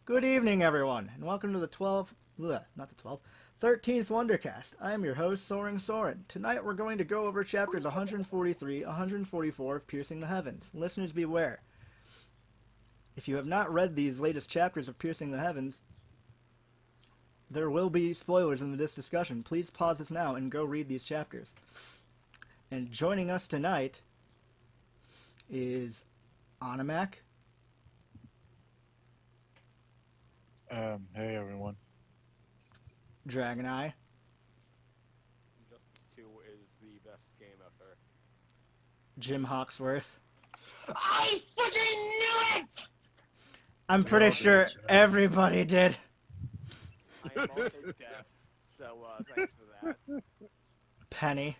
Good evening, everyone, and welcome to the 13th Wondercast. I am your host, Soarin. Tonight we're going to go over chapters 143, 144 of Piercing the Heavens. Listeners, beware. If you have not read these latest chapters of Piercing the Heavens, there will be spoilers in this discussion. Please pause this now and go read these chapters. And joining us tonight is Animak. Hey everyone. Dragon Eye. Injustice 2 is the best game ever. Jim Hoxworth. I fucking knew it! I'm pretty sure everybody did. I am also deaf, so thanks for that. Penny.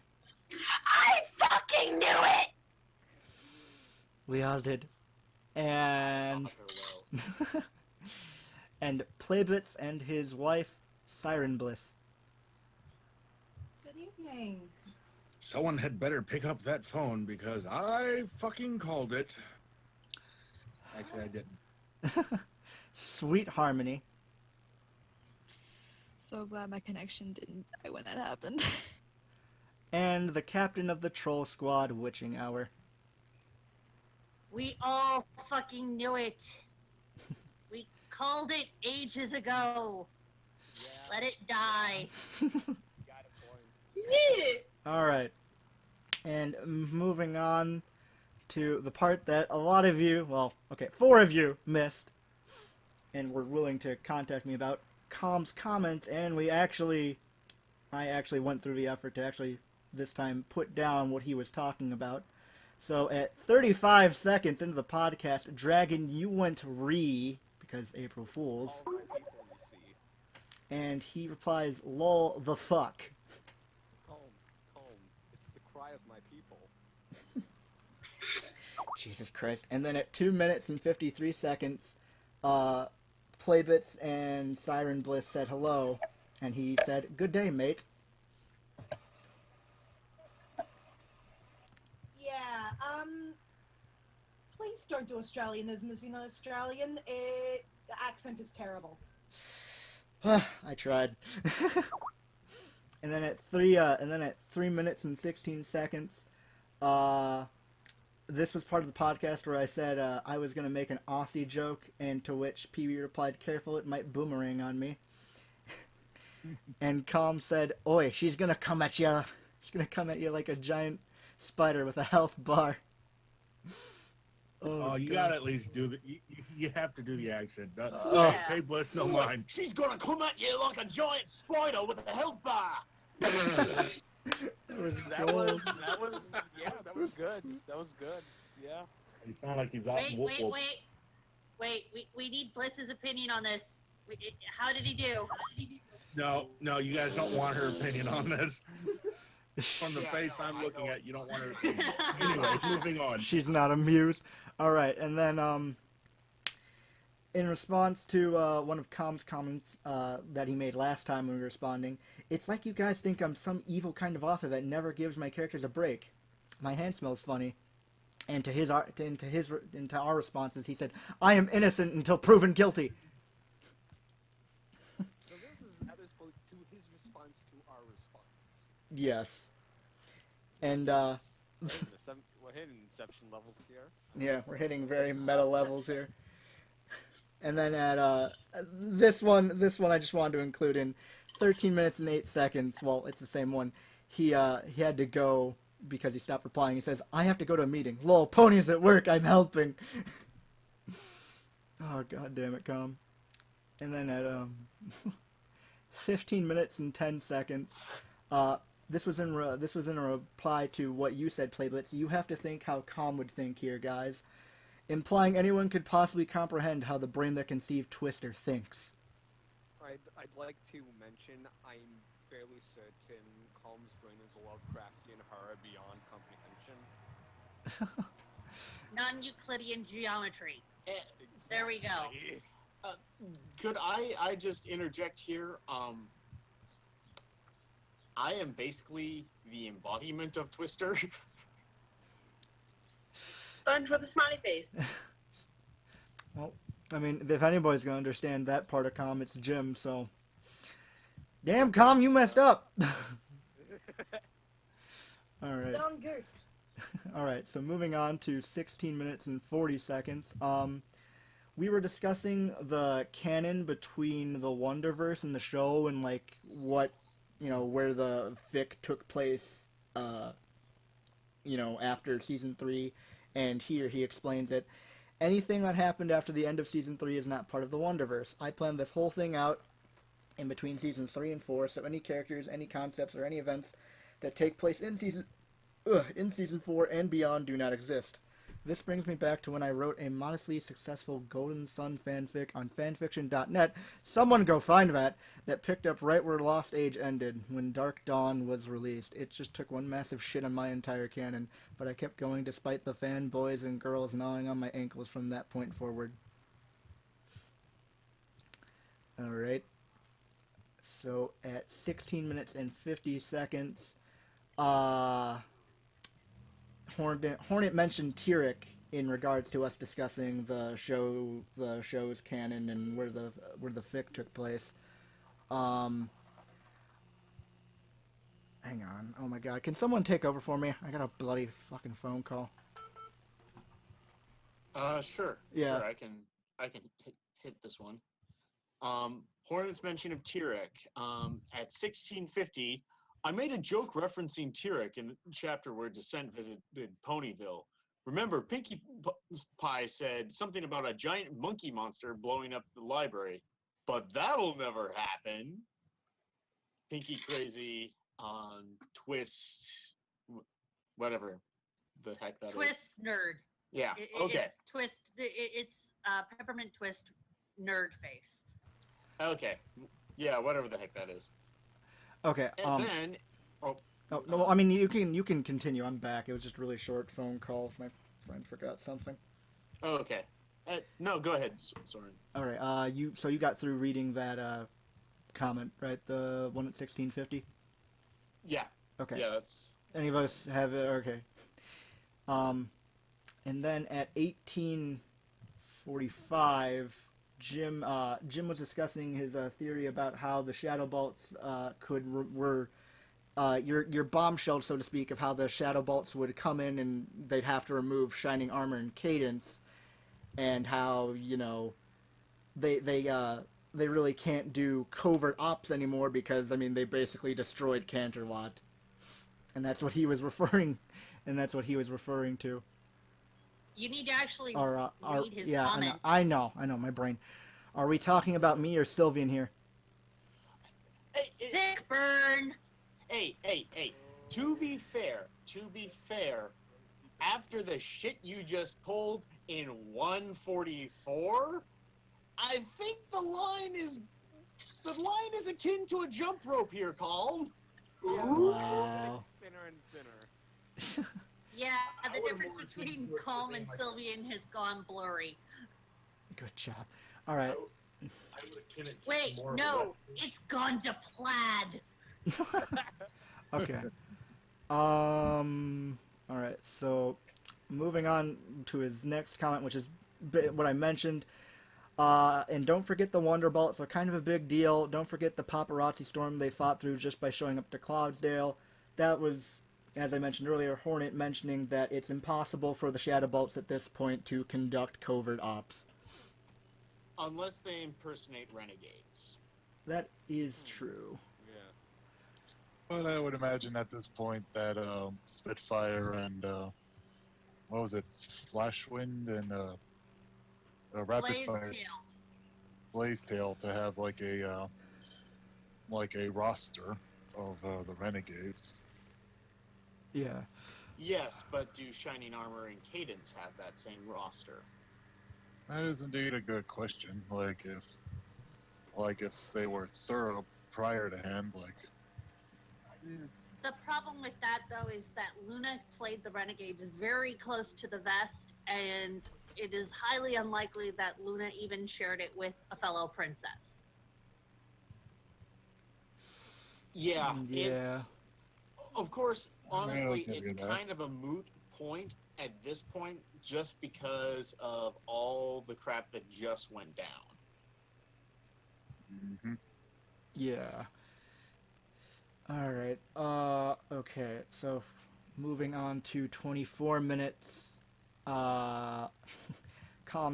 I fucking knew it! We all did. And and PlayBitz and his wife, Siren Bliss. Good evening. Someone had better pick up that phone because I fucking called it. Actually, I didn't. Sweet Harmony. So glad my connection didn't die when that happened. And the captain of the troll squad, Witching Hour. We all fucking knew it. We called it ages ago. Yeah, Let it die. got a point. Alright. And moving on to the part that a lot of you, well, okay, 4 of you missed. And were willing to contact me about Calm's comments, and I actually went through the effort to actually this time put down what he was talking about. So at 35 seconds into the podcast, Dragon, you went because April Fools, All my people, you see. and he replies, "Lol, the fuck." Calm. It's the cry of my people. Jesus Christ. And then at 2 minutes and 53 seconds, PlayBitz and Siren Bliss said hello, and he said, "Good day, mate." Yeah, please don't do Australianism if you're not Australian. The accent is terrible. I tried. And then at 3 minutes and 16 seconds, this was part of the podcast where I said I was gonna make an Aussie joke, and to which Pee-wee replied, "Careful, it might boomerang on me." And Calm said, "Oi, she's gonna come at you. She's gonna come at you like a giant spider with a health bar." Oh, you God. gotta at least do the. You have to do the accent. Yeah. Hey, Bliss, no mind. She's gonna come at you like a giant spider with a health bar! That was gold. That was good. That was good. Yeah. You sound like he's out in Wolf Wolf. Wait. We need Bliss's opinion on this. How did he do? No, you guys don't want her opinion on this. From the face I'm looking at, you don't want her opinion. Anyway, moving on. She's not amused. All right, and then in response to one of Calm's comments that he made last time when we were responding, "It's like you guys think I'm some evil kind of author that never gives my characters a break. My hand smells funny." And to our responses, he said, "I am innocent until proven guilty." So this is as opposed to his response to our response. Yes. And We're hitting Inception levels here. yeah, we're hitting very meta levels here. And then at this one I just wanted to include in 13 minutes and 8 seconds. Well, it's the same one. He had to go because he stopped replying. He says, "I have to go to a meeting. Lol, Pony's at work. I'm helping." Oh, god damn it, Calm. And then at 15 minutes and 10 seconds, this was in a reply to what you said, PlayBitz. You have to think how Calm would think here, guys. Implying anyone could possibly comprehend how the brain that conceived Twister thinks. I'd like to mention I'm fairly certain Calm's brain is Lovecraftian horror beyond comprehension. Non-Euclidean geometry. There we go. Could I just interject here? I am basically the embodiment of Twister. Sponge with a smiley face. Well, I mean, if anybody's gonna understand that part of Com, it's Jim. So, damn Com, you messed up. All right. Dumb goof. All right. So moving on to 16 minutes and 40 seconds. We were discussing the canon between the WonderVerse and the show, and like what, where the fic took place, after season 3. And here he explains it. Anything that happened after the end of season 3 is not part of the WonderVerse. I planned this whole thing out in between seasons 3 and 4, so any characters, any concepts, or any events that take place in season 4 and beyond do not exist. This brings me back to when I wrote a modestly successful Golden Sun fanfic on fanfiction.net. Someone go find that picked up right where Lost Age ended, when Dark Dawn was released. It just took one massive shit on my entire canon, but I kept going despite the fanboys and girls gnawing on my ankles from that point forward. Alright. So, at 16 minutes and 50 seconds, Hornet mentioned Tyrek in regards to us discussing the show's canon and where the fic took place. Hang on. Oh my god. Can someone take over for me? I got a bloody fucking phone call. Sure. Yeah. Sure, I can hit this one. Hornet's mention of Tyrek. At 1650, I made a joke referencing Tyrek in the chapter where Descent visited Ponyville. Remember, Pinkie Pie said something about a giant monkey monster blowing up the library, but that'll never happen. Pinkie Crazy on Twist, whatever the heck that is. Twist nerd. Yeah. Okay. It's Twist. It's Peppermint Twist nerd face. Okay. Yeah. Whatever the heck that is. Okay. And then. Oh no! I mean, you can continue. I'm back. It was just a really short phone call. My friend forgot something. Oh, okay. No, go ahead, Soarin. All right. You got through reading that comment, right? The one at 1650. Yeah. Okay. Yeah, that's. Any of us have it? Okay. And then at 1845, Jim was discussing his theory about how the Shadow Bolts were your bombshell, so to speak, of how the Shadow Bolts would come in and they'd have to remove Shining Armor and Cadence, and how they really can't do covert ops anymore because they basically destroyed Canterlot, and that's what he was referring to. You need to actually read his comment. I know, my brain. Are we talking about me or Sylvian here? Sick burn. Hey. To be fair, after the shit you just pulled in 144, I think the line is akin to a jump rope here, Calm. Wow. Thinner and thinner. Yeah, the difference between Calm and Sylvian has gone blurry. Good job. All right. Wait, no, it's gone to plaid. Okay. All right. So, moving on to his next comment, which is what I mentioned. And don't forget the Wonderbolts are kind of a big deal. Don't forget the paparazzi storm they fought through just by showing up to Cloudsdale. That was, as I mentioned earlier, Hornet mentioning that it's impossible for the Shadow Bolts at this point to conduct covert ops. Unless they impersonate renegades. That is true. Yeah. But I would imagine at this point that Spitfire and what was it, Flashwind and Rapid Fire, Blazetail to have like a roster of the renegades. Yeah. Yes, but do Shining Armor and Cadence have that same roster? That is indeed a good question. Like if they were thorough prior to hand, The problem with that, though, is that Luna played the Renegades very close to the vest, and it is highly unlikely that Luna even shared it with a fellow princess. Yeah, Yeah. it's... Of course, honestly, Yeah, I'll give you it's that. kind of a moot point at this point just because of all the crap that just went down. Mm-hmm. Yeah. All right. Okay. So, moving on to 24 minutes. Com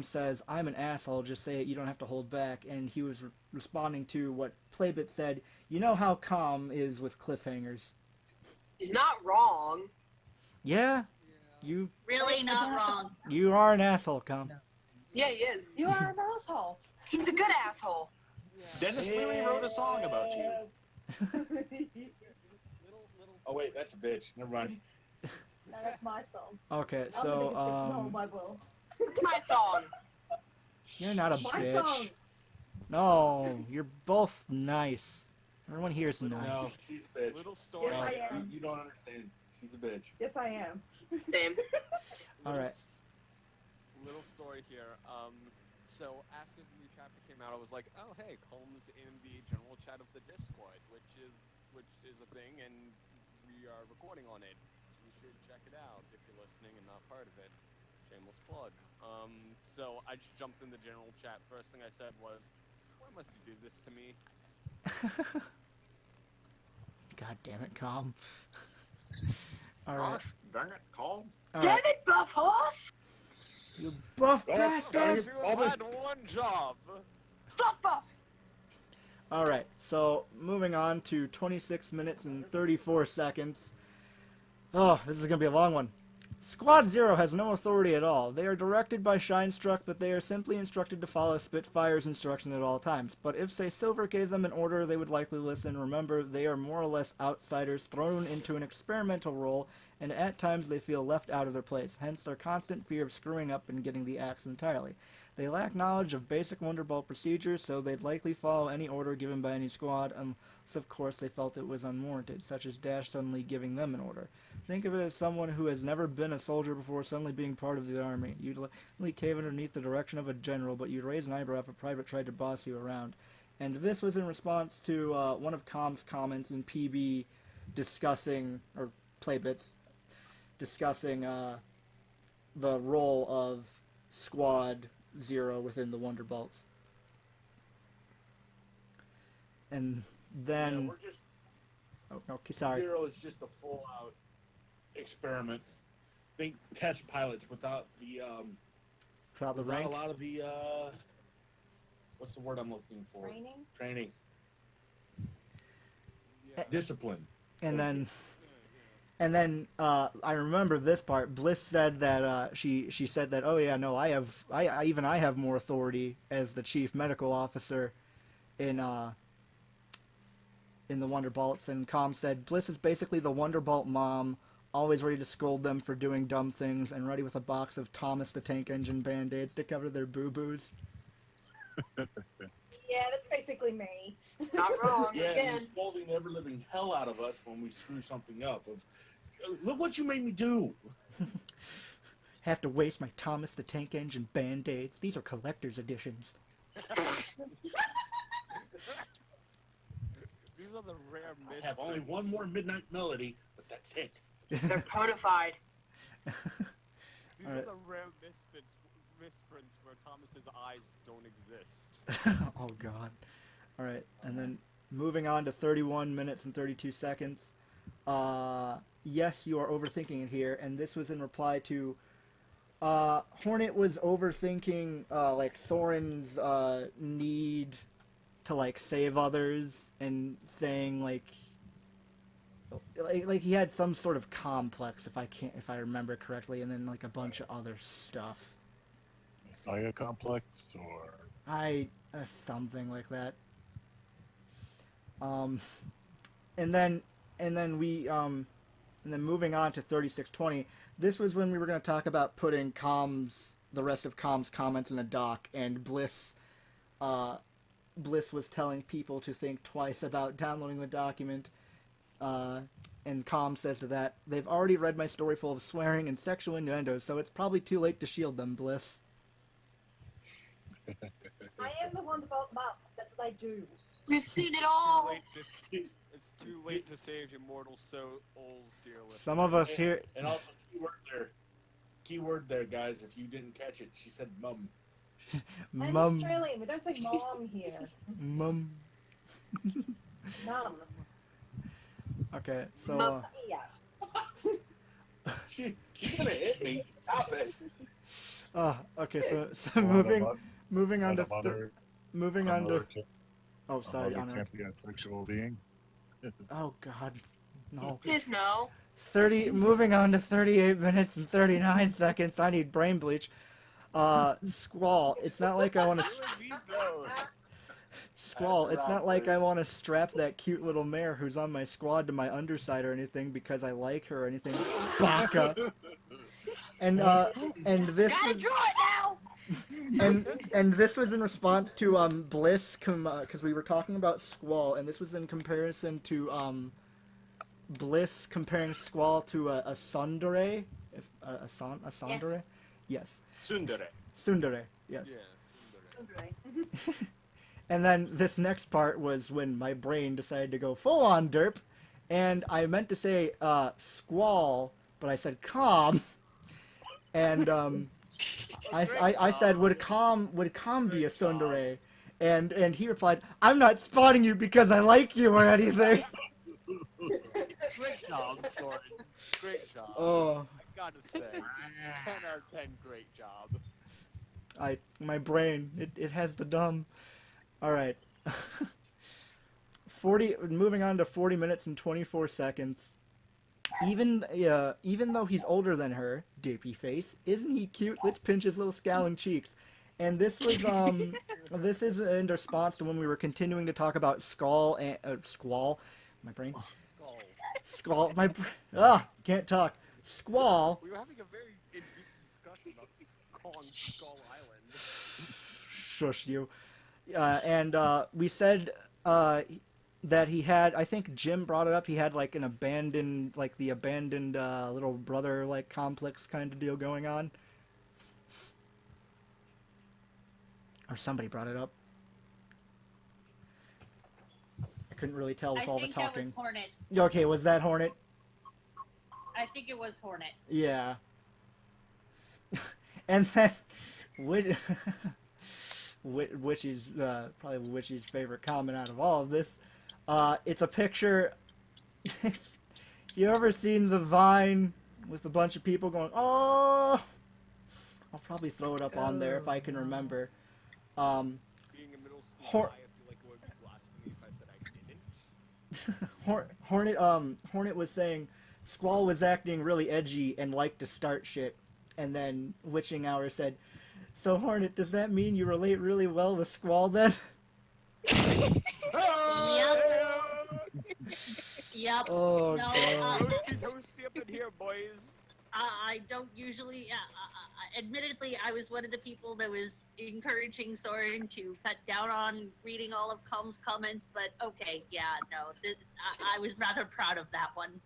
says, "I'm an asshole. Just say it. You don't have to hold back." And he was responding to what PlayBitz said. You know how Com is with cliffhangers. He's not wrong. Yeah. You Really not wrong. you are an asshole, Com. Yeah, he is. You are an asshole. He's a good asshole. Dennis Leary wrote a song about you. Oh wait, that's a bitch. Never mind. No, that's my song. Okay. I was gonna get no, So my will. It's my song. you're not a My bitch. song. No, you're both nice. Everyone here is nice. No, she's a bitch. Little story. Yes, I No, am. you don't understand. She's a bitch. Yes, I am. Same. All right. Little story here. So after the new chapter came out, I was like, oh hey, Combs in the general chat of the Discord, which is a thing, and we are recording on it. You should check it out if you're listening and not part of it. Shameless plug. So I just jumped in the general chat. First thing I said was, why must you do this to me? God damn it, Com. All right. Gosh, darn it, call. All Damn right. it, buff horse! You buff Oh, bastard! You had one job. Buff! All right. So moving on to 26 minutes and 34 seconds. Oh, this is gonna be a long one. Squad Zero has no authority at all. They are directed by Shinestruck, but they are simply instructed to follow Spitfire's instruction at all times. But if, say, Silver gave them an order, they would likely listen. Remember, they are more or less outsiders thrown into an experimental role, and at times they feel left out of their place, hence their constant fear of screwing up and getting the axe entirely. They lack knowledge of basic Wonderbolt procedures, so they'd likely follow any order given by any squad, unless of course they felt it was unwarranted, such as Dash suddenly giving them an order. Think of it as someone who has never been a soldier before suddenly being part of the army. You'd likely cave underneath the direction of a general, but you'd raise an eyebrow if a private tried to boss you around. And this was in response to one of Com's comments in PB discussing, or PlayBitz, discussing the role of Squad Zero within the Wonderbolts. And then... Yeah, we're just Oh, okay, sorry. Zero is just a full-out experiment. Think test pilots without the Without the without rank. a lot of the what's the word I'm looking for? Training? Training. Yeah. Discipline. And then I remember this part. Bliss said that she said that, oh yeah, no, I have more authority as the chief medical officer in the Wonderbolts. And Com said Bliss is basically the Wonderbolt mom, always ready to scold them for doing dumb things and ready with a box of Thomas the Tank Engine band-aids to cover their boo-boos. Yeah, that's basically me. Not wrong. Yeah, and Again. he's scolding the ever-living hell out of us when we screw something up. Look what you made me do. Have to waste my Thomas the Tank Engine band-aids. These are collector's editions. These are the rare I misfits. have only one more Midnight Melody, but that's it. They're bona fide. These Alright. are the rare misprints where Thomas's eyes don't exist. Oh god. Alright, and then moving on to 31 minutes and 32 seconds. Yes, you are overthinking it here, and this was in reply to Hornet was overthinking like Soarin's need to like save others, and saying like he had some sort of complex, if I remember correctly, and then like a bunch of other stuff. Messiah complex, or Something like that. And then moving on to 3620. This was when we were going to talk about putting the rest of Com's comments in a doc, and Bliss was telling people to think twice about downloading the document. And Com says to that, "They've already read my story full of swearing and sexual innuendos, so it's probably too late to shield them, Bliss." I am the Wonderbolt mom. That's what I do. We've seen it all. It's too late to save your mortal souls, dear listener. Some of us here... And also, key word there, guys. If you didn't catch it, she said mum. I'm Mum. Australian. We don't say mom here. Mum. Mom. Okay, so Yeah. She's gonna hit me. Stop it. okay, so Well, moving on to moving on to. mother can't, Oh, a sorry, mother Honor. can't be a sexual being. Oh God, no. Please no. 30. Moving on to 38 minutes and 39 seconds. I need brain bleach. Squall. It's not like I want to. Squall. It's not like I want to strap that cute little mare who's on my squad to my underside or anything because I like her or anything. Baka. And this Gotta was, draw it now. and this was in response to Bliss because we were talking about Squall, and this was in comparison to Bliss comparing Squall to a tsundere. If a tsundere? Yes. Tsundere. Tsundere. Yes. Yeah. And then this next part was when my brain decided to go full on derp, and I meant to say Squall, but I said calm. And I said would calm be a tsundere, and he replied, I'm not spotting you because I like you or anything. Great job, Soarin. Great job. Oh, I gotta say, 10 out of 10, great job. my brain it has the dumb. All right. 40. Moving on to 40 minutes and 24 seconds. Even though he's older than her, dippy face, isn't he cute? Let's pinch his little scowling cheeks. And this was this is in response to when we were continuing to talk about Squall and Squall. My brain. Squall. Can't talk. Squall. We were having a very in-deep discussion about Skull Island. Shush you. And we said that he had, I think Jim brought it up, he had like an abandoned, like the abandoned little brother like complex kind of deal going on. Or somebody brought it up. I couldn't really tell with all the I think that was talking. Hornet. Okay, was that Hornet? I think it was Hornet. Yeah. And then, which is probably Witchy's favorite comment out of all of this. It's a picture. You ever seen the Vine with a bunch of people going, "Oh"? I'll probably throw it up on there if I can remember. Being a middle school guy, I feel like it would be blasphemy if I said I didn't. Hornet was saying Squall was acting really edgy and liked to start shit, and then Witching Hour said, "So Hornet, does that mean you relate really well with Squall then?" Yep. Oh, No, God. Toasty up in here, boys. I don't usually. Admittedly, I was one of the people that was encouraging Soarin to cut down on reading all of Com's comments, but okay, yeah, no, I was rather proud of that one.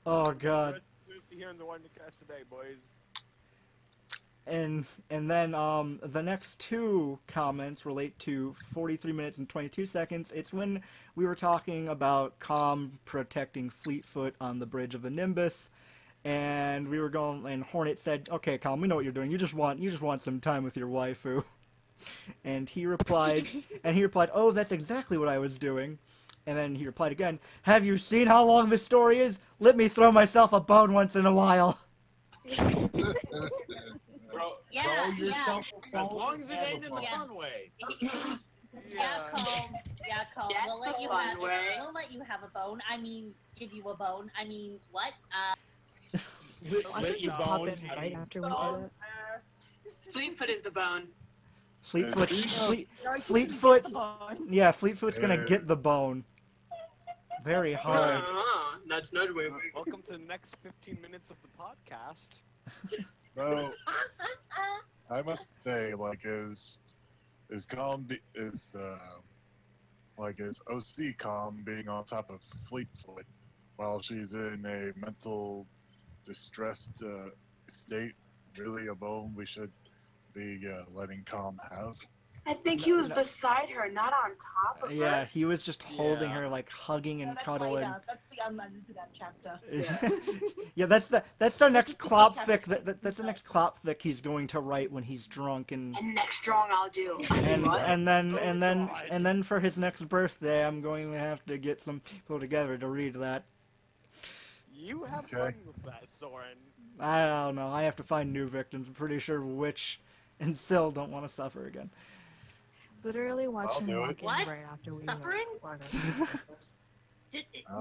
Oh, God. Toasty here in the Wondercast today, boys. And then the next two comments relate to 43 minutes and 22 seconds. It's when we were talking about Com protecting Fleetfoot on the bridge of the Nimbus, and we were going. And Hornet said, "Okay, Com, we know what you're doing. You just want some time with your waifu." And he replied, "Oh, that's exactly what I was doing." And then he replied again, "Have you seen how long this story is? Let me throw myself a bone once in a while." As long as it ain't in the fun way. Yeah, Comb. That's We'll let the you fun have. way. We'll let you have a bone. I mean, give you a bone. I mean, what? I should just pop in right after we say that. Fleetfoot is the bone. Fleetfoot. Yeah, Fleetfoot's gonna get the bone. Very hard. Nudge, nudge, wait. Welcome to the next 15 minutes of the podcast. No, I must say, like, is Calm like is OC Calm being on top of Fleetfoot while she's in a mental distressed state really a bone we should be letting Calm have? I think he was beside her, not on top of her. Yeah, he was just holding Yeah. her, like hugging and that's cuddling. later. That's the unedited chapter. Yeah, that's the next is the clop chapter fic that's the next clop fic he's going to write when he's drunk and next drawing I'll do. and God. then for his next birthday I'm going to have to get some people together to read that. You have Okay. fun with that, Soren. I don't know. I have to find new victims. I'm pretty sure Witch and Syl don't want to suffer again. Literally watched him do walk it. in What? right after we Suffering? discussed this.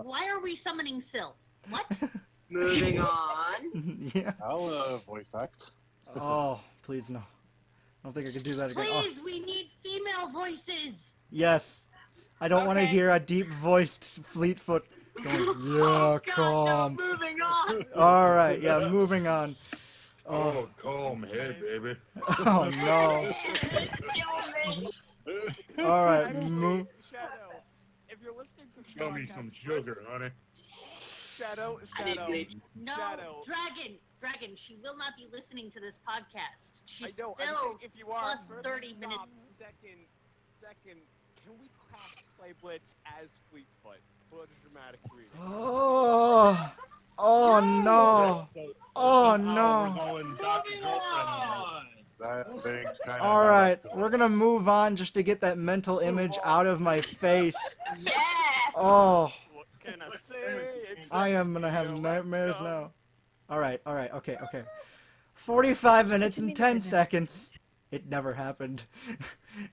Why are we summoning Syl? What? Moving on. Yeah. I'll voice act. Oh, please no. I don't think I could do that again. Oh, Please, we need female voices. yes. I don't want to Okay. hear a deep-voiced Fleetfoot going, yeah, Oh, God, calm. no, moving on. All right, yeah, moving on. Oh, calm head, baby. Oh no. Kill me. All right, Actually, move. Shadow, if you're listening to the Show me podcast, some sugar, honey. Shadow, I need Shadow. bleach. No, Shadow. Dragon, she will not be listening to this podcast. She's I know. I'm still saying if you are, plus first 30 stop, minutes. Second, can we cast PlayBitz as Fleetfoot for the dramatic reading? Oh no. Oh, somehow no. We're going Dr. Girlfriend. That thing kind of. All right, we're gonna move on just to get that mental image out of my face. Yes. Oh, What can I say? It's I am gonna have a nightmares welcome. now. All right, okay. 45 minutes What do you and mean 10 it never seconds. It never happened.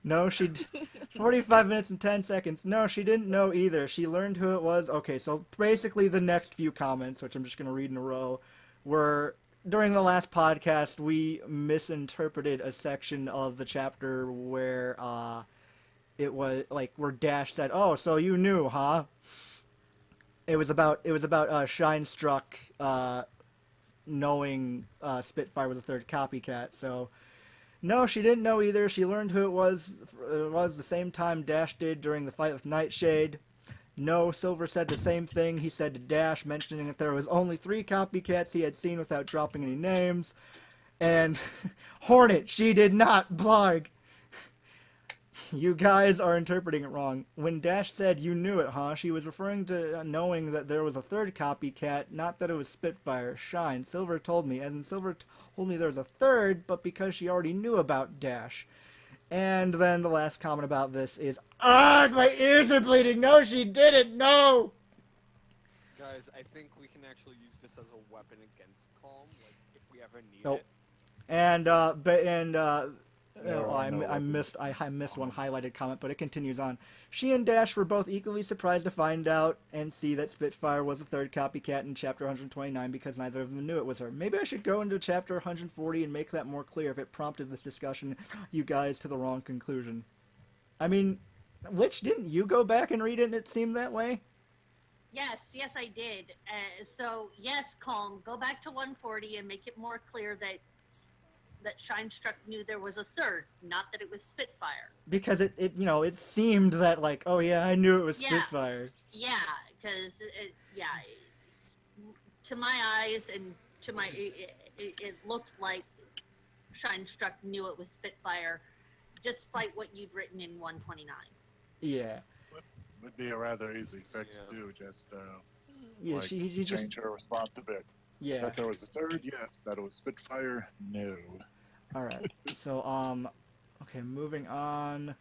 No, 45 minutes and 10 seconds. No, she didn't know either. She learned who it was. Okay, so basically the next few comments, which I'm just gonna read in a row, were during the last podcast we misinterpreted a section of the chapter where it was like where Dash said, "Oh, so you knew, huh?" It was about Shinestruck knowing Spitfire was a third copycat. So no, she didn't know either. She learned who it was. It was the same time Dash did during the fight with Nightshade. No, Silver said the same thing. He said to Dash, mentioning that there was only 3 copycats he had seen without dropping any names. And Hornet, she did not blarg. You guys are interpreting it wrong. When Dash said you knew it, huh? She was referring to knowing that there was a third copycat, not that it was Spitfire. Shine. Silver told me, as in Silver told me there was a third, but because she already knew about Dash. And then the last comment about this is, my ears are bleeding. No, she didn't. No. Guys, I think we can actually use this as a weapon against Calm, like if we ever need Nope. it. And No, I missed one highlighted comment, but it continues on. She and Dash were both equally surprised to find out and see that Spitfire was the third copycat in chapter 129 because neither of them knew it was her. Maybe I should go into chapter 140 and make that more clear if it prompted this discussion you guys to the wrong conclusion. I mean, Witch, didn't you go back and read it and it seemed that way? Yes, I did. So yes, Calm, go back to 140 and make it more clear that Shinestruck knew there was a third, not that it was Spitfire. Because it seemed that like, oh yeah, I knew it was Yeah. Spitfire. Yeah, because to my eyes and to my it looked like Shinestruck knew it was Spitfire, despite what you'd written in 129. Yeah. Would be a rather easy fix Yeah. to do. Just Yeah, like, she change just her response a bit. yeah. That there was a third, yes. That it was Spitfire, no. All right. So okay, moving on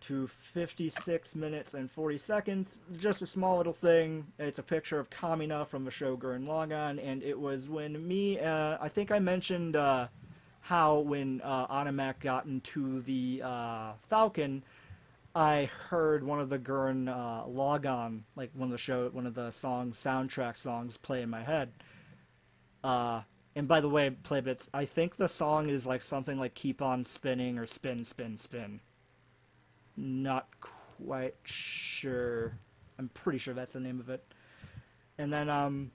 to 56 minutes and 40 seconds. Just a small little thing. It's a picture of Kamina from the show Gurren Lagann, and it was when I think I mentioned how when Animak got into the Falcon, I heard one of the Gurren Lagann, like one of the soundtrack songs play in my head. And by the way, PlayBitz, I think the song is like something like Keep On Spinning or Spin, Spin, Spin. Not quite sure. I'm pretty sure that's the name of it. And then,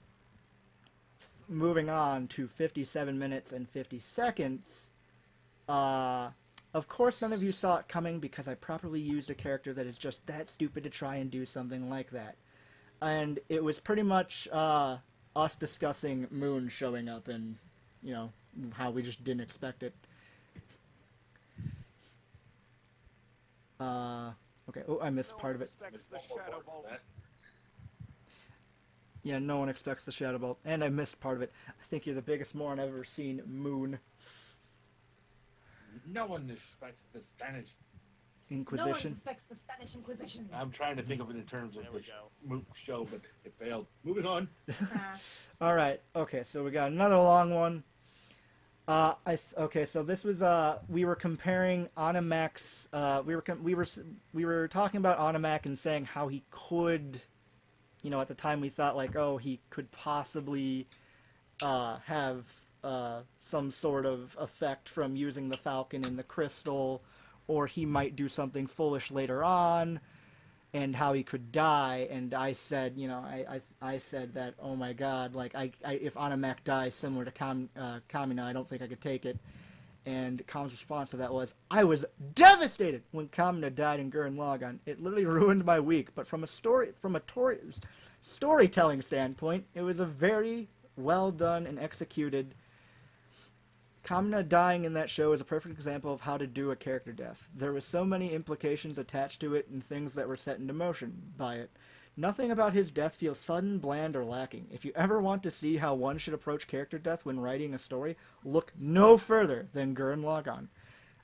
moving on to 57 minutes and 50 seconds. Of course none of you saw it coming because I properly used a character that is just that stupid to try and do something like that. And it was pretty much, us discussing Moon showing up and, how we just didn't expect it. Okay. Oh, I missed part of it. Expects the shadow bolt. Yeah, no one expects the Shadow Bolt, and I missed part of it. I think you're the biggest moron I've ever seen, Moon. No one expects the Spanish. No one Inquisition. suspects the Spanish Inquisition. I'm trying to think of it in terms of There we this go. show, but it failed. Moving on. Alright, okay, so we got another long one. Okay, so this was, we were comparing Animak's, we were talking about Animak and saying how he could, you know, at the time we thought, like, oh, he could possibly, have, some sort of effect from using the Falcon and the Crystal, or he might do something foolish later on, and how he could die. And I said, you know, I said that, oh my god, like, if Animak dies similar to Kamina, I don't think I could take it. And Kam's response to that was, I was devastated when Kamina died in Gurren Lagann. It literally ruined my week. But from a storytelling standpoint, it was a very well done and executed. Kamina dying in that show is a perfect example of how to do a character death. There were so many implications attached to it and things that were set into motion by it. Nothing about his death feels sudden, bland, or lacking. If you ever want to see how one should approach character death when writing a story, look no further than Gurren Lagann.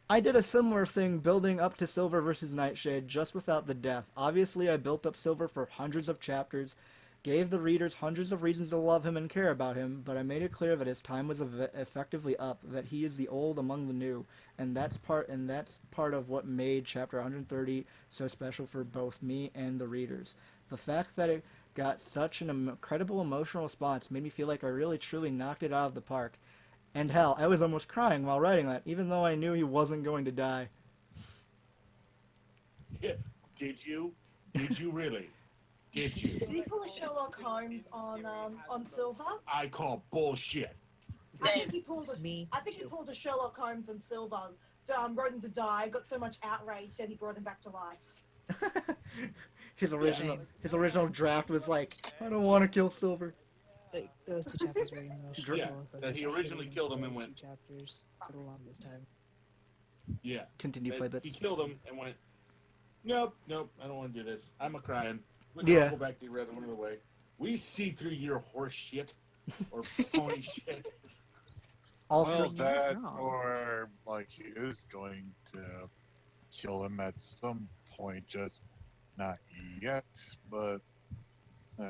I did a similar thing building up to Silver vs. Nightshade just without the death. Obviously, I built up Silver for hundreds of chapters, gave the readers hundreds of reasons to love him and care about him, but I made it clear that his time was effectively up, that he is the old among the new, and that's part of what made chapter 130 so special for both me and the readers. The fact that it got such an incredible emotional response made me feel like I really truly knocked it out of the park. And hell, I was almost crying while writing that, even though I knew he wasn't going to die. Yeah. Did you? Did you really? Did you? Did he pull a Sherlock Holmes on Silver? I call bullshit. I think he pulled a. Me I think he too. pulled a Sherlock Holmes on Silver. Wrote him to die. Got so much outrage that he brought him back to life. His original draft was like, I don't want to kill Silver. Like, those two chapters were emotional. Yeah, roller that he coasters. I originally hated killed him and those went- two chapters for the longest time. Yeah. Continue, He PlayBitz. killed him and went, nope, I don't want to do this. I'm a crying. We're Yeah. going to go back the other way. We see through your horse shit or pony shit. Also, Well, that, no. or like he is going to kill him at some point, just not yet. But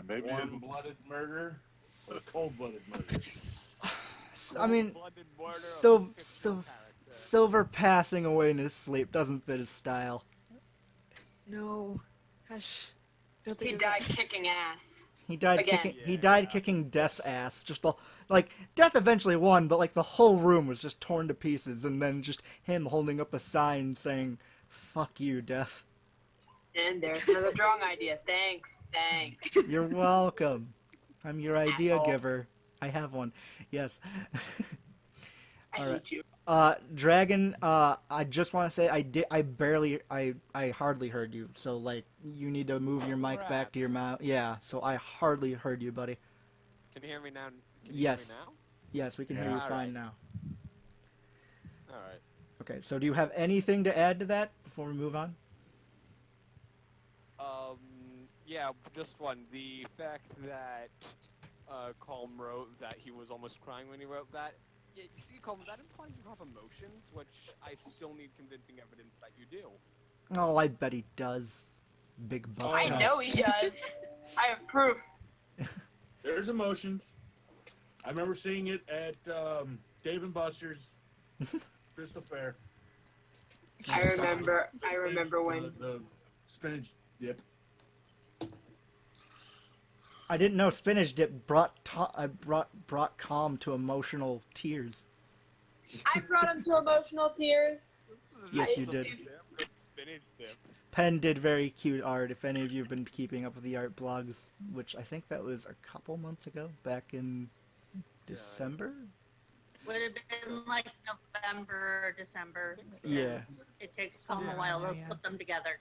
maybe it'll. Warm-blooded murder or cold-blooded murder? I mean, Blooded murder of so- a fictional so- character. Silver passing away in his sleep doesn't fit his style. No. Hush. Don't He think of died that. kicking ass. He died Again. kicking. He died kicking Death's ass. Just like Death eventually won, but like the whole room was just torn to pieces, and then just him holding up a sign saying, "Fuck you, Death." And there's another drawing idea. Thanks. You're welcome. I'm your idea Asshole. giver. I have one. Yes. I All right. hate you. Dragon, I just want to say I hardly heard you. So like, you need to move your mic back to your mouth. Yeah. So I hardly heard you, buddy. Can you hear me now? Can you Yes. hear me now? Yes, we can hear you All fine right. now. All right. Okay. So do you have anything to add to that before we move on? Yeah, just one. The fact that Colm wrote that he was almost crying when he wrote that. Yeah, you see, Colm, that implies you have emotions, which I still need convincing evidence that you do. Oh, I bet he does. Big buff. I guy. know he does. I have proof. There's emotions. I remember seeing it at Dave and Buster's Crystal Fair. I remember when. The spinach dip. I didn't know spinach dip brought Calm to emotional tears. I brought him to emotional tears. Yes, I you did. Spinach dip. Penn did very cute art. If any of you have been keeping up with the art blogs, which I think that was a couple months ago, back in December. Would have been like November or December. Yeah. It takes them a while to put them together.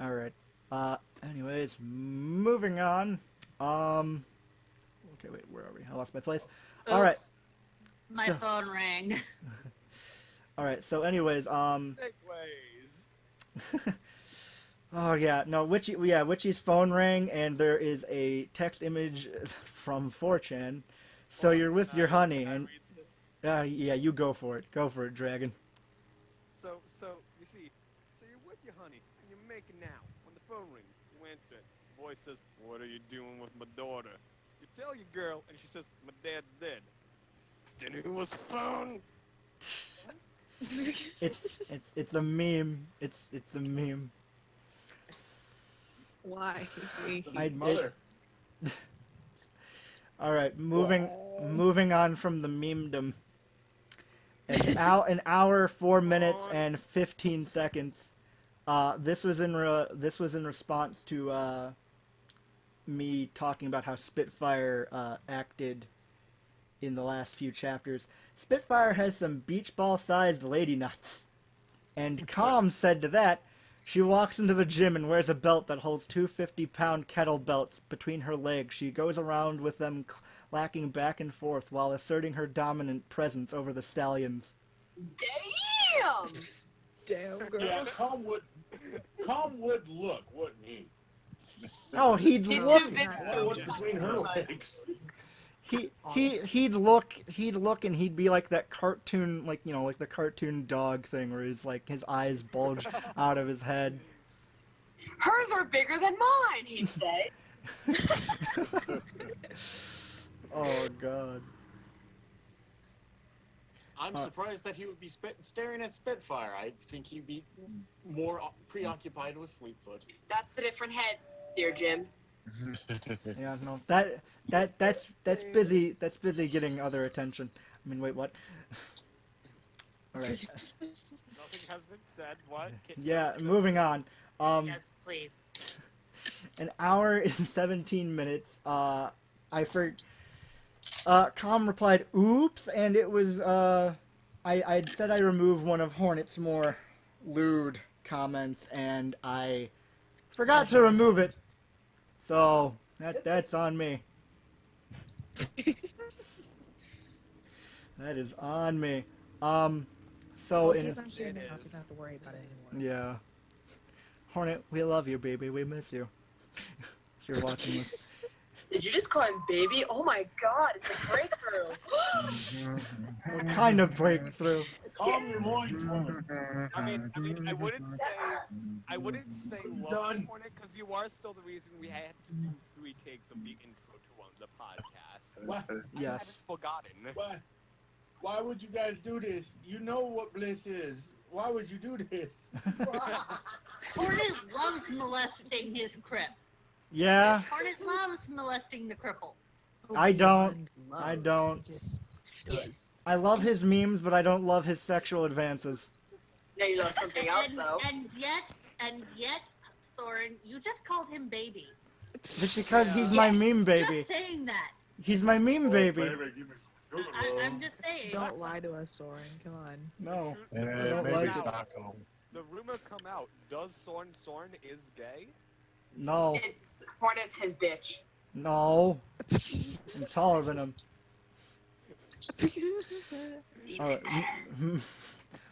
All right. Anyways, moving on. Okay, wait, where are we? I lost my place. All right. Oops. My So- phone rang. All right. So, anyways, Segways. Oh yeah, no, Witchy's phone rang, and there is a text image from 4chan. So you're with your honey, and yeah, you go for it, Dragon. So you see, so you're with your honey and you're making out. When the phone rings, you answer it. The voice says, "What are you doing with my daughter?" You tell your girl, and she says, "My dad's dead." Then who was phone? It's a meme. It's a meme. Why? Mother. All right, moving on from the memedom. An hour, 4 minutes, and 15 seconds. This was in response to me talking about how Spitfire acted in the last few chapters. Spitfire has some beach ball-sized lady nuts, and Calm said to that, she walks into the gym and wears a belt that holds two 50-pound kettlebells between her legs. She goes around with them clacking back and forth while asserting her dominant presence over the stallions. Damn! Damn, girl. Yeah, Calm would look, wouldn't he? Oh, he'd He's look. too big What was between her legs? He'd look, and he'd be like that cartoon, like the cartoon dog thing, where his eyes bulge out of his head. Hers are bigger than mine, he'd say. Oh God. I'm surprised that he would be staring at Spitfire. I think he'd be more preoccupied with Fleetfoot. That's a different head, dear Jim. Yeah, no, that's busy getting other attention. I mean, wait, what? All right. Nothing has been said. What? Yeah, moving on. Yes, please. An hour and 17 minutes. Calm replied, "Oops," and it was I'd said I removed one of Hornet's more lewd comments, and I forgot to remove it. So that's on me. That is on me. So Well, in he's not here now, so you don't have to worry about it anymore. yeah, Hornet, we love you, baby. We miss you. If you're watching this. Did you just call him baby? Oh my god, it's a breakthrough. What kind of breakthrough? Calm your loins, I mean, I wouldn't say love Hornet, because you are still the reason we had to do 3 takes of the intro to the podcast. What? I Yes. haven't forgotten. Why would you guys do this? You know what Bliss is. Why would you do this? Hornet loves molesting his crip. Yeah, Hornet loves molesting the cripple. I don't. Beyond love, I don't. He just does. I love his memes, but I don't love his sexual advances. No, you love something else, though. And yet, Soarin, you just called him baby. Just because he's my meme baby. Just saying that. He's my meme baby. I'm just saying. Don't lie to us, Soaring. Come on. No. Maybe like- Stockholm. The rumor come out. Does Soarin is gay? No. Hornet's his bitch. No. I'm taller than him. Alright.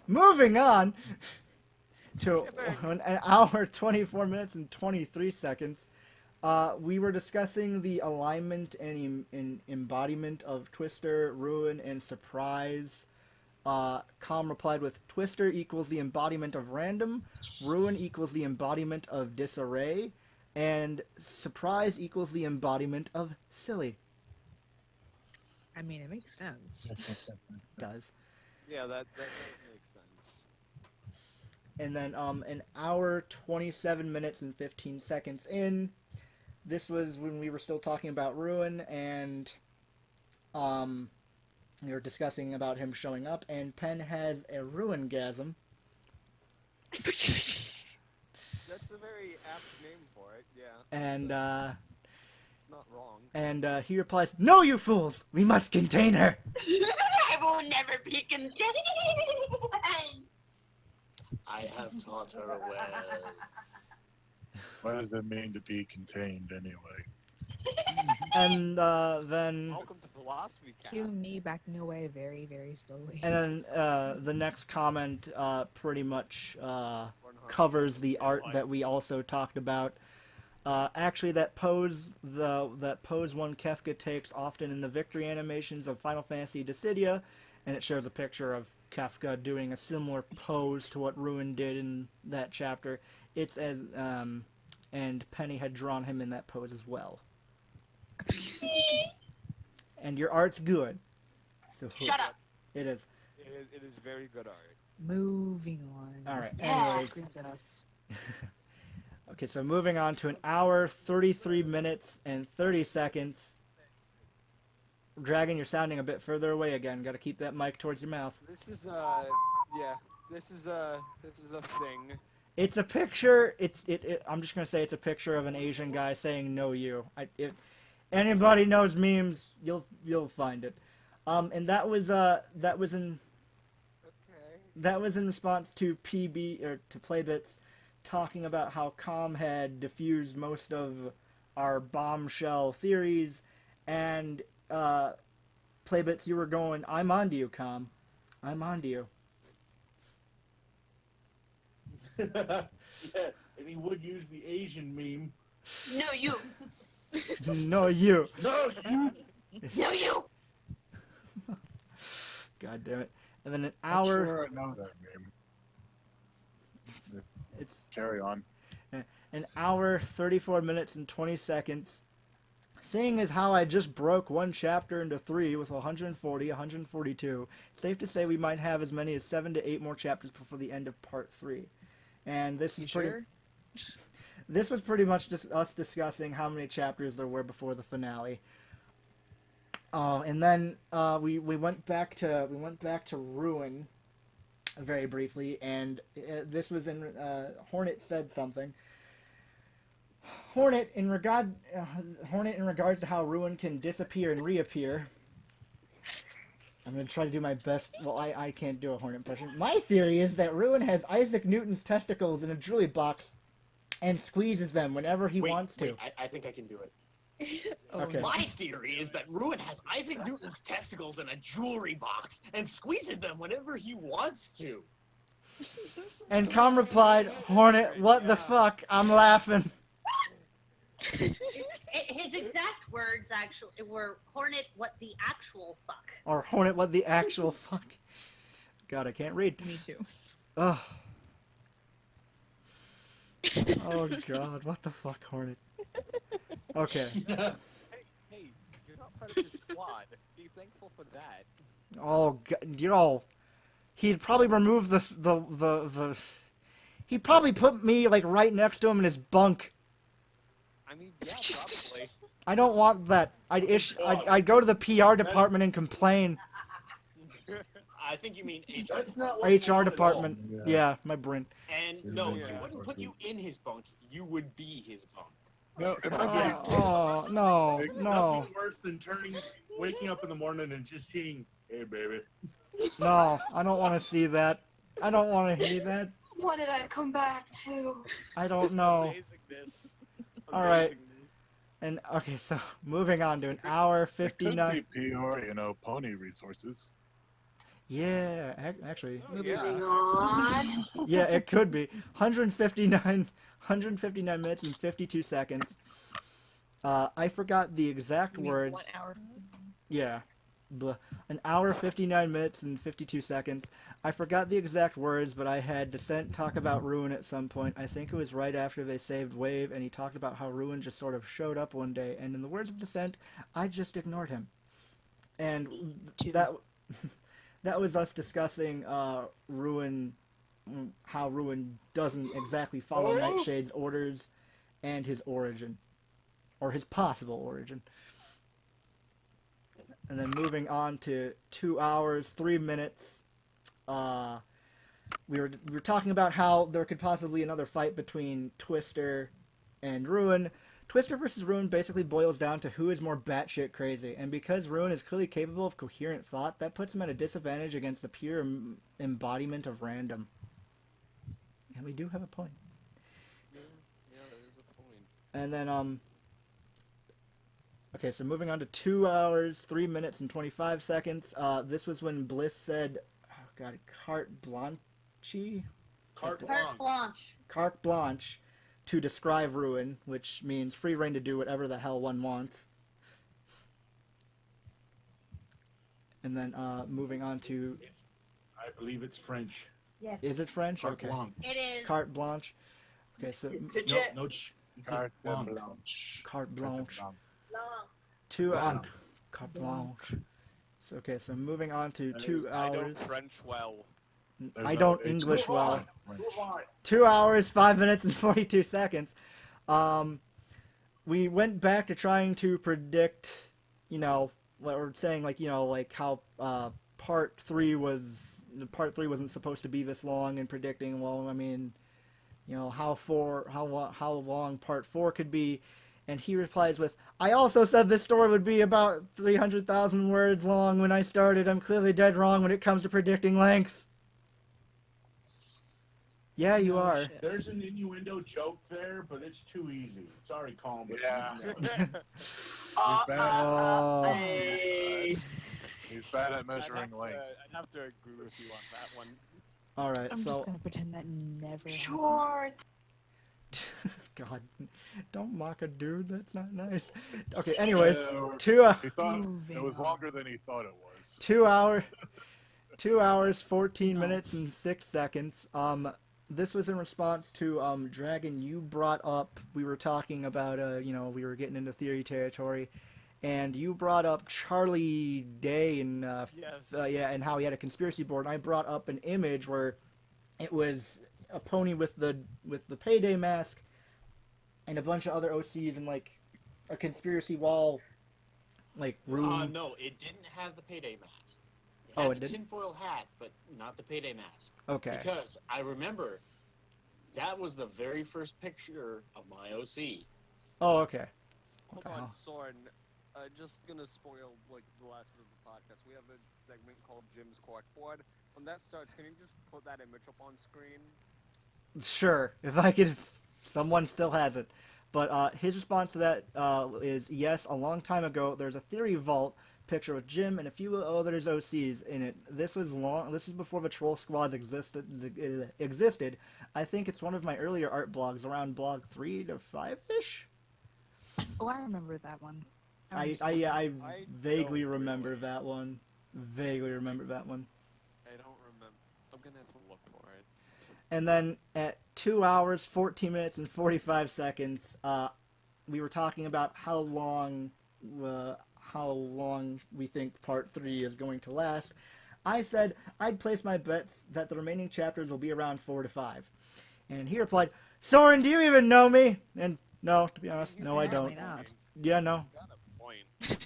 Moving on to an hour, 24 minutes, and 23 seconds. We were discussing the alignment and embodiment of Twister, Ruin, and Surprise. Calm replied with, Twister equals the embodiment of random, Ruin equals the embodiment of disarray, and Surprise equals the embodiment of silly. I mean, it makes sense. Does. Yeah, that does make sense. And then an hour, 27 minutes, and 15 seconds in, this was when we were still talking about Ruin, and we were discussing about him showing up, and Penn has a Ruin-gasm. That's a very apt name for it, yeah. And It's not wrong. and he replies, "No, you fools! We must contain her." I will never be contained. I have taught her well. What does that mean to be contained anyway? And then Welcome to Philosophy Cast. Cue me backing away very, very slowly. and then the next comment pretty much Or covers the art that we also talked about. Actually, that pose one Kefka takes often in the victory animations of Final Fantasy Dissidia, and it shows a picture of Kefka doing a similar pose to what Ruin did in that chapter. It's as and Penny had drawn him in that pose as well. And your art's good. So, Shut up. It is. It is very good art. Moving on. Alright, Yeah. anyways. Screams at us. Okay, so moving on to an hour, 33 minutes, and 30 seconds. Dragon, you're sounding a bit further away again. Got to keep that mic towards your mouth. This is this is a thing. It's a picture. I'm just gonna say it's a picture of an Asian guy saying "No, you." If anybody knows memes, you'll find it. And that was in response to PlayBitz talking about how Com had diffused most of our bombshell theories, and PlayBitz, you were going, "I'm onto you, Com. I'm onto you." Yeah, and he would use the Asian meme. No, you. No, you. No, you. No, you. God damn it. And then an I'm hour. sure I know that meme. It's Carry on. an hour, 34 minutes, and 20 seconds. Seeing as how I just broke one chapter into 3 with 140, 142, it's safe to say we might have as many as 7 to 8 more chapters before the end of part 3. And this You is pretty. sure? This was pretty much just us discussing how many chapters there were before the finale. And then we went back to Ruin very briefly, and this was in Hornet said something. Hornet in regards to how Ruin can disappear and reappear. I'm gonna try to do my best. Well, I can't do a Hornet impression. My theory is that Ruin has Isaac Newton's testicles in a jewelry box and squeezes them whenever he wants to. Wait, I think I can do it. Okay. My theory is that Ruin has Isaac Newton's testicles in a jewelry box and squeezes them whenever he wants to. And Com replied, "Hornet, what the fuck? I'm laughing." His exact words actually were, "Hornet, what the actual fuck?" Or Hornet, what the actual fuck? God, I can't read. Me too. Ugh. Oh God, what the fuck, Hornet? Okay. Hey, you're not part of this squad. Be thankful for that. Oh God, he'd probably remove the. He'd probably put me like right next to him in his bunk. I mean, yeah, probably. I don't want that. I'd go to the PR department and complain. I think you mean HR. That's not like HR department. Yeah, my brain. And no, Yeah. he wouldn't put you in his bunk. You would be his bunk. No, it might be. Oh no, no, Nothing worse than waking up in the morning and just seeing, "Hey, baby." no! I don't want to see that. I don't want to hear that. What did I come back to? I don't know. Amazingness. All right. Amazingness. And okay, so moving on to an hour It could 59. be PR, pony resources. Yeah, actually, Moving on. yeah, it could be 159 minutes and 52 seconds. I forgot the exact You mean words. 1 hour. Yeah, blah. An hour 59 minutes and 52 seconds. I forgot the exact words, but I had Descent talk about Ruin at some point. I think it was right after they saved Wave, and he talked about how Ruin just sort of showed up one day, and in the words of Descent, I just ignored him. And Too. that was us discussing Ruin, how Ruin doesn't exactly follow Nightshade's orders, and his origin, or his possible origin. And then moving on to 2 hours, 3 minutes, we were talking about how there could possibly another fight between Twister and Ruin. Twister versus Ruin basically boils down to who is more batshit crazy, and because Ruin is clearly capable of coherent thought, that puts him at a disadvantage against the pure embodiment of random. And we do have a point. Yeah, there is a point. And then, okay, so moving on to 2 hours, 3 minutes, and 25 seconds. This was when Bliss said, oh god, carte blanche? Carte Carte blanche. blanche. Carte blanche to describe ruin, which means free reign to do whatever the hell one wants. And then moving on to... I believe it's French. Yes. Is it French? Carte Okay. blanche. It is. Carte blanche. Okay, so... No, just Carte blanche. blanche. Carte blanche. Long. 2 Blanc. hours. Carte blanche. So, okay, so moving on to And 2 I hours. don't French well. There's I no don't H. English Move well. on. Move on. 2 hours, 5 minutes, and 42 seconds. We went back to trying to predict, you know, what we're saying, like, you know, like how part 3 wasn't supposed to be this long, and predicting, well, I mean, you know, how long part 4 could be. And he replies with, I also said this story would be about 300,000 words long when I started. I'm clearly dead wrong when it comes to predicting lengths. Yeah, you No are. shit. There's an innuendo joke there, but it's too easy. Sorry, Calm. But Yeah. Oh. He's bad at measuring length. I'd have to agree with you on that one. All right, I'm so just gonna pretend that never happened. Short. God, don't mock a dude. That's not nice. Okay, anyways, Uh, 2 he thought Moving it was on. longer than he thought it was. 2 hour, 2 hours, 14 minutes and 6 seconds. This was in response to Dragon. You brought up, we were talking about you know, we were getting into theory territory, and you brought up Charlie Day and Yes. yeah, and how he had a conspiracy board. And I brought up an image where it was a pony with the payday mask and a bunch of other OCs and like a conspiracy wall like room. No, it didn't have the payday mask. It Oh, had it the didn't? tinfoil hat, but not the payday mask. Okay. Because I remember that was the very first picture of my OC. Oh, okay. Hold Uh-huh. on, Soren. Just gonna spoil like the last bit of the podcast. We have a segment called Jim's Corkboard. When that starts, can you just put that image up on screen? Sure, if I could, someone still has it. But his response to that is, yes, a long time ago, there's a theory vault picture with Jim and a few others OCs in it. This was before the Troll Squads existed. I think it's one of my earlier art blogs, around blog 3 to 5-ish. Oh, I remember that one. I I vaguely don't remember really. that one. Vaguely remember that one. I don't remember. I'm gonna have to look for it. And then at 2 hours, 14 minutes, and 45 seconds, we were talking about how long we think part 3 is going to last. I said I'd place my bets that the remaining chapters will be around 4 to 5. And he replied, Soarin, do you even know me? And no, to be honest, no, I don't. Apparently not. Yeah, no. Got a point.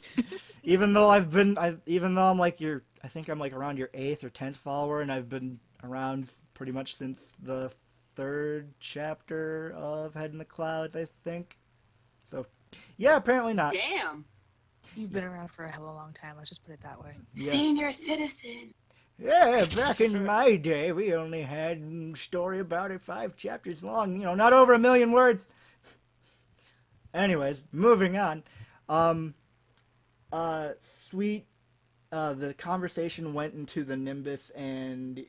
Even though I'm like I think I'm like around your 8th or 10th follower, and I've been around pretty much since the 3rd chapter of Head in the Clouds, I think. So, yeah, apparently not. Damn. You've been around for a hell of a long time. Let's just put it that way. Yeah. Senior citizen. Yeah, back in my day, we only had a story about it 5 chapters long. You know, not over 1 million words. Anyways, moving on. Sweet, the conversation went into the Nimbus, and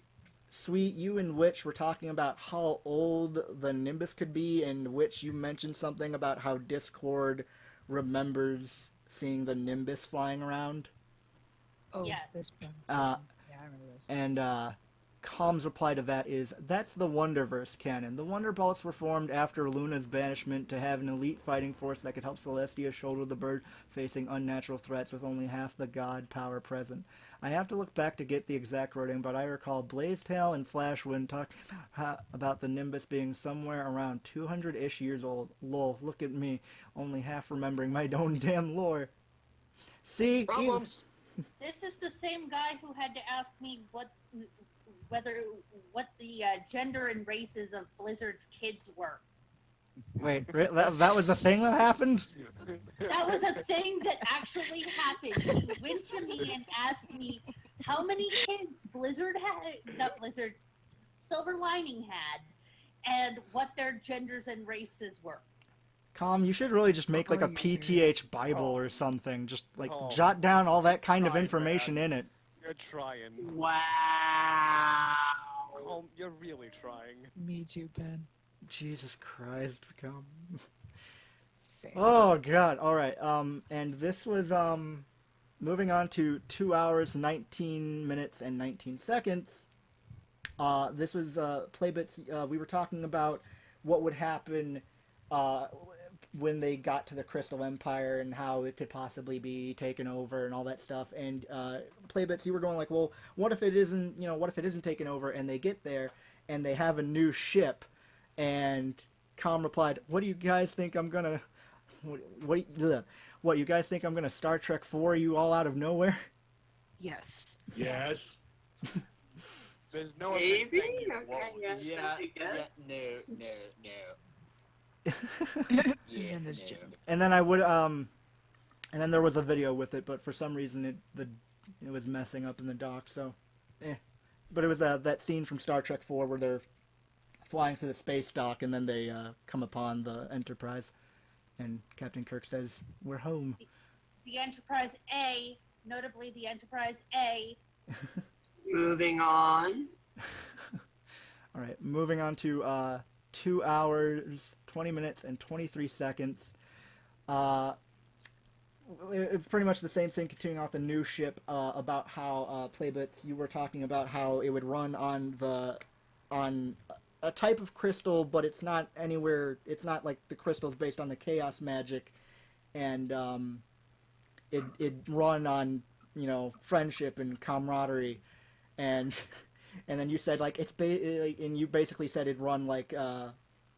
Sweet, you and Witch were talking about how old the Nimbus could be, and Witch, you mentioned something about how Discord remembers seeing the Nimbus flying around. Oh, Yes. this one. Uh, Yeah, I remember this. And Calm's reply to that is, that's the WonderVerse canon. The Wonderbolts were formed after Luna's banishment to have an elite fighting force that could help Celestia shoulder the bird facing unnatural threats with only half the god power present. I have to look back to get the exact wording, but I recall Blazetail and Flashwind talking about the Nimbus being somewhere around 200-ish years old. Lol, look at me, only half remembering my own damn lore. See? Problems. This is the same guy who had to ask me what the gender and races of Blizzard's kids were. Wait, that was the thing that happened? That was a thing that actually happened. He went to me and asked me how many kids Silver Lining had, and what their genders and races were. Calm, you should really just make like a Are you serious? PtH Bible or something. Just like Oh. jot down all that kind of Try, information man. in it. You're trying. Wow. Colm, you're really trying. Me too, Ben. Jesus Christ, come. Same. Oh god. All right. And this was moving on to 2 hours, 19 minutes, and 19 seconds. This was PlayBitz. We were talking about what would happen when they got to the Crystal Empire and how it could possibly be taken over and all that stuff. And PlayBitz, you were going like, well, what if it isn't? What if it isn't taken over? And they get there and they have a new ship. And Com replied, "What do you guys think I'm gonna? What you guys think I'm gonna Star Trek 4 you all out of nowhere?" Yes. Yes. There's no Maybe? offense saying you Okay, won't. yes, Yeah, that'd be good. no. Yeah, And this no. gym. And then and then there was a video with it, but for some reason it was messing up in the dock. So, But it was that scene from Star Trek 4 where they're flying to the space dock and then they come upon the Enterprise, and Captain Kirk says, "We're home." The Enterprise A, notably the Enterprise A. Moving on. All right, moving on to 2 hours, 20 minutes, and 23 seconds. Pretty much the same thing, continuing off the new ship, about how PlayBitz, you were talking about how it would run on a type of crystal, but it's not anywhere. It's not like the crystals based on the chaos magic, and it run on friendship and camaraderie, and then you said like and you basically said it'd run like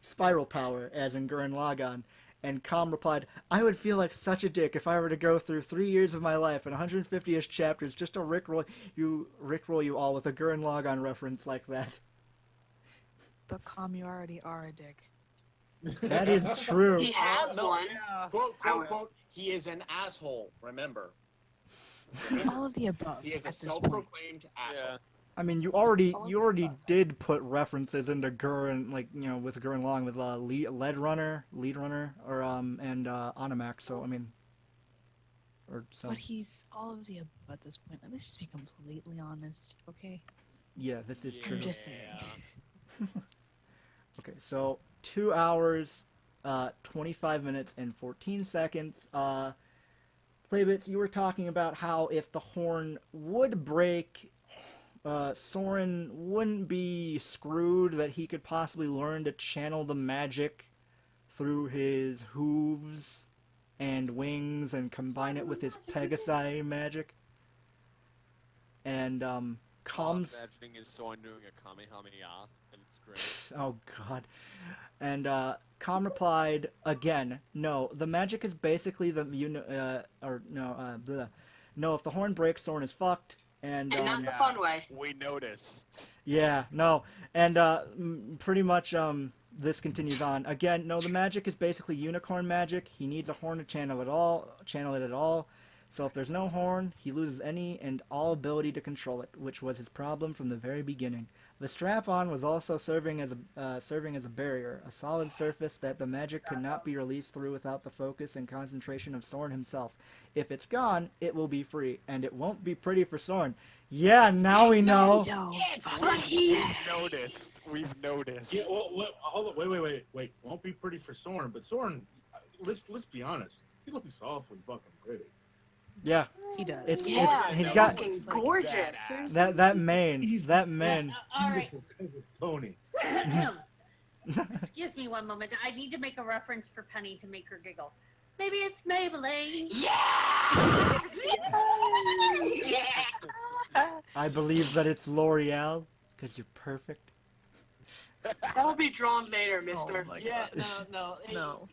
spiral power, as in Gurren Lagann. And Com replied, "I would feel like such a dick if I were to go through 3 years of my life and 150-ish chapters just to rickroll you all with a Gurren Lagann reference like that." But Com, you already are a dick. That is true. He has no, one. Quote, he is an asshole, remember. He's all of the above He is a at this point. self-proclaimed asshole. Yeah. I mean, you already above. did put references into Gurren, like with Gurren Lagann with Lead Runner, or and Animak. So I mean, or so. But he's all of the above at this point. Let's just be completely honest, okay? Yeah, this is true. I'm just saying. Okay, so 2 hours, 25 minutes, and 14 seconds. PlayBitz, you were talking about how if the horn would break, Soarin wouldn't be screwed, that he could possibly learn to channel the magic through his hooves and wings and combine it with his Pegasi magic. And Com's... I'm imagining is someone doing a Kamehameha, and it's great. Oh god. And Com replied again, "No, the magic is basically the no, if the horn breaks, Soarin is fucked." And not the fun way. We noticed. yeah, no. And pretty much this continues on. Again, no, the magic is basically unicorn magic. He needs a horn to channel it at all. So if there's no horn, he loses any and all ability to control it, which was his problem from the very beginning. The strap-on was also serving as a barrier, a solid surface that the magic could not be released through without the focus and concentration of Soarin himself. If it's gone, it will be free, and it won't be pretty for Soarin. Yeah, now we know. We've noticed. Yeah, well, hold on, wait. Won't be pretty for Soarin, but Soarin, let's be honest. He looks awfully fucking pretty. Yeah, He does. he's got Fucking gorgeous. that mane. All right. Tony. Excuse me one moment. I need to make a reference for Penny to make her giggle. Maybe it's Maybelline. I believe that it's L'Oreal, because you're perfect. That'll be drawn later, mister. Oh my Yeah, God. no.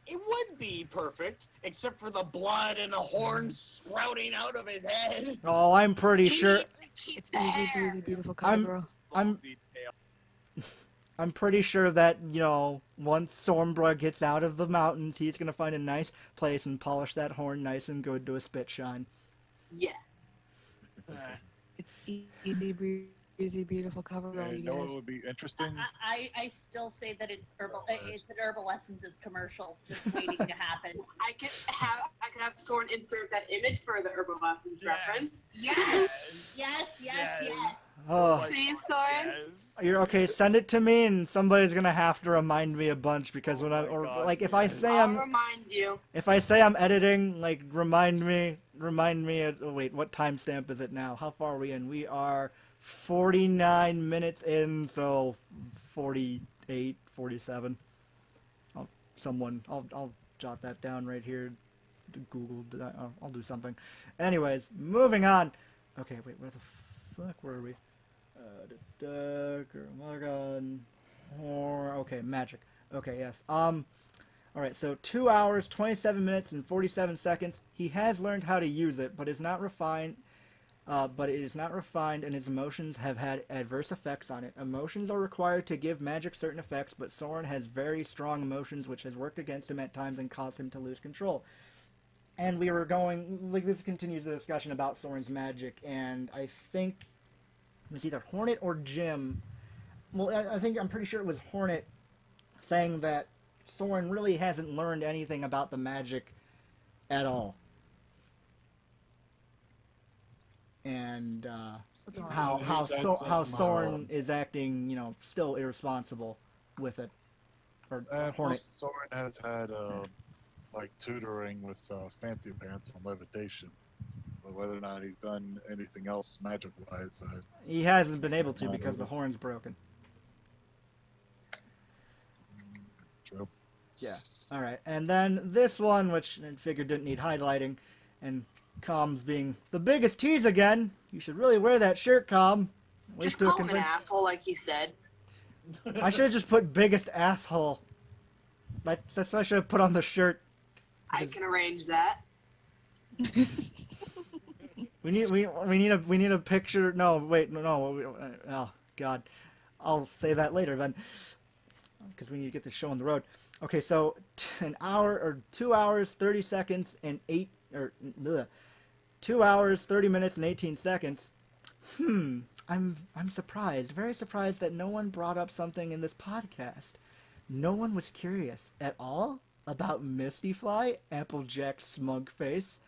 It would be perfect, except for the blood and the horns sprouting out of his head. Oh, I'm pretty sure. It's easy, breezy, beautiful color, girl. I'm pretty sure that, once Stormbra gets out of the mountains, he's gonna find a nice place and polish that horn nice and good to a spit shine. Yes. It's easy, breezy, Easy, beautiful cover girl, You you know what guys. would be interesting? I still say that it's it's an Herbal Essences commercial just waiting to happen. I could have Soren insert that image for the Herbal Essence reference. Yes, yes. Oh, Please, Soren. Yes. you're okay. Send it to me, and somebody's gonna have to remind me a bunch because Oh when I my or God, like if yes. I say I'll I'm remind you. if I say I'm editing, like remind me. Oh, wait, what timestamp is it now? How far are we in? We are 49 minutes in, so 48, 47. I'll jot that down right here. Google. I'll do something. Anyways, moving on. Okay, wait, where the fuck were we? Okay, magic. Okay, yes. Alright, so 2 hours, 27 minutes, and 47 seconds. He has learned how to use it, but it is not refined, and his emotions have had adverse effects on it. Emotions are required to give magic certain effects, but Soarin has very strong emotions, which has worked against him at times and caused him to lose control. And we were going, like, this continues the discussion about Soarin's magic, and I think it was either Hornet or Jim. Well, I'm pretty sure it was Hornet saying that Soarin really hasn't learned anything about the magic at all. And how Soarin is acting, still irresponsible with it. Or Hornet. Plus, Soarin has had like tutoring with Fancy Pants on levitation. But whether or not he's done anything else magic-wise, he hasn't been able to because the horn's broken. True. Yeah. All right. And then this one, which I figured didn't need highlighting, and Com's being the biggest tease again. You should really wear that shirt, Com. Just call him an asshole, like he said. I should have just put biggest asshole. That's what I should have put on the shirt. I can arrange that. We need a picture. No, wait, no. Oh God, I'll say that later then, because we need to get this show on the road. Okay, so 2 hours 30 seconds and 2 hours 30 minutes and 18 seconds. I'm surprised, very surprised that no one brought up something in this podcast. No one was curious at all about Misty Fly, Applejack Smugface.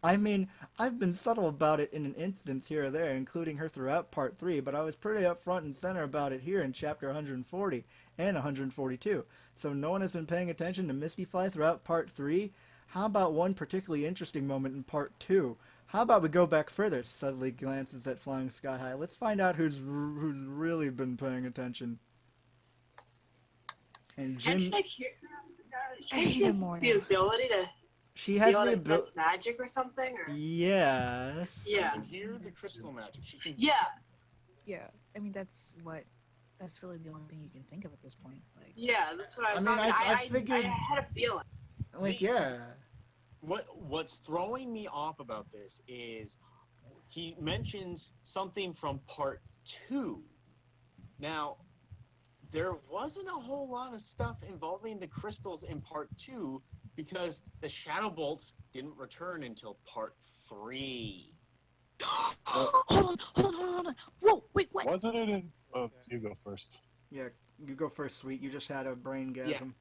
I mean, I've been subtle about it in an instance here or there, including her throughout Part 3, but I was pretty upfront and center about it here in Chapter 140 and 142. So no one has been paying attention to Misty Fly throughout Part 3? How about one particularly interesting moment in Part 2? How about we go back further? Suddenly glances at Flying Sky High. Let's find out who's really been paying attention. And Jim... She has the ability to... She has the ability. Sense magic or something? Or? Yes. Yeah. She can hear the crystal magic. She can. Yeah. Yeah. I mean, that's really the only thing you can think of at this point. Like. Yeah, that's what I mean, I figured. I had a feeling. Like, yeah. What's throwing me off about this is he mentions something from Part 2. Now, there wasn't a whole lot of stuff involving the crystals in Part 2. Because the Shadow Bolts didn't return until Part 3. Hold on. Whoa, wait, what? Wasn't it in... you go first. Yeah, you go first, Sweet. You just had a brain gasm.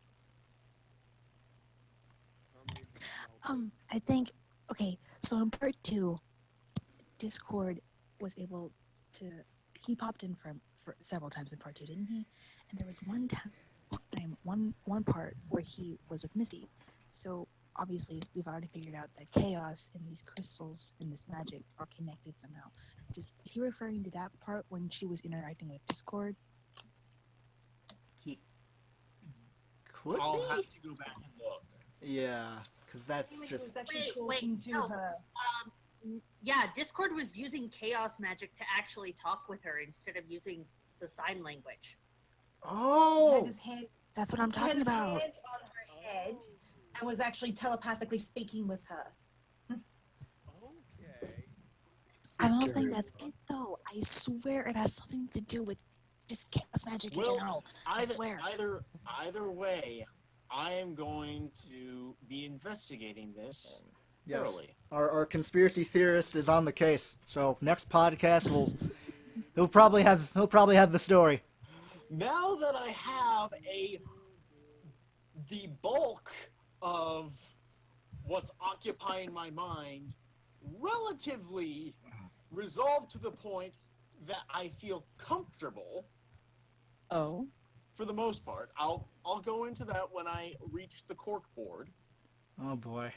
Yeah. I think... Okay, so in Part 2, Discord was able to... He popped in for several times in Part 2, didn't he? And there was one part where he was with Misty. So, obviously, we've already figured out that chaos and these crystals and this magic are connected somehow. Is he referring to that part when she was interacting with Discord? He could I'll be? have to go back and look. Yeah, because that's He just... was actually talking to her. Yeah, Discord was using chaos magic to actually talk with her instead of using the sign language. Oh! That's what I'm talking about. He had his hand on her head and was actually telepathically speaking with her. Okay. I don't think that's it, though. I swear it has something to do with just chaos magic in general. I swear. Either way, I am going to be investigating this Yes. thoroughly. Our conspiracy theorist is on the case. So next podcast He'll probably have the story. Now that I have the bulk of what's occupying my mind relatively resolved to the point that I feel comfortable. Oh. For the most part, I'll go into that when I reach the cork board. Oh boy.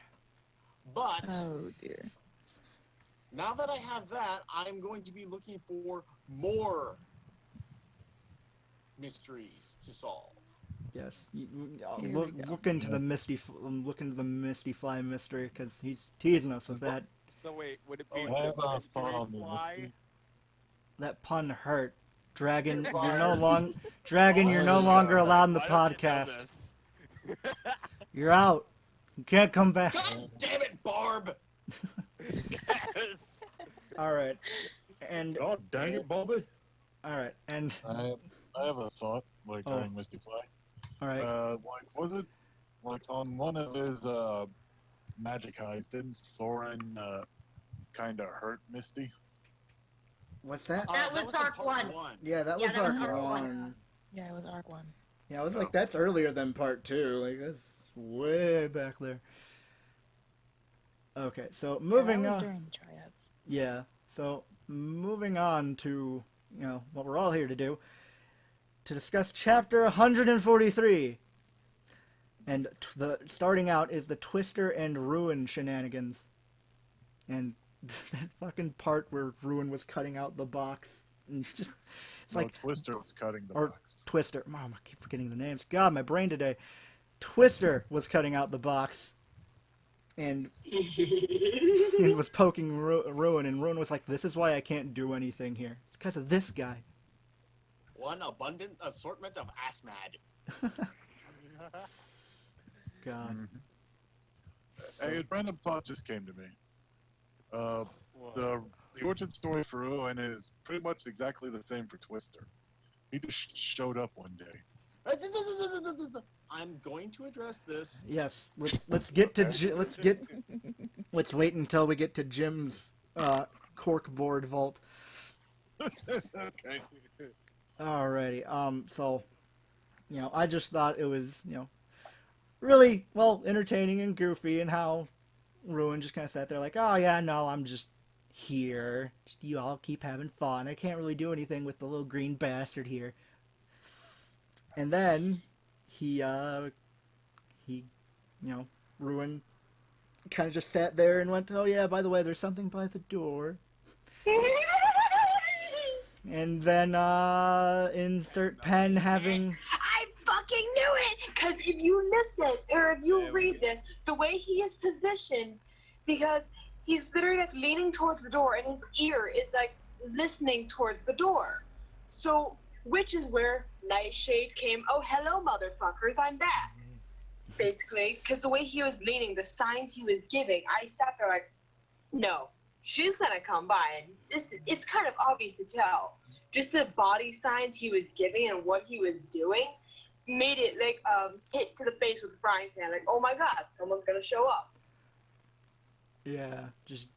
But Oh dear. now that I have that, I'm going to be looking for more mysteries to solve. Yes. Here Look, we go. look into the look into the Misty Fly mystery, because he's teasing us with that. So wait, would it be I have a mystery thought on the fly? mystery. That pun hurt. Dragon, you're Oh, no longer allowed in the Why don't you know podcast. this? You're out. You can't come back. God damn it, Barb! Yes. All right. And Oh, dang it, Bobby. all right. And I have a thought regarding Misty Fly. all right. Was it like on one of his magic eyes? Didn't Soarin kind of hurt Misty? What's that? That was in Arc part 1. Yeah, that Yeah, was that was Arc Arc 1. one. Yeah, it was Arc 1. Yeah, I was Oh. like, that's earlier than Part 2. Like, that's way back there. Okay, so moving that was on. during the triads. Yeah, so moving on to, what we're all here to do, to discuss Chapter 143. And starting out is the Twister and Ruin shenanigans. And that fucking part where Ruin was cutting out the box. And just, it's No, like, Twister was cutting the or box. Twister. Mom, I keep forgetting the names. God, my brain today. Twister was cutting out the box. And was poking Ruin, and Ruin was like, "This is why I can't do anything here. It's because of this guy." One abundant assortment of ass mad. God. Hey, a random thought just came to me. The origin story for Ruin is pretty much exactly the same for Twister. He just showed up one day. I'm going to address this. Yes. Let's get to let's wait until we get to Jim's corkboard vault. Okay. Alrighty. So, I just thought it was, really entertaining and goofy, and how Ruin just kind of sat there like, "Oh yeah, no, I'm just here. Just, you all keep having fun. I can't really do anything with the little green bastard here." And then Ruin kind of just sat there and went, "Oh yeah, by the way, there's something by the door." And then insert pen having. I fucking knew it! Because if you listen, or if you There we read go. this, the way he is positioned, because he's literally like leaning towards the door, and his ear is like listening towards the door. So, which is where Nightshade came, "Oh, hello, motherfuckers, I'm back." Basically, because the way he was leaning, the signs he was giving, I sat there like, no, she's gonna come by, and it's kind of obvious to tell. Just the body signs he was giving and what he was doing made it like hit to the face with a frying pan, like, oh my god, someone's gonna show up. Yeah, just.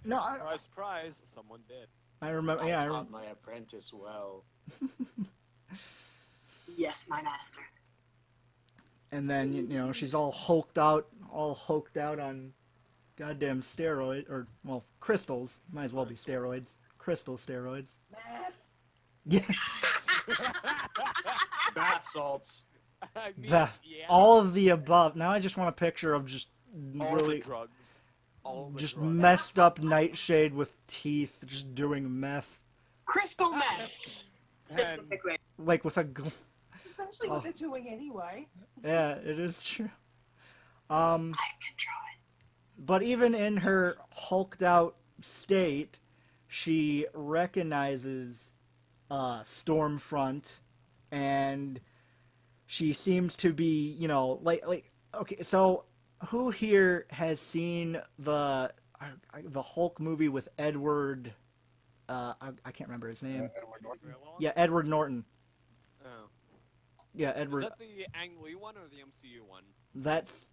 No, Surprise, someone did. I remember. I Yeah, taught my apprentice well. Yes, my master. and then she's all hulked out on goddamn steroid or crystals. Might as well be steroids. Crystal steroids. Math. Yeah, Bath salts. I mean, the, yeah, all of the above. Now I just want a picture of just all really the drugs. All the just drugs. messed up Nightshade with teeth, just doing meth, Crystal meth, specifically. like with a. Essentially what they're doing anyway. Yeah, it is true. I control it. But even in her hulked out state, she recognizes Stormfront, and she seems to be, okay. So, who here has seen the Hulk movie with Edward? I can't remember his name. Yeah, Edward Norton. Oh. Yeah, Is Edward. that the Ang Lee one or the MCU one? That's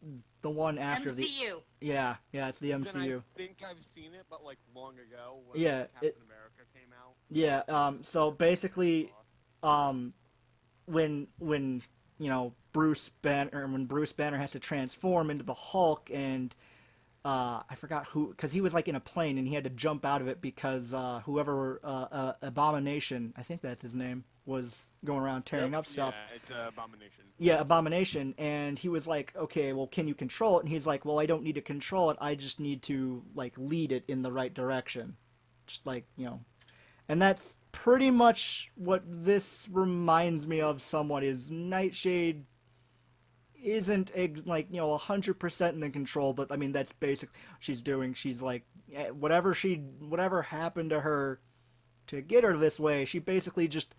the one after the. MCU. Yeah, it's the MCU. Then I think I've seen it, but like long ago when Yeah, Captain it- America came out. Yeah. So basically, um, when you know when Bruce Banner has to transform into the Hulk, and I forgot who, because he was like in a plane and he had to jump out of it because whoever Abomination, I think that's his name, was going around tearing up stuff. Yeah, it's Abomination. Yeah, Abomination, and he was like, okay, well, can you control it? And he's like, well, I don't need to control it. I just need to like lead it in the right direction, just like and that's pretty much what this reminds me of. Somewhat is Nightshade isn't like 100% in the control, but I mean that's basically what she's doing. She's like whatever happened to her to get her this way, she basically just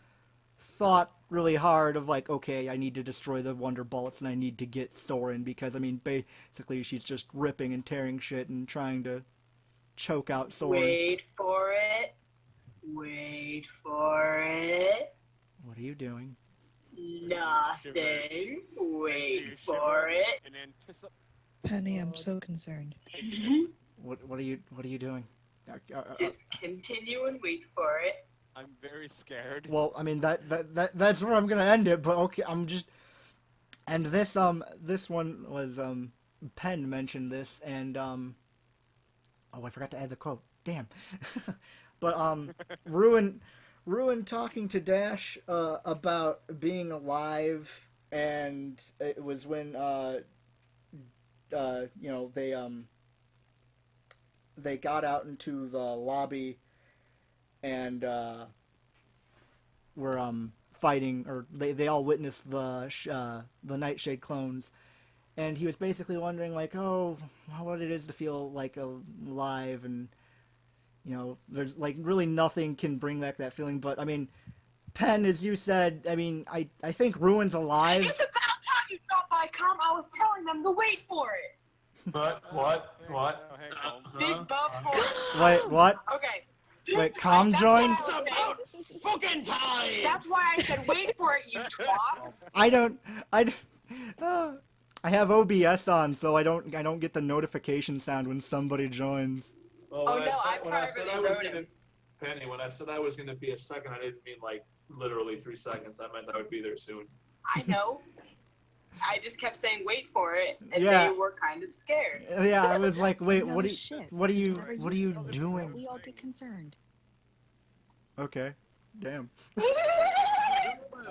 thought really hard of like, okay, I need to destroy the Wonder Bullets and I need to get Soarin, because I mean basically she's just ripping and tearing shit and trying to choke out Soarin. Wait for it. Wait for it. What are you doing? Nothing. Wait for it. And anticipate. Penny, I'm so concerned. What are you doing? Just continue and wait for it. I'm very scared. Well, I mean that's where I'm gonna end it. But okay, I'm just. And this one was Penn mentioned this, and oh, I forgot to add the quote. Damn. But Ruin talking to Dash about being alive, and it was when they got out into the lobby and were fighting, or they all witnessed the Nightshade clones, and he was basically wondering like, oh, what it is to feel like alive, and there's like really nothing can bring back that feeling. But I mean, Penn, as you said, I mean, I think Ruin's alive. It's about time you dropped by, Com. I was telling them to wait for it. What? Oh, hey, Colm. Big buff for Wait, what? Okay. Wait, Com joined? It's about fucking time! That's why I said wait for it, you twats. I have OBS on, so I don't get the notification sound when somebody joins. Oh, no, I privately wrote him. Penny, when I said I was going to be a second, I didn't mean like literally 3 seconds. I meant I would be there soon. I know. I just kept saying wait for it, and Yeah. they were kind of scared. Yeah, I was like, wait, No what are shit. what are you Whatever what are you said, doing? We all get concerned. Okay, damn.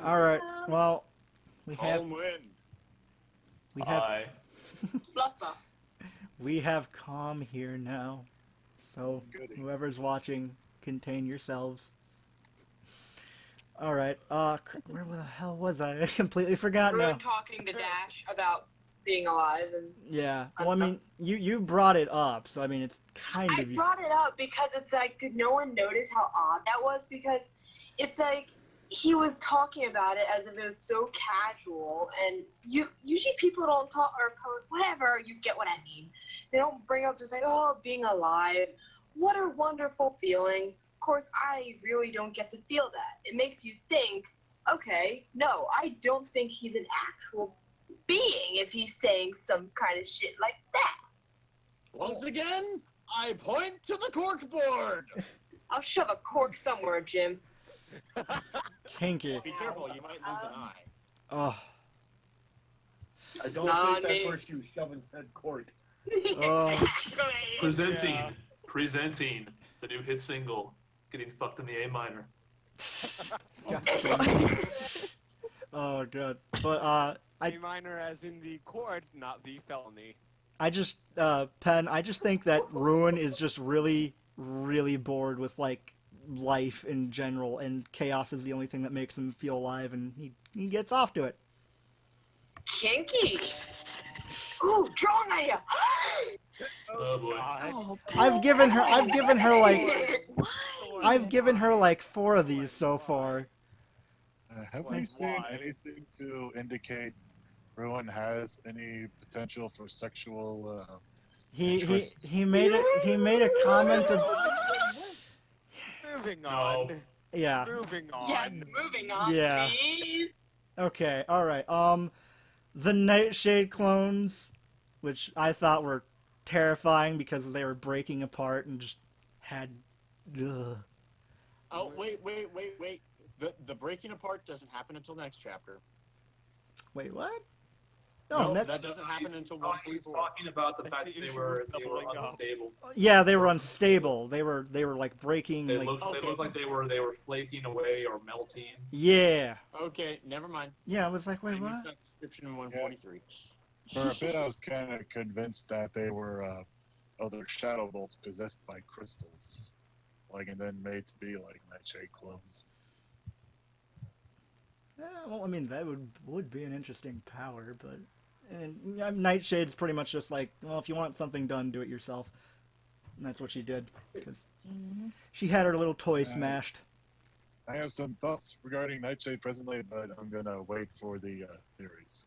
All right, well, we have Calm wind. Hi. Bluff buff. we have calm here now, so Goody. whoever's watching, contain yourselves. All right, where the hell was I? I completely forgot Ruin now. talking to Dash about being alive, and Yeah, well, I mean, you brought it up, so I mean, it's kind I of you. brought it up because it's like, did no one notice how odd that was? Because it's like he was talking about it as if it was so casual, and usually people don't talk or whatever. You get what I mean? They don't bring up just like, oh, being alive. What a wonderful feeling. Of course, I really don't get to feel that. It makes you think, okay, no, I don't think he's an actual being if he's saying some kind of shit like that. Once again, I point to the cork board. I'll shove a cork somewhere, Jim. Kinky. Be careful, you might lose an eye. Oh, I don't Nah, think that's me. where she was shoving said cork. oh. Presenting the new hit single, Getting Fucked in the A Minor. Oh, good. But A minor as in the chord, not the felony. I just Penn, I just think that Ruin is just really, really bored with like life in general, and chaos is the only thing that makes him feel alive, and he gets off to it. Kinky. Ooh, drawing idea. Oh boy. Oh, I've given her like 4 of these so far. Have Like we seen why? anything to indicate Ruin has any potential for sexual? He made a comment of Moving on. yeah. Moving on. Yes, moving on, Yeah. please. Okay, all right. The Nightshade clones, which I thought were terrifying because they were breaking apart and just had ugh. Oh, wait. The breaking apart doesn't happen until next chapter. Wait, what? No, next. that doesn't happen until He's 144. talking about the I fact see that you they were doubling up. unstable. Yeah, they were unstable. They were like breaking. They like, looked like they were flaking away or melting. yeah. Okay, never mind. Yeah, I was like, I wait, used what? that description in 143. For a bit, I was kind of convinced that they were other shadow bolts possessed by crystals, and then made to be like Nightshade clones. Yeah, well, I mean, that would be an interesting power, but Nightshade's pretty much just like, well, if you want something done, do it yourself. And that's what she did, because she had her little toy smashed. I have some thoughts regarding Nightshade presently, but I'm gonna wait for the theories.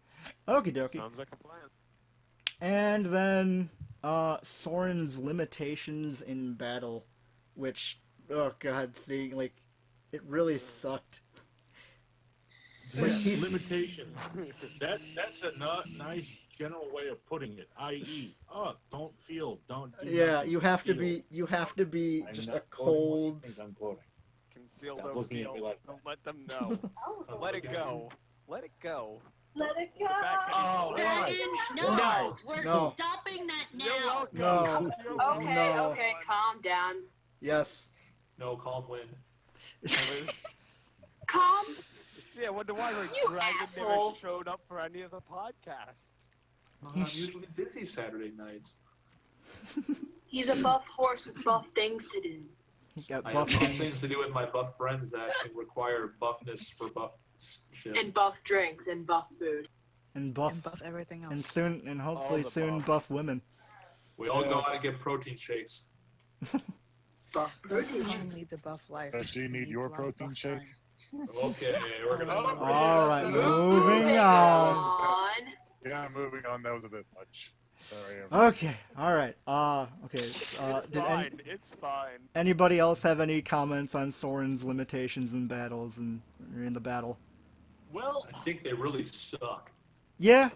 Okie dokie. Sounds like a plan. And then Soarin's limitations in battle, which, oh god, see, like, it really sucked. Limitations. That's a nice general way of putting it. I.e., don't feel, don't. Do Yeah, nothing, you have to feel. be I'm just not a quoting what you cold. think I'm quoting. Conceal, Stop don't looking at me feel. like Don't let them know. Let it go. Let it go. Let it go. Back Oh, anymore. No, we're No. stopping that now. You're welcome. No. You're welcome. Okay, No. okay, calm down. Yes. No, calm wind. Calm? Gee, I wonder why You Dragon never asshole. showed up for any of the podcasts. I'm usually busy Saturday nights. He's a buff horse with buff things to do. He got I buff have buff hands. things to do with my buff friends that can require buffness for buff shit. And buff drinks and buff food. and buff And buff everything and else. soon and hopefully the soon buff. buff women. We all go out and get protein shakes. Buff protein. Everyone leads a buff life. Does she need Needs your a lot of protein buff shake? time. Okay, we're gonna. All right, moving Moving on. on. Yeah, moving on. That was a bit much. Sorry. everyone. Okay, all right. Okay. It's Did fine. It's fine. anybody else have any comments on Soarin's limitations in battles and or in the battle? Well, I think they really suck. Yeah,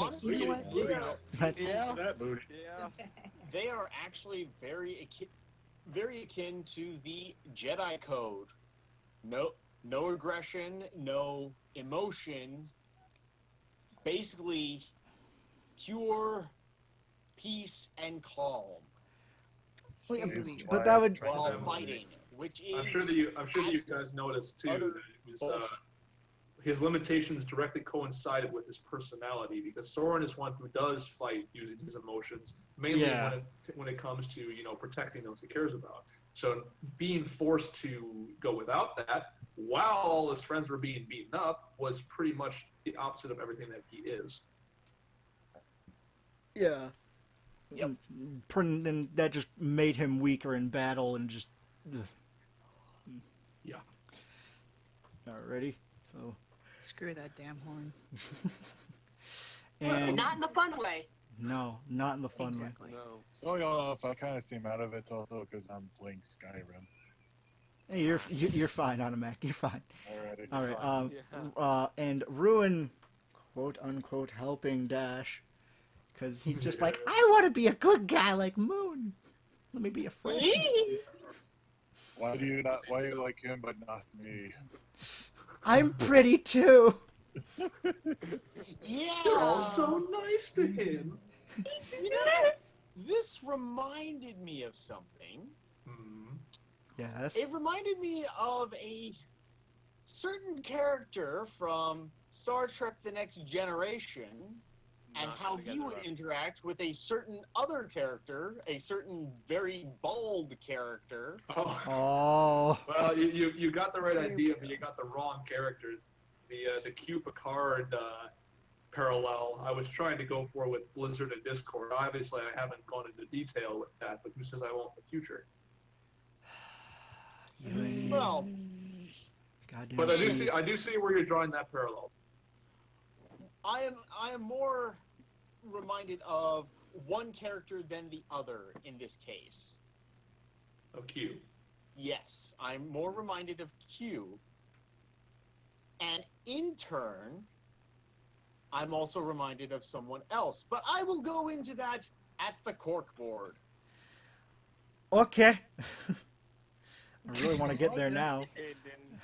Honestly, You know what? that's, Yeah. That booty. Yeah. they are actually very akin to the Jedi Code. No aggression, no emotion. Basically, pure peace and calm but that would. while them. fighting, which is. I'm sure that you guys noticed too. utter That it was, bullshit. his limitations directly coincided with his personality, because Soarin is one who does fight using his emotions, mainly Yeah. when it comes to protecting those he cares about. So being forced to go without that while all his friends were being beaten up was pretty much the opposite of everything that he is. Yeah. Yep. And that just made him weaker in battle and just. Yeah. Alrighty. So. Screw that damn horn. And Not in the fun way. no, not in the fun Exactly. No. So if I kind of steam out of it, also because I'm playing Skyrim. way. Hey, you're fine, Animak. You're fine. Alrighty. All right. fine, And Ruin, quote unquote, helping Dash, because he's just like, I want to be a good guy like Moon. Let me be a friend. Why do you like him but not me? I'm pretty too. Yeah. You're all so nice to him. This reminded me of something. Yes. It reminded me of a certain character from Star Trek The Next Generation, and Not how gonna he get would it. interact with a certain other character, a certain very bald character. Oh. Oh. Well, you got the right idea, but you got the wrong characters. The Q Picard parallel I was trying to go for with Blizzard and Discord. Obviously, I haven't gone into detail with that, but who says I won't in the future? Well, Goddamn. But I do cheese. see where you're drawing that parallel. I am more reminded of one character than the other in this case. Of Q. Yes, I'm more reminded of Q. And in turn, I'm also reminded of someone else. But I will go into that at the corkboard. Okay. I really want to get there now. It didn't.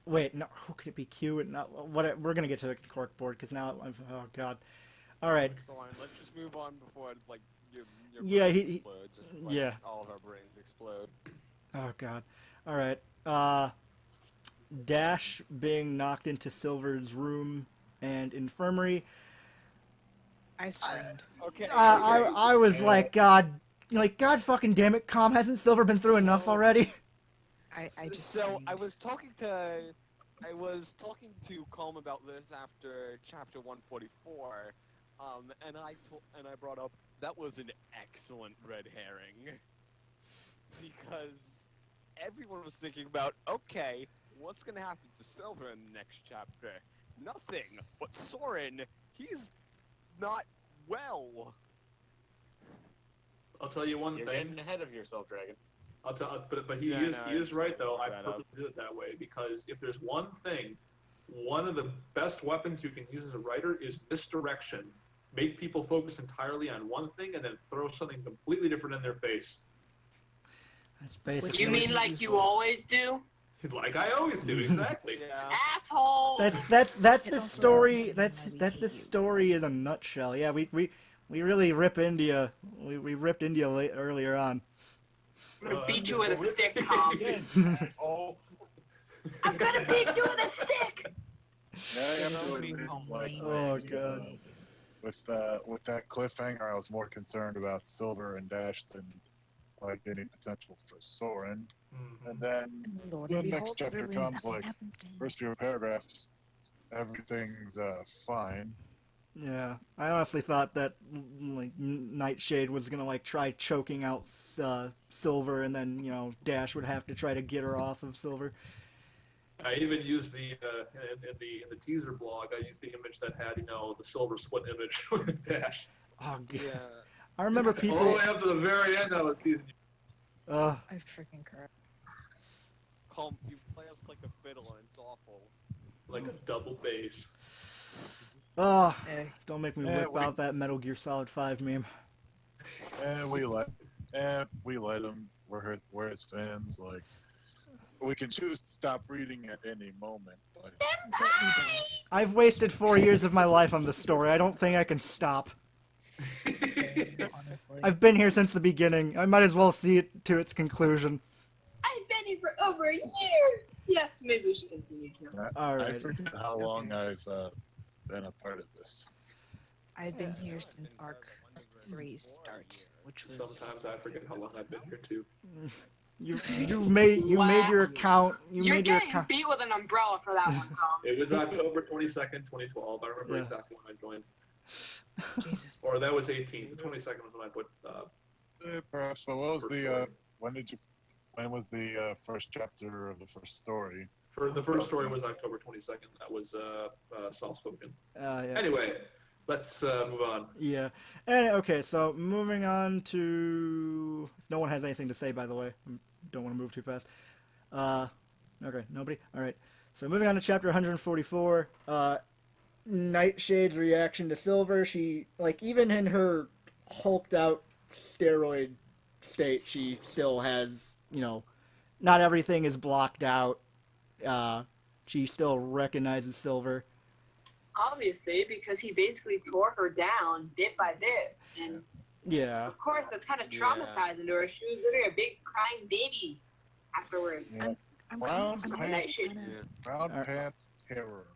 Wait, no. Who could it be? Q and not what? We're gonna get to the cork board because now oh god. All right. Soarin, let's just move on before like your Yeah, brain he- explodes. And, like, yeah. all of our brains explode. Oh god. All right. Dash being knocked into Silver's room and infirmary. I screamed. Okay. I was like, God fucking damn it, Calm, hasn't Silver been through enough So- already? I just So screamed. I was talking to Calm about this after chapter 144, and I brought up that was an excellent red herring because everyone was thinking about, okay, what's gonna happen to Silver in the next chapter? Nothing. But Soarin, he's not well. I'll tell you one You're thing. getting ahead of yourself, Dragon. But he Yeah, is no, he is right though. I that up. purposely did it that way because if there's one thing, one of the best weapons you can use as a writer is misdirection. Make people focus entirely on one thing and then throw something completely different in their face. That's basically. You mean like you always do? Like I always do, exactly. Yeah. Asshole! That's It's the also story. the That's reason why we that's the hate you. story in a nutshell. Yeah, we really rip India. We ripped India earlier on. I'm gonna beat you with a stick, Tom. Oh, I'm gonna beat you with a stick! Yeah, It is absolutely. so Like, mean. Oh, God. With that cliffhanger, I was more concerned about Silver and Dash than like any potential for Soarin. mhm. And then And Lord, the and next behold, chapter literally comes, nothing like, happens to him. first few paragraphs, everything's fine. Yeah, I honestly thought that like Nightshade was gonna like try choking out Silver, and then Dash would have to try to get her off of Silver. I even used the in the teaser blog. I used the image that had the silver split image with Dash. Oh, God. Yeah. I remember All the people. way up to the very end, I was teasing you. Uh, I freaking cried. Calm, you play us like a fiddle and it's awful. Like a double bass. Eh, don't make me Yeah, whip out that Metal Gear Solid 5 meme. And we let him wear his fins. Like, we can choose to stop reading at any moment. But I've wasted 4 years of my life on this story. I don't think I can stop. honestly. I've been here since the beginning. I might as well see it to its conclusion. I've been here for over a year! Yes, maybe we should continue, Kim. All I right. forget how long I've been a part of this. I've been here since Arc 3's start, which was Sometimes I forget how long I've been here too. You made your account. You're made your getting account. beat with an umbrella for that one, Tom. It was October 22nd, 2012. I remember Yeah. exactly when I joined. Jesus. Or that was 18. The 22nd was when I put. Perhaps. But what was First the story. when was the first chapter of the first story? For the first story was October 22nd. That was soft-spoken. Yeah. Anyway, let's move on. Yeah. And, okay, so moving on to. If no one has anything to say, by the way. Don't want to move too fast. Okay, nobody? Alright. So moving on to chapter 144. Nightshade's reaction to Silver. She, like, even in her hulked out steroid state, she still has, not everything is blocked out. She still recognizes Silver. Obviously, because he basically tore her down bit by bit. And Yeah. of course, that's kind of Yeah. traumatizing to her. She was literally a big crying baby afterwards. Yeah. I'm Well, kind of, I'm kinda- Brown Alright. pants terror.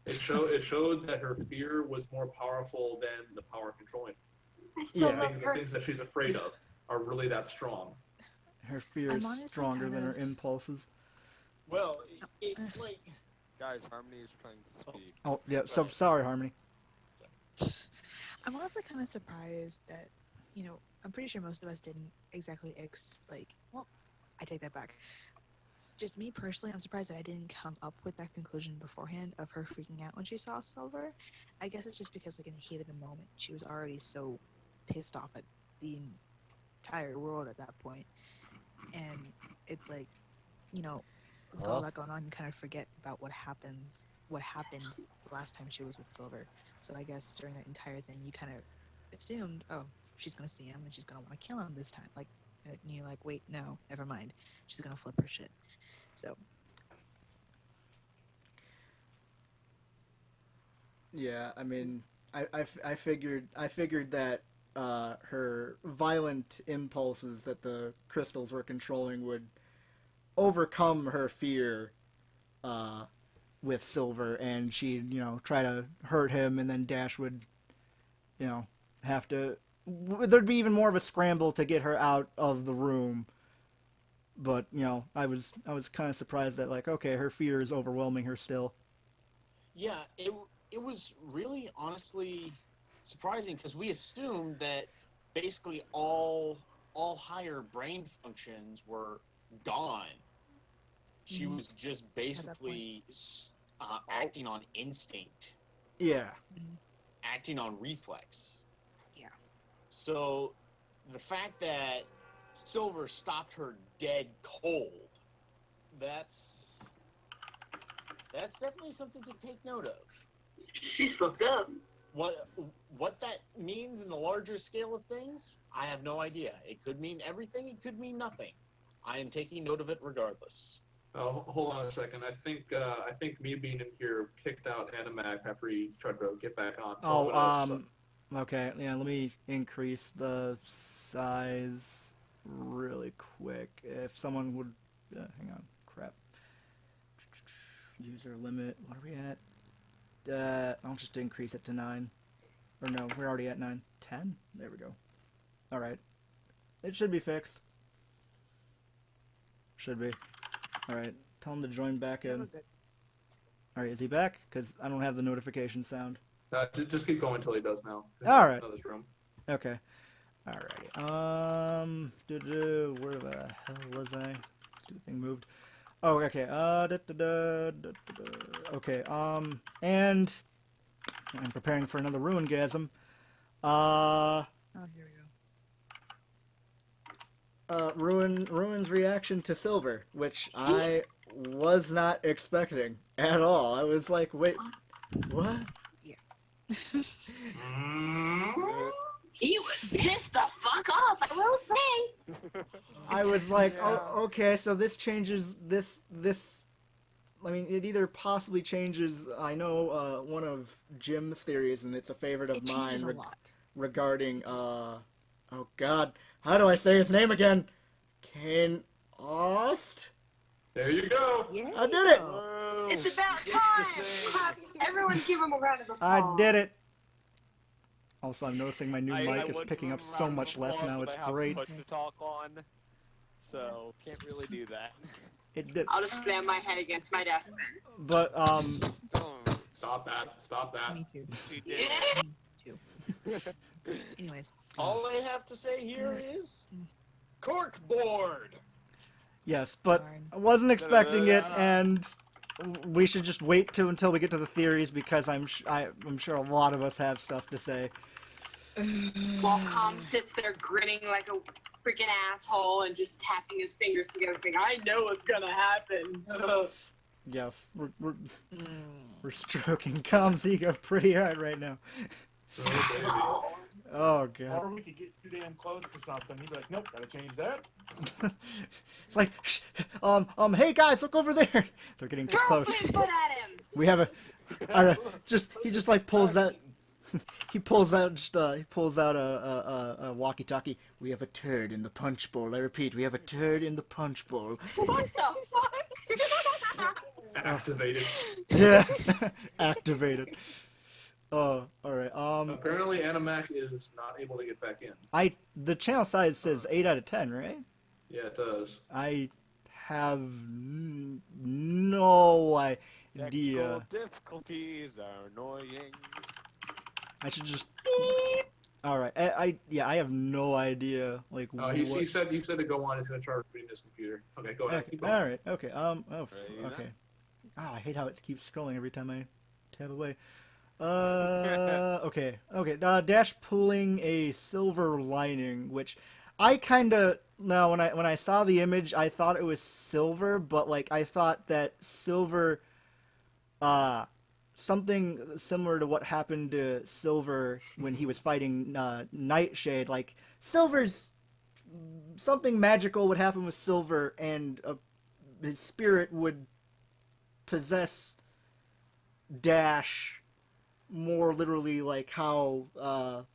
It showed that her fear was more powerful than the power controlling. I still Yeah. love The her. things that she's afraid of are really that strong. Her fear I'm is honestly stronger kind than her of- impulses. Well, it's like Guys, Harmony is trying to speak. Oh, yeah. So sorry, Harmony. I'm honestly kind of surprised that, I'm pretty sure most of us didn't exactly well, I take that back. Just me personally, I'm surprised that I didn't come up with that conclusion beforehand of her freaking out when she saw Silver. I guess it's just because, like, in the heat of the moment, she was already so pissed off at the entire world at that point. And it's like, with all Well. that going on, you kind of forget about what happened the last time she was with Silver. So I guess during that entire thing, you kind of assumed, oh, she's gonna see him and she's gonna want to kill him this time. Like, And you're like, wait, no, never mind. She's gonna flip her shit. So Yeah, I mean, I figured that her violent impulses that the crystals were controlling would overcome her fear with Silver, and she'd, try to hurt him, and then Dash would, have to. There'd be even more of a scramble to get her out of the room. But I was kind of surprised that, like, okay, her fear is overwhelming her still. Yeah, it was really honestly surprising because we assumed that basically all higher brain functions were gone. She was just basically acting on instinct, Yeah. acting on reflex. Yeah. So the fact that Silver stopped her dead cold, that's definitely something to take note of. She's fucked up. What that means in the larger scale of things, I have no idea. It could mean everything, it could mean nothing. I am taking note of it regardless. Hold on a second. I think me being in here kicked out Animak after he tried to get back on. So Okay, yeah, let me increase the size really quick. If someone would, hang on, crap. User limit, what are we at? I'll just increase it to 9. Or no, we're already at 9. 10? There we go. Alright. It should be fixed. Should be. Alright, tell him to join back in. Alright, is he back? Because I don't have the notification sound. just keep going until he does now. Alright. Another room. Okay. Alrighty. Where the hell was I? Stupid thing moved. Oh, okay. Okay. And I'm preparing for another ruingasm. oh, here we go. Ruin's reaction to Silver, which I was not expecting at all. I was like, wait, what? Yeah. He was pissed the fuck off, I will say. I was like, oh, okay, so this changes this. I mean, it either possibly changes. I know one of Jim's theories, and it's a favorite of It mine changes a lot. regarding. Oh God, how do I say his name again? Kane Ost. There you go. Yeah. I did it. It's about time. Clap. Everyone give him a round of I applause. did it. Also, I'm noticing my new I mic is would picking up give so a round much of less applause, now. but It's I have great. Push to talk on, so can't really do that. It did. I'll just slam my head against my desk then. But Stop that. Me too. She did. Me too. Anyways. All I have to say here is corkboard. yes, but Darn. I wasn't expecting it, and we should just wait until we get to the theories because I'm sure a lot of us have stuff to say. While Calm sits there grinning like a freaking asshole and just tapping his fingers together saying, I know what's gonna happen. Yes, we're stroking Com's ego pretty hard right now. Oh, Oh god. Or we could get too damn close to something. He'd be like, nope, gotta change that. It's like, shh, hey guys, look over there. They're getting too Throw a close. foot at him! We have he just like pulls out. He pulls out a walkie-talkie. We have a turd in the punch bowl. I repeat, we have a turd in the punch bowl. What the fuck? Activated. Yeah, activated. Oh, all right. Apparently, Animak is not able to get back in. The channel size says 8 out of 10, right? Yeah, it does. I have no idea. Technical difficulties are annoying. I should just. All right. I have no idea. Like Oh, he said to go on. He's gonna try rebooting his computer. Okay, go ahead. Okay, Keep going. all right. Okay. Ready Okay. now? Oh, I hate how it keeps scrolling every time I tab away. Okay. Dash pulling a silver lining, which I kind of now when I saw the image, I thought it was silver, but like I thought that silver, something similar to what happened to Silver when he was fighting Nightshade. Like Silver's something magical would happen with Silver, and his spirit would possess Dash more literally like how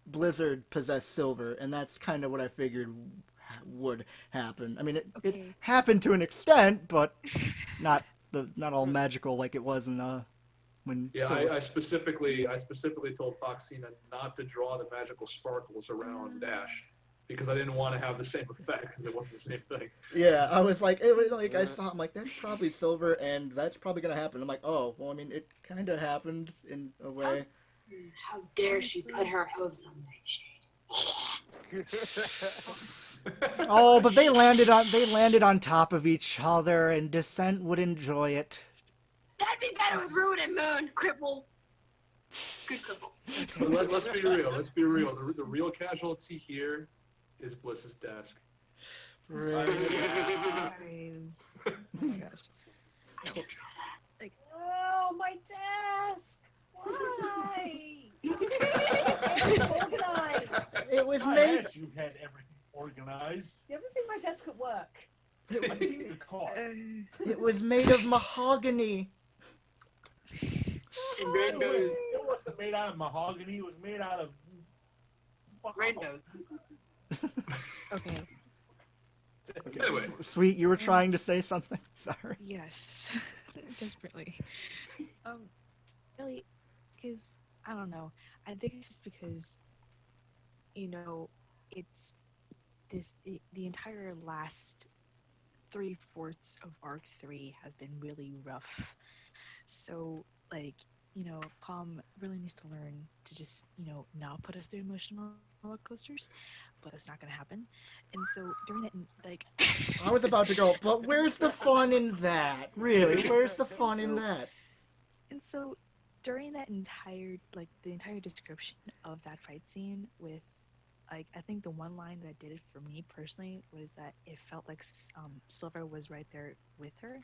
Blizzard possessed Silver, and that's kind of what I figured would happen. I mean, it Okay. happened to an extent, but not all magical like it was in when. Yeah, Silver... I specifically told Foxina not to draw the magical sparkles around Dash because I didn't want to have the same effect because it wasn't the same thing. Yeah, I was like, I saw, I'm like, that's probably Silver, and that's probably gonna happen. I'm like, oh, well, I mean, it kind of happened in a way. How dare she put her hopes on Nightshade? Oh, but they landed on top of each other, and Descent would enjoy it. That'd be better with Ruin and Moon, cripple. Good cripple. But let's be real. Let's be real. The real casualty here is Bliss's desk. Right. Guys. Oh my gosh. I didn't draw that. Oh, my desk! Why? Organized. It was I made. asked you had everything organized. You ever seen my desk at work? I've seen the car. It was made of mahogany. And It rainbows. wasn't made out of mahogany. It was made out of Rainbows. Okay. Okay. Anyway. Sweet, you were trying to say something. Sorry. Yes. Desperately. Really, because I don't know. I think it's just because, it's the entire last 3/4 of Arc 3 have been really rough. So, Calm really needs to learn to just, not put us through emotional roller coasters, but that's not gonna happen. And so during that, I was about to go, but where's the fun in that? Really, where's the fun in that? And so during that entire, the entire description of that fight scene with, I think the one line that did it for me personally was that it felt like Silver was right there with her.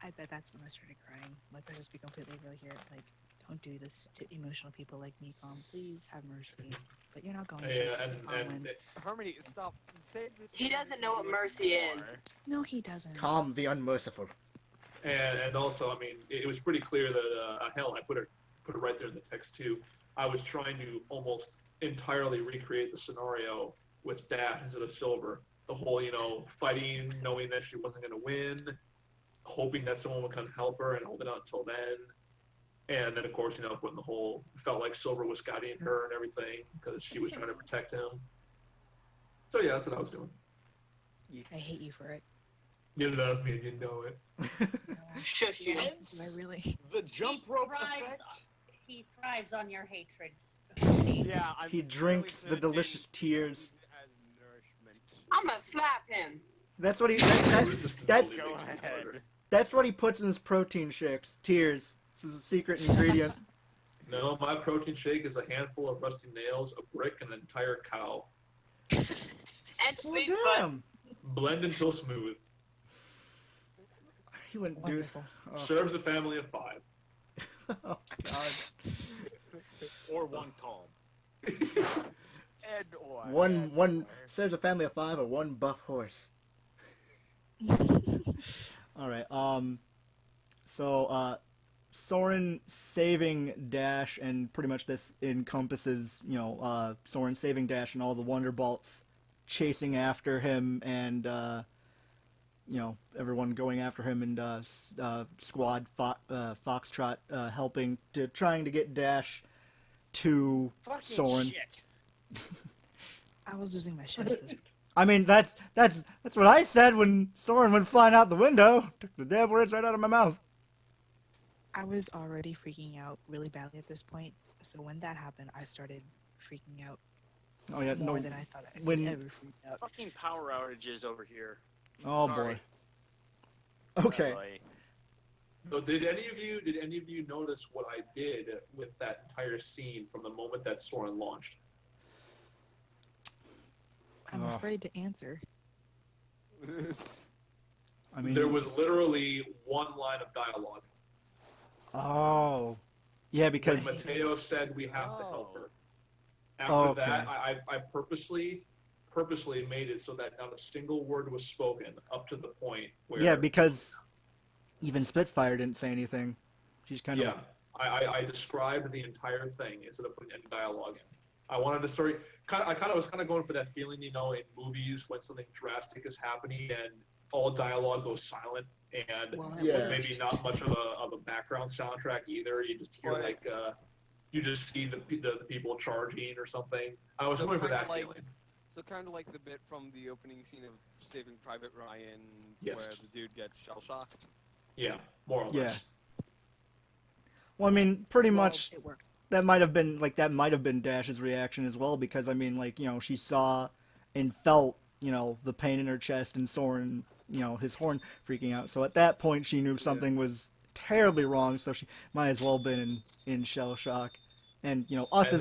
I bet that's when I started crying. Let's just be completely real here. Don't do this to emotional people like me, Calm. Please have mercy. But you're not going to. Yeah, Colin. Harmony, stop. Say this. He doesn't know what mercy is. No, he doesn't. Calm the unmerciful. And also, I mean, it was pretty clear that hell, I put it right there in the text too. I was trying to almost entirely recreate the scenario with Dash instead of Silver. The whole, fighting, knowing that she wasn't going to win, hoping that someone would come help her, and holding out until then. And then, of course, when the whole felt like Silver was guiding her and everything because she was trying to protect him. So yeah, that's what I was doing. I hate you for it. You love me and you know it. Shush you. Do I really? The jump rope thrives, effect. he thrives on your hatred. Yeah, I'm He drinks the delicious tears. as nourishment. I'm gonna slap him. That's what he. That's Go ahead. that's what he puts in his protein shakes. Tears. This is a secret ingredient. No, my protein shake is a handful of rusty nails, a brick, and an entire cow. And Oh, big butt. damn. Blend until smooth. He wouldn't do. Wonderful. Oh. Serves a family of 5. Oh, God. Or one calm. And or. One serves a family of 5 or one buff horse. All right. So Soarin saving Dash, and pretty much this encompasses, Soarin saving Dash and all the Wonder Bolts chasing after him, and everyone going after him, and Squad Foxtrot helping trying to get Dash to Fucking Soarin. shit. I was losing my shit at this point. I mean, that's what I said when Soarin went flying out the window. Took the damn words right out of my mouth. I was already freaking out really badly at this point, so when that happened, I started freaking out Oh yeah, more no. than I thought I when- ever freaked out. Fucking power outages over here. Oh Sorry. boy. Okay. Really. So did any of you notice what I did with that entire scene from the moment that Soarin launched? I'm Ugh. afraid to answer. I mean, There was literally one line of dialogue. oh, yeah, because When Mateo said we have to help her. After Oh, okay. that, I purposely purposely made it so that not a single word was spoken up to the point where. Yeah, because even Spitfire didn't say anything. She's kind of. Yeah, I described the entire thing instead of putting any dialogue in. I wanted the story. I was kind of going for that feeling, in movies when something drastic is happening and all dialogue goes silent, and maybe not much of a background soundtrack either. You just hear you just see the people charging or something. I was going for that feeling. So kind of like the bit from the opening scene of Saving Private Ryan, where the dude gets shell shocked. Yeah, more or less. Well, I mean, pretty much. It worked. That might have been Dash's reaction as well, because I mean, she saw and felt, the pain in her chest and Soarin, his horn freaking out. So at that point, she knew something was terribly wrong. So she might as well been in shell shock, and us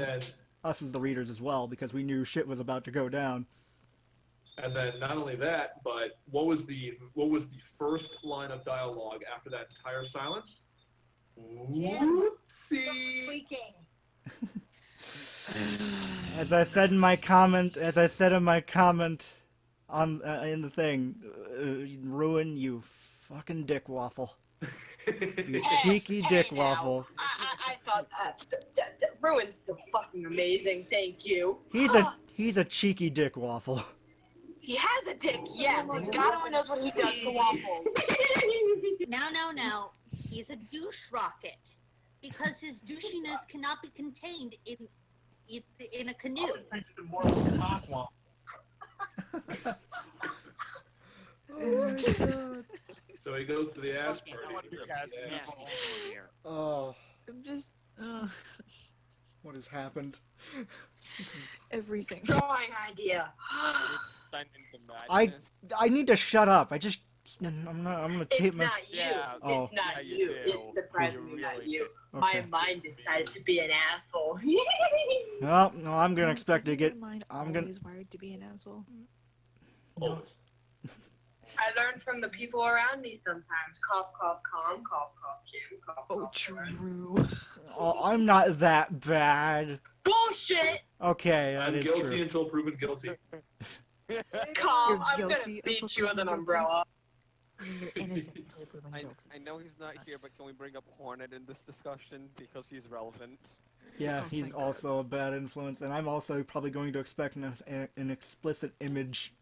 as the readers as well, because we knew shit was about to go down. And then not only that, but what was the first line of dialogue after that entire silence? Whoopsie. Squeaking. As I said in my comment on in the thing, Ruin, you fucking dick waffle. You cheeky dick waffle. I thought Ruin's still fucking amazing. Thank you. He's a cheeky dick waffle. He has a dick, yes, and God only knows what he does to waffles. No. He's a douche rocket. Because his douchiness cannot be contained in a canoe. I was thinking more of a cock waffle. Oh my god. So he goes to the ass party. Oh. I'm just. What has happened? Everything. Drawing idea. I need to shut up. I'm gonna tape It's my. not you. Oh. It's not you. It's surprisingly not you. Okay. My mind decided to be an asshole. No, I'm gonna expect to get. I'm always wired to be an asshole. Always. I learned from the people around me sometimes. Cough, cough, calm, cough, cough, Jim, cough, Oh, cough. true. Oh, I'm not that bad. Bullshit! Okay, that I'm is guilty true. until proven guilty. Calm, I'm You're gonna guilty beat until you with an proven umbrella. You're innocent until you're proven guilty. I know he's not here, but can we bring up Hornet in this discussion because he's relevant? Yeah, Oh, he's thank God. also a bad influence, and I'm also probably going to expect an explicit image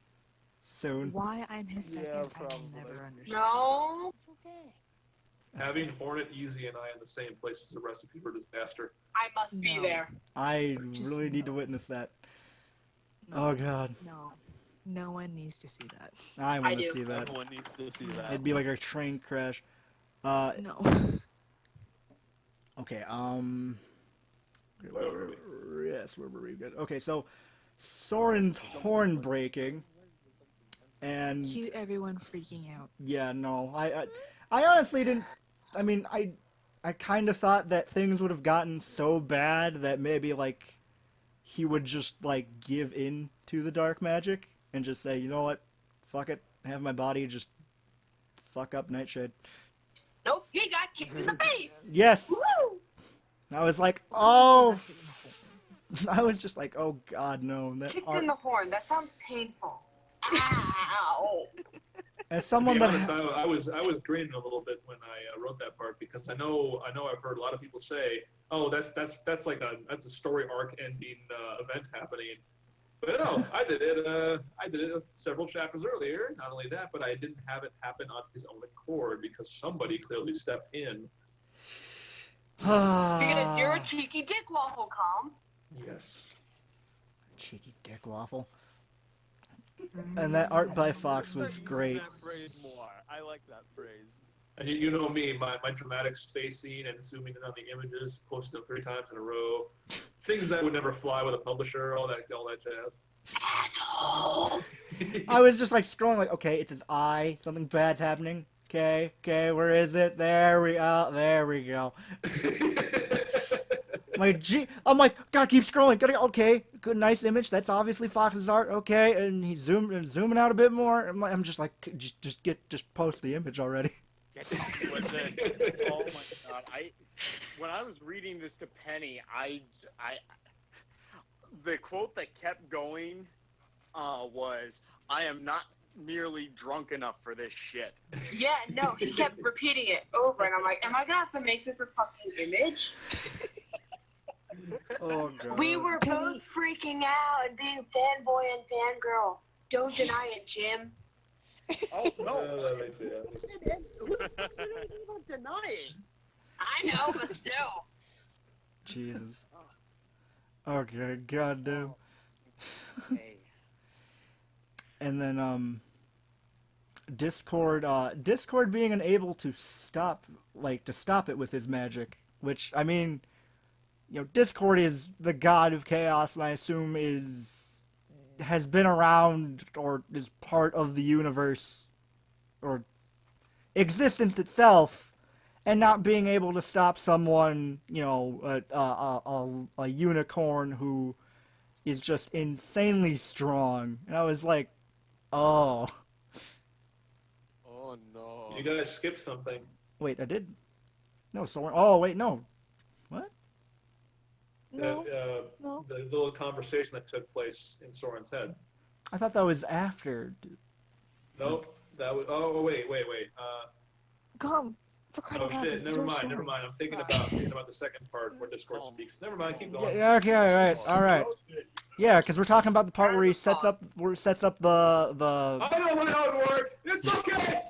soon. Why I'm his second, I will probably. never understand. No. It's okay. Having Hornet, Easy, and I in the same place is a recipe for disaster. I must be No. there. I Just really need to no. witness that. No. Oh god, No. No one needs to see that. I want to do. see that. Everyone needs to see that. It'd be like a train crash. No. Okay, yes, where were we? Good. Okay, so Soarin's horn breaking, and Cue everyone freaking out. yeah, no, I honestly didn't. I mean, I kind of thought that things would have gotten so bad that maybe like he would just like give in to the dark magic and just say, you know what, fuck it, have my body just fuck up Nightshade. Nope, he got kicked in the face. Yes. Woo! I was like, oh. I was just like, oh god, no. That Kicked art- in the horn. That sounds painful. Ow! As To someone be that honest, I was grinning a little bit when I wrote that part because I know I've heard a lot of people say, oh, that's like a story arc ending event happening. But no, I did it several chapters earlier. Not only that, but I didn't have it happen on his own accord because somebody clearly stepped in. Because you're a cheeky dick waffle, Calm. Yes. cheeky dick waffle. And that art by Fox was great. That phrase more. I like that phrase. And you know me, my dramatic spacing and zooming in on the images, posting them 3 times in a row. Things that would never fly with a publisher, all that jazz. Asshole! I was just like scrolling, like, okay, it's his eye, something bad's happening. Okay, where is it? There we go. I'm like, gotta keep scrolling. Okay, good, nice image. That's obviously Fox's art. Okay, and he's zooming out a bit more. I'm just like, just post the image already. Get on with it. Oh my god! When I was reading this to Penny, the quote that kept going was, I am not nearly drunk enough for this shit. Yeah, no, he kept repeating it over, and I'm like, am I gonna have to make this a fucking image? Oh god. We were both freaking out and being fanboy and fangirl. Don't deny it, Jim. Oh, no. That makes me happy. Who the fuck's anything about denying? I know, but still. Jesus. Okay, goddamn. Hey. And then Discord being unable to stop it with his magic, which I mean, you know, Discord is the god of chaos, and I assume has been around or is part of the universe or existence itself, and not being able to stop someone, you know, a unicorn who is just insanely strong. And I was like, oh. Oh no. You guys skipped something. Wait, I did? No, Soarin. Oh, wait, no. What? No, The little conversation that took place in Soren's head. I thought that was after. Nope. That was. Oh, wait. Come. For crying Oh out loud, shit! this is Never your mind. story. Never mind. I'm thinking about the second part where Discord speaks. Never mind. Keep going. Yeah, okay, all right. Yeah, because we're talking about the part where he sets up the. I know how it works. It's okay.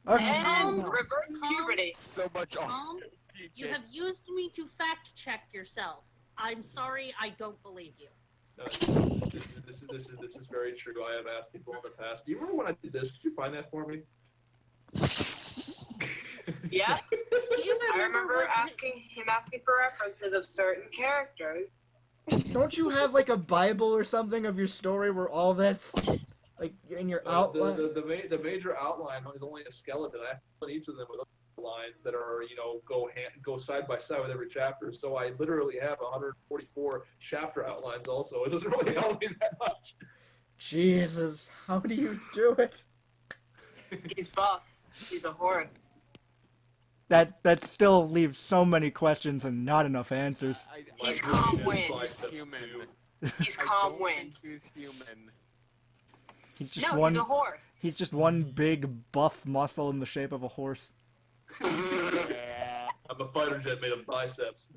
Okay. And No. reverse puberty. So much on. Tom, you have used me to fact check yourself. I'm sorry, I don't believe you. No, this is very true. I have asked people in the past. Do you remember when I did this? Could you find that for me? Yeah. Do you I remember remember what asking for references of certain characters. Don't you have like a Bible or something of your story where all that's like in your outline? The major outline is only a skeleton. I have to put each of them with lines that are, you know, go side by side with every chapter. So I literally have 144 chapter outlines also. It doesn't really help me that much. Jesus, how do you do it? He's buff. He's a horse. That still leaves so many questions and not enough answers. He's My calm brain is wind. biceps Human. too. He's I calm don't wind. think he's human. He's just No, one. he's a horse. He's just one big buff muscle in the shape of a horse. Yeah. I'm a fighter jet made of biceps.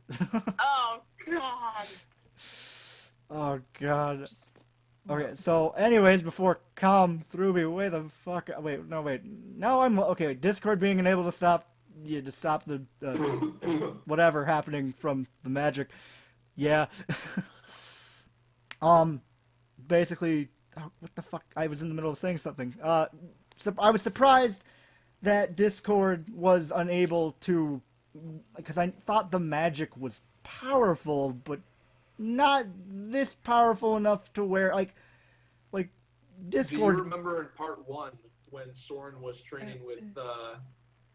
Oh God. Oh god. Okay, so anyways, before Calm threw me away the fuck. Wait, no, I'm okay. Discord being unable to stop the whatever happening from the magic. Yeah. Basically, oh, what the fuck? I was in the middle of saying something. So I was surprised that Discord was unable to, because I thought the magic was powerful, but not this powerful enough to where like Discord. Do you remember in part 1 when Soren was training with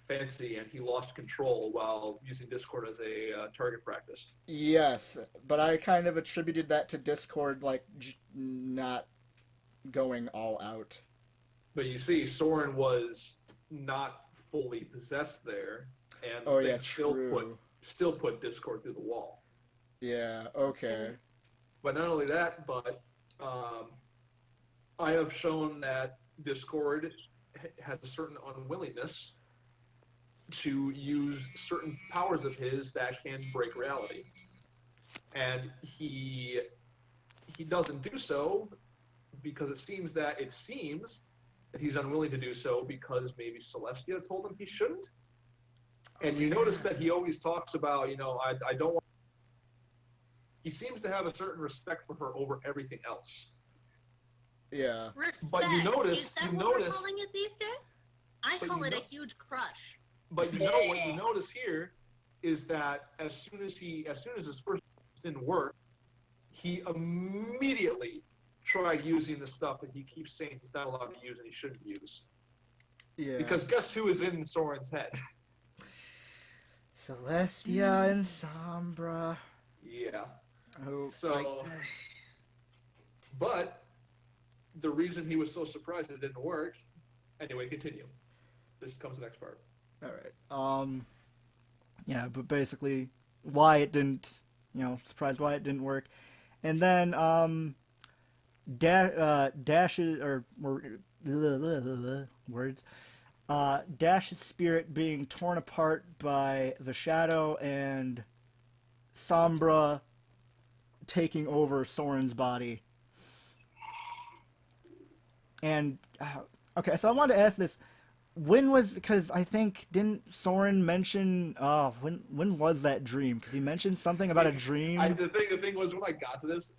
Fancy and he lost control while using Discord as a target practice? Yes, but I kind of attributed that to Discord like not going all out. But you see, Soren was not fully possessed there, and Oh, yeah, things true. still put Discord through the wall. Yeah. Okay. But not only that, but I have shown that Discord has a certain unwillingness to use certain powers of his that can break reality, and he doesn't do so because it seems that he's unwilling to do so because maybe Celestia told him he shouldn't. And you notice that he always talks about, you know, I don't want. He seems to have a certain respect for her over everything else. Yeah. Respect. But you notice- Is that you what notice- we're calling it these days? I But call you it a know- huge crush. But you know what you notice here is that as soon as his first didn't work, he immediately tried using the stuff that he keeps saying he's not allowed to use and he shouldn't use. Yeah. Because guess who is in Soren's head? Celestia and Sombra. Yeah. Oh, So, but the reason he was so surprised it didn't work. Anyway, continue. This comes the next part. all right. Yeah, but basically, why it didn't, surprised why it didn't work. And then Dash's or words. Dash's spirit being torn apart by the shadow and Sombra taking over Soarin's body. And okay, so I wanted to ask this: when was, because I think didn't Soarin mention when was that dream? Because he mentioned something about a dream. The thing was, when I got to this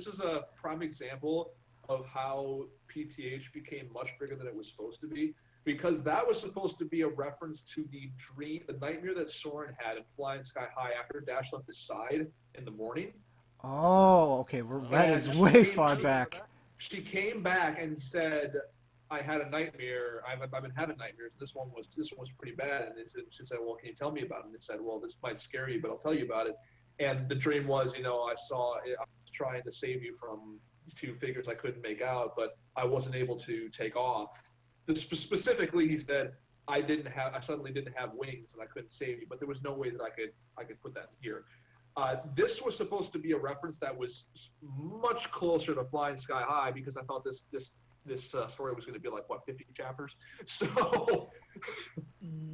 is a prime example of how PtH became much bigger than it was supposed to be, because that was supposed to be a reference to the nightmare that Soarin had in Flying Sky High after Dash left his side in the morning. Oh, okay, that is way far back. She came back and said, "I had a nightmare. I've been having nightmares. This one was pretty bad." And she said, "Well, can you tell me about it?" And it said, "Well, this might scare you, but I'll tell you about it." And the dream was, I was trying to save you from two figures I couldn't make out, but I wasn't able to take off. Specifically, he said, I suddenly didn't have wings and I couldn't save you, but there was no way that I could put that here. This was supposed to be a reference that was much closer to Flying Sky High, because I thought this story was going to be like 50 chapters. So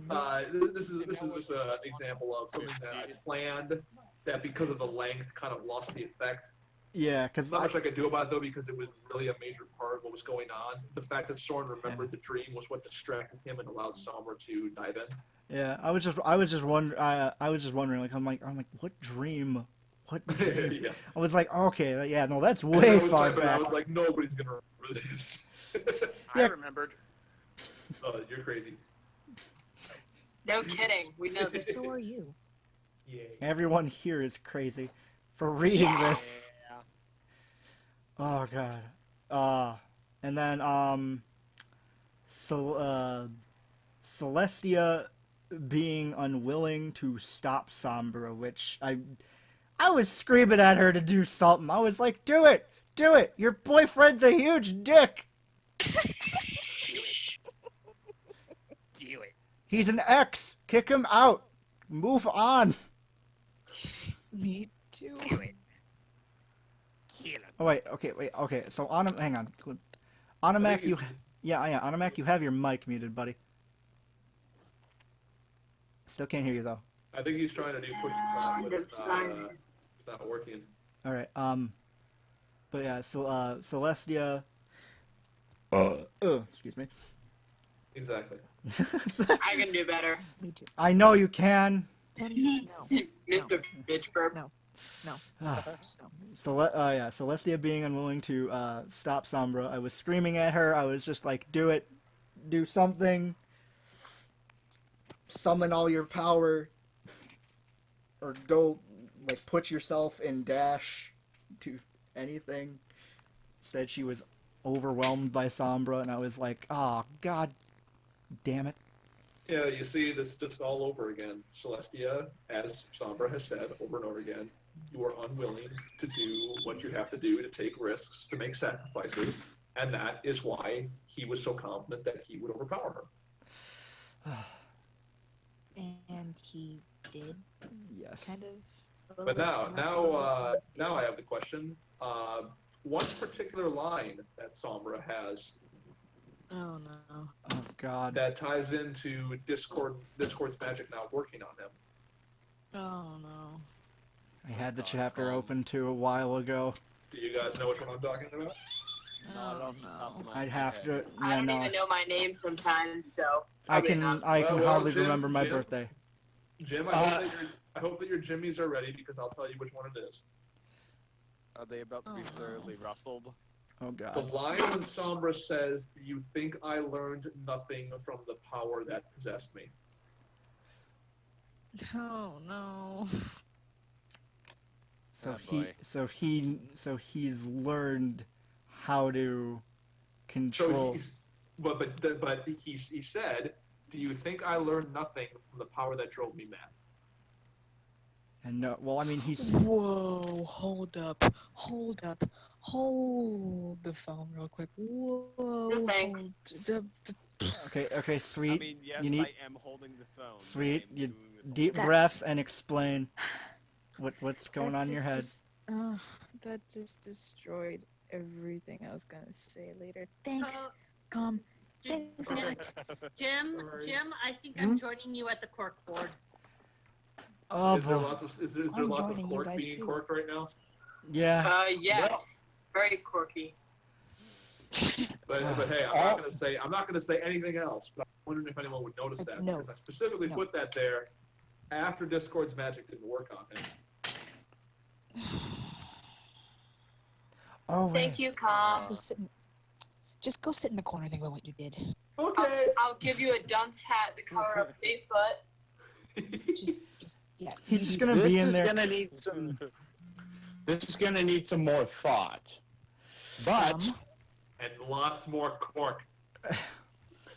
this is just an example of something that I planned that, because of the length, kind of lost the effect. Yeah, because not much I could do about it though, because it was really a major part of what was going on. The fact that Soarin remembered the dream was what distracted him and allowed Sombra to dive in. Yeah, I was just wondering, like, I'm like, what dream? What dream? Yeah. I was like, okay, yeah, no, that's way far back. I was like, nobody's gonna remember this. I remembered. You're crazy. No kidding. We know this. So are you. Yeah. Everyone here is crazy for reading this. Oh god. And then Celestia being unwilling to stop Sombra, which I was screaming at her to do something. I was like, do it! Do it! Your boyfriend's a huge dick! Do it. He's an ex! Kick him out! Move on! Me too. Do it. Kill him. Oh wait, okay. So hang on. Animak, Animak, you have your mic muted, buddy. Still can't hear you though. I think he's trying to do push to talk, but it's not working. All right. But yeah, so Celestia. Excuse me. Exactly. I can do better. Me too. I know you can. Penny, no. Mr. Bitchburp. No. No. Just no. Celestia being unwilling to stop Sombra. I was screaming at her. I was just like, do it. Do something. Summon all your power. Or go, like, put yourself in dash to anything. Instead, she was overwhelmed by Sombra, and I was like, oh, god damn it. Yeah, you see this just all over again. Celestia, as Sombra has said over and over again, you are unwilling to do what you have to do to take risks, to make sacrifices, and that is why he was so confident that he would overpower her. And he did. Yes. Kind of. But now I have the question. One particular line that Sombra has Oh no. Oh god. that ties into Discord's magic not working on him. Oh no. I had the chapter open too a while ago. Do you guys know which one I'm talking about? Oh no. I'd have to. I Yeah, don't no. even know my name sometimes, so. I probably can not. Well, hardly Jim, remember my Jim. birthday. Jim, I hope that your jimmies are ready, because I'll tell you which one it is. Are they about to be thoroughly rustled? Oh The god. line when Sombra says, "Do you think I learned nothing from the power that possessed me?" Oh no. So Oh, he's learned how to So control. but he said, "Do you think I learned nothing from the power that drove me mad?" And no, well, I mean, he's. Whoa, hold up, hold the phone real quick. Whoa. No thanks. Okay, sweet. I mean, yes, you need I am holding the phone. sweet. I'm You doing this deep all- breaths and explain what's going on in your head. That just destroyed everything I was gonna say later. Thanks, thanks a lot. Jim, Alright. I think I'm joining you at the cork board. Oh Is there boy. lots of is there I'm lots of joining you cork guys being too. corked right now? Yeah. Yes. Very quirky. But hey, I'm not gonna say anything else. But I'm wondering if anyone would notice that No. because I specifically put that there after Discord's magic didn't work on him. Oh wait. Thank you, Calm. Just go sit in the corner. Think about what you did. Okay. I'll give you a dunce hat the color of Bigfoot. Just yeah. He's just gonna be in there. This is gonna need some more thought. But And lots more cork.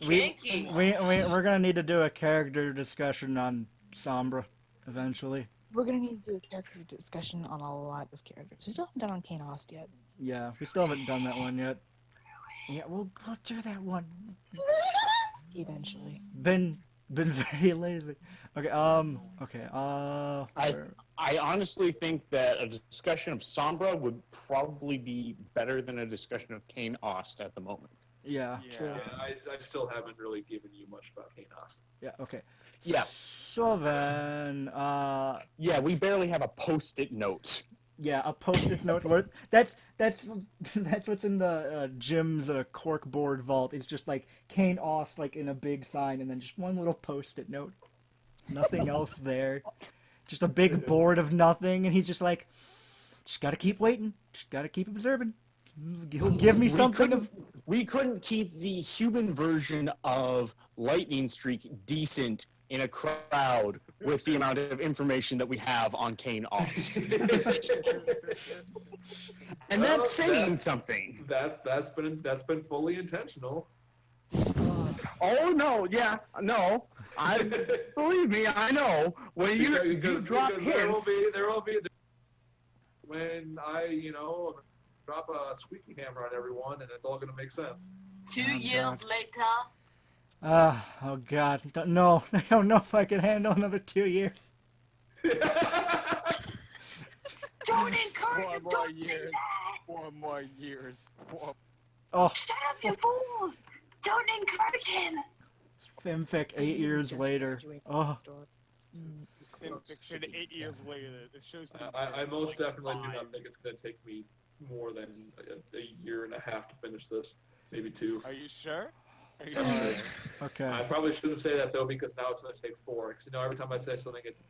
Kinky. We're gonna need to do a character discussion on Sombra eventually. We're gonna need to do a character discussion on a lot of characters. We still haven't done on Kane Ost yet. Yeah, we still haven't done that one yet. Yeah, we'll do that one. Eventually. Been very lazy. Okay, okay, I honestly think that a discussion of Sombra would probably be better than a discussion of Kane Ost at the moment. yeah. Yeah, I still haven't really given you much about Kanos. Yeah, okay. Yeah. So then, Yeah, we barely have a post-it note. yeah, a post-it note worth. That's what's in the Jim's cork board vault. It's just like Kane Ost, like in a big sign, and then just one little post-it note. Nothing else there. Just a big board of nothing, and he's just like, just gotta keep waiting. Just gotta keep observing. He'll give me something. We couldn't keep the human version of Lightning Streak decent in a crowd with the amount of information that we have on Kane Ost. And that's saying something. That's been fully intentional. Oh no, yeah, no. Believe me, I know. When you drop hints. There will be when I drop a squeaky hammer on everyone, and it's all gonna make sense. 2 years later. Oh god, no, I don't know if I can handle another 2 years. Don't encourage him. 4 more Don't years. 4 more years. Oh, shut up, you fools! Don't encourage him. Fanfic 8 years later. Oh, Fiction 8 years later. It shows me. I most definitely do not think it's gonna take me more than a year and a half to finish this, maybe 2. Are you sure? Are you sure? okay. I probably shouldn't say that though, because now it's gonna take 4. Because every time I say something, it's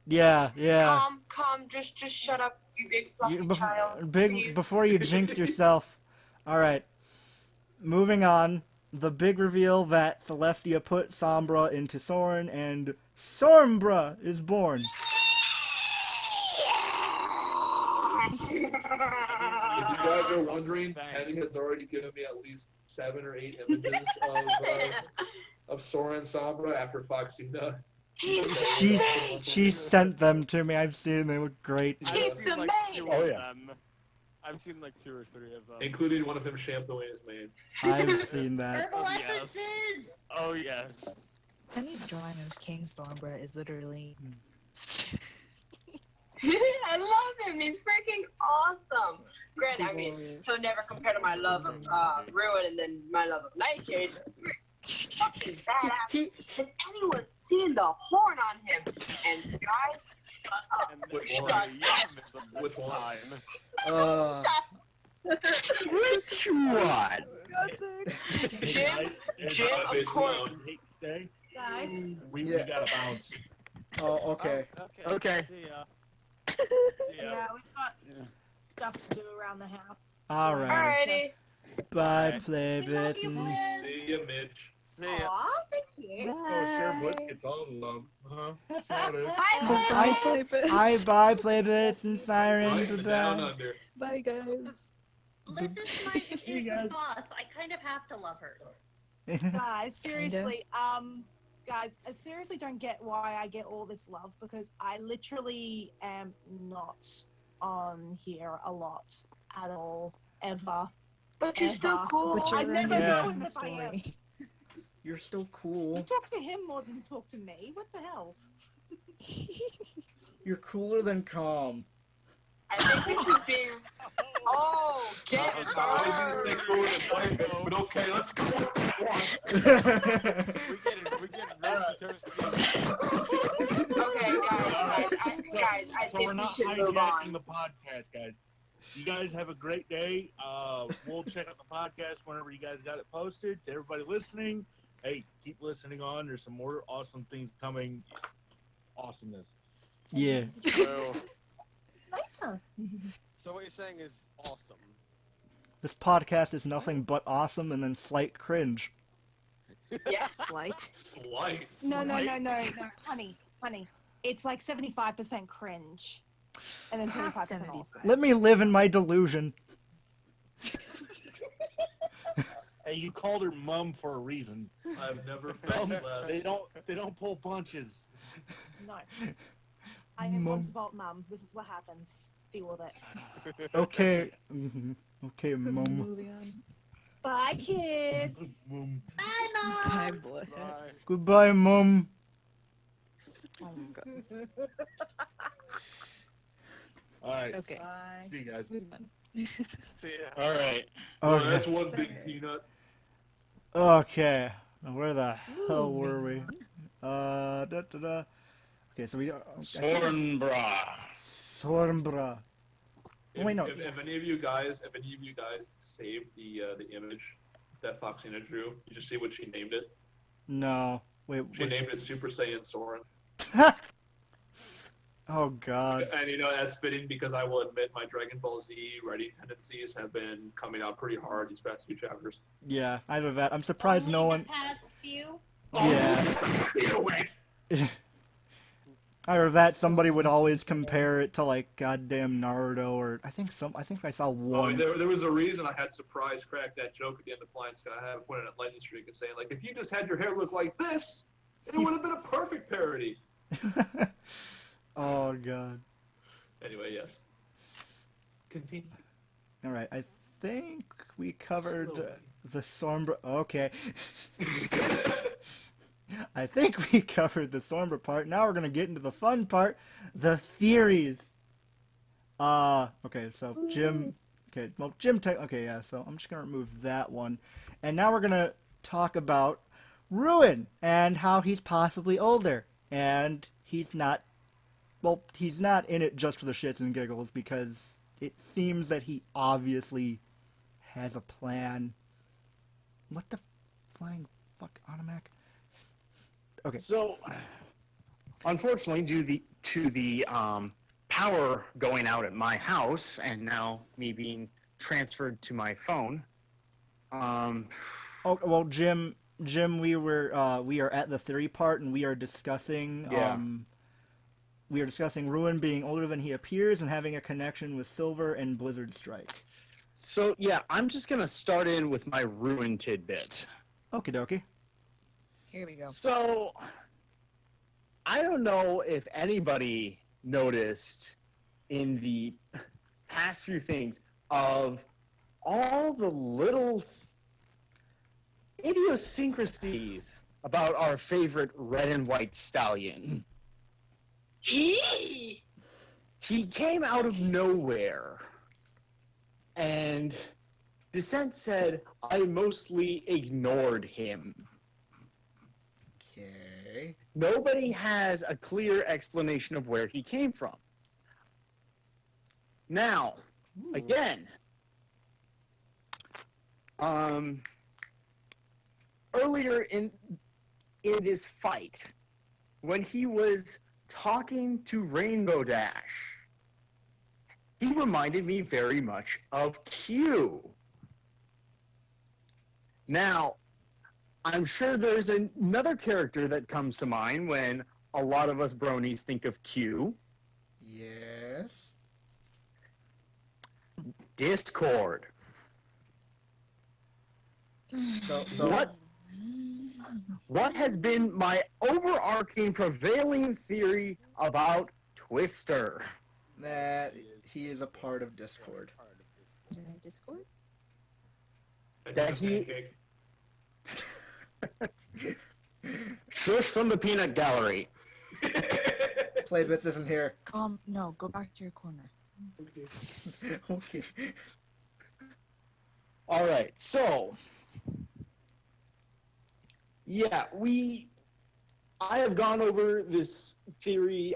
Yeah. Calm, just shut up, you big fluffy child. Please. Before you jinx yourself. Alright. Moving on. The big reveal that Celestia put Sombra into Soarin, and Sombra is born. If you guys are wondering, Kenny has already given me at least 7 or 8 images of Sora and Sombra after Foxina. She sent them to me. I've seen them. They look great. Keep the like maid. 2 of them. I've seen like 2 or 3 of them. Including one of him shampooing his mane. I've seen that. Herbal essences! Oh yes. Penny's drawing of King Stormbra is literally. I love him. He's freaking awesome. Granted, I mean, he'll never compare to my love of Ruin and then my love of Nightshade. Fucking badass. Has anyone seen the horn on him? And guys, shut up. Shut up. Which one? Which one? Jim, of course. Guys. We gotta bounce. Oh, okay. Okay. See ya. Yeah, we've got stuff to do around the house. Alright. Alrighty. Bye, PlayBitz. See ya, Mitch. See ya. Aw, thank you. Oh, sure, Bliss gets all the love. Bye, Bye, Bye, PlayBitz and Siren. Right, down Bye. under. Bye, guys. Bliss is my boss. I kind of have to love her. Guys, seriously, guys, I seriously don't get why I get all this love, because I literally am not on here a lot at all, ever. But you're still cool. But I you're never in know the if I am. story. You're still You cool. talk to him more than you talk to me. What the hell? You're cooler than Calm. I think this is being. Oh, get I didn't think we were gonna play this, but okay, let's go with that one. We're getting roasted toasty. Okay, guys, I So think we're we not should move hijacking on. the podcast, guys. You guys have a great day. We'll check out the podcast whenever you guys got it posted. To everybody listening, hey, keep listening on. There's some more awesome things coming. Awesomeness. Yeah. Later. So what you're saying is awesome. This podcast is nothing but awesome and then slight cringe. Yes. Slight. Lights. No, honey. It's like 75% cringe, and then 25% 75. awesome. Let me live in my delusion. Hey, you called her mum for a reason. I've never felt less. They don't pull punches. No. I am Mum. Wondervault Mum. This is what happens. Deal with it. Okay. Okay, mum. Moving on. Bye, kids. Bye, Mom. Bye, Bliss. Bye. Goodbye, mum. Oh my god. All right. Okay. Bye. See you guys. Moving on. See ya. All right. Well, Okay. that's one big peanut. Okay. Now, where the hell Moving were we? on. Okay, so we. Sornbra. Sornbra. Oh, wait, no. If any of you guys saved the image that Foxina drew, you just see what she named it. No. Wait. She named it Super Saiyan Soarin. Oh God. And that's fitting because I will admit my Dragon Ball Z writing tendencies have been coming out pretty hard these past few chapters. Yeah, either that. I'm surprised Only no the one. past few. Yeah. Wait. Either that, somebody would always compare it to like goddamn Naruto, or I think I saw Oh, one. there was a reason I had Surprise crack that joke at the end of Flying Sky. I had pointed at Lightning Streak and saying, like, if you just had your hair look like this, it would have been a perfect parody. Oh God. Anyway, yes. Continue. All right, I think we covered the Sombra. Okay. I think we covered the Sombra part. Now we're gonna get into the fun part, the theories. Okay, so Jim. Okay, well, Jim. Okay, yeah. So I'm just gonna remove that one, and now we're gonna talk about Ruin and how he's possibly older, and he's not. Well, he's not in it just for the shits and giggles, because it seems that he obviously has a plan. What the flying fuck, Animak? Okay. So, unfortunately, due to the power going out at my house, and now me being transferred to my phone. Oh well, Jim, we are at the theory part, and we are discussing. Yeah. We are discussing Ruin being older than he appears and having a connection with Silver and Blizzard Strike. So yeah, I'm just gonna start in with my Ruin tidbit. Okie dokie. Here we go. So, I don't know if anybody noticed in the past few things of all the little idiosyncrasies about our favorite red and white stallion. He came out of nowhere, and Descent said, I mostly ignored him. Okay. Nobody has a clear explanation of where he came from. Now, again, earlier in this fight, when he was talking to Rainbow Dash, he reminded me very much of Q. Now, I'm sure there's another character that comes to mind when a lot of us bronies think of Q. Yes. Discord. So What has been my overarching prevailing theory about Twister? that he is a part of Discord. Is it in Discord? That he- Shush from the peanut gallery. PlayBitz isn't here. No, go back to your corner. Okay. All right, so yeah, I have gone over this theory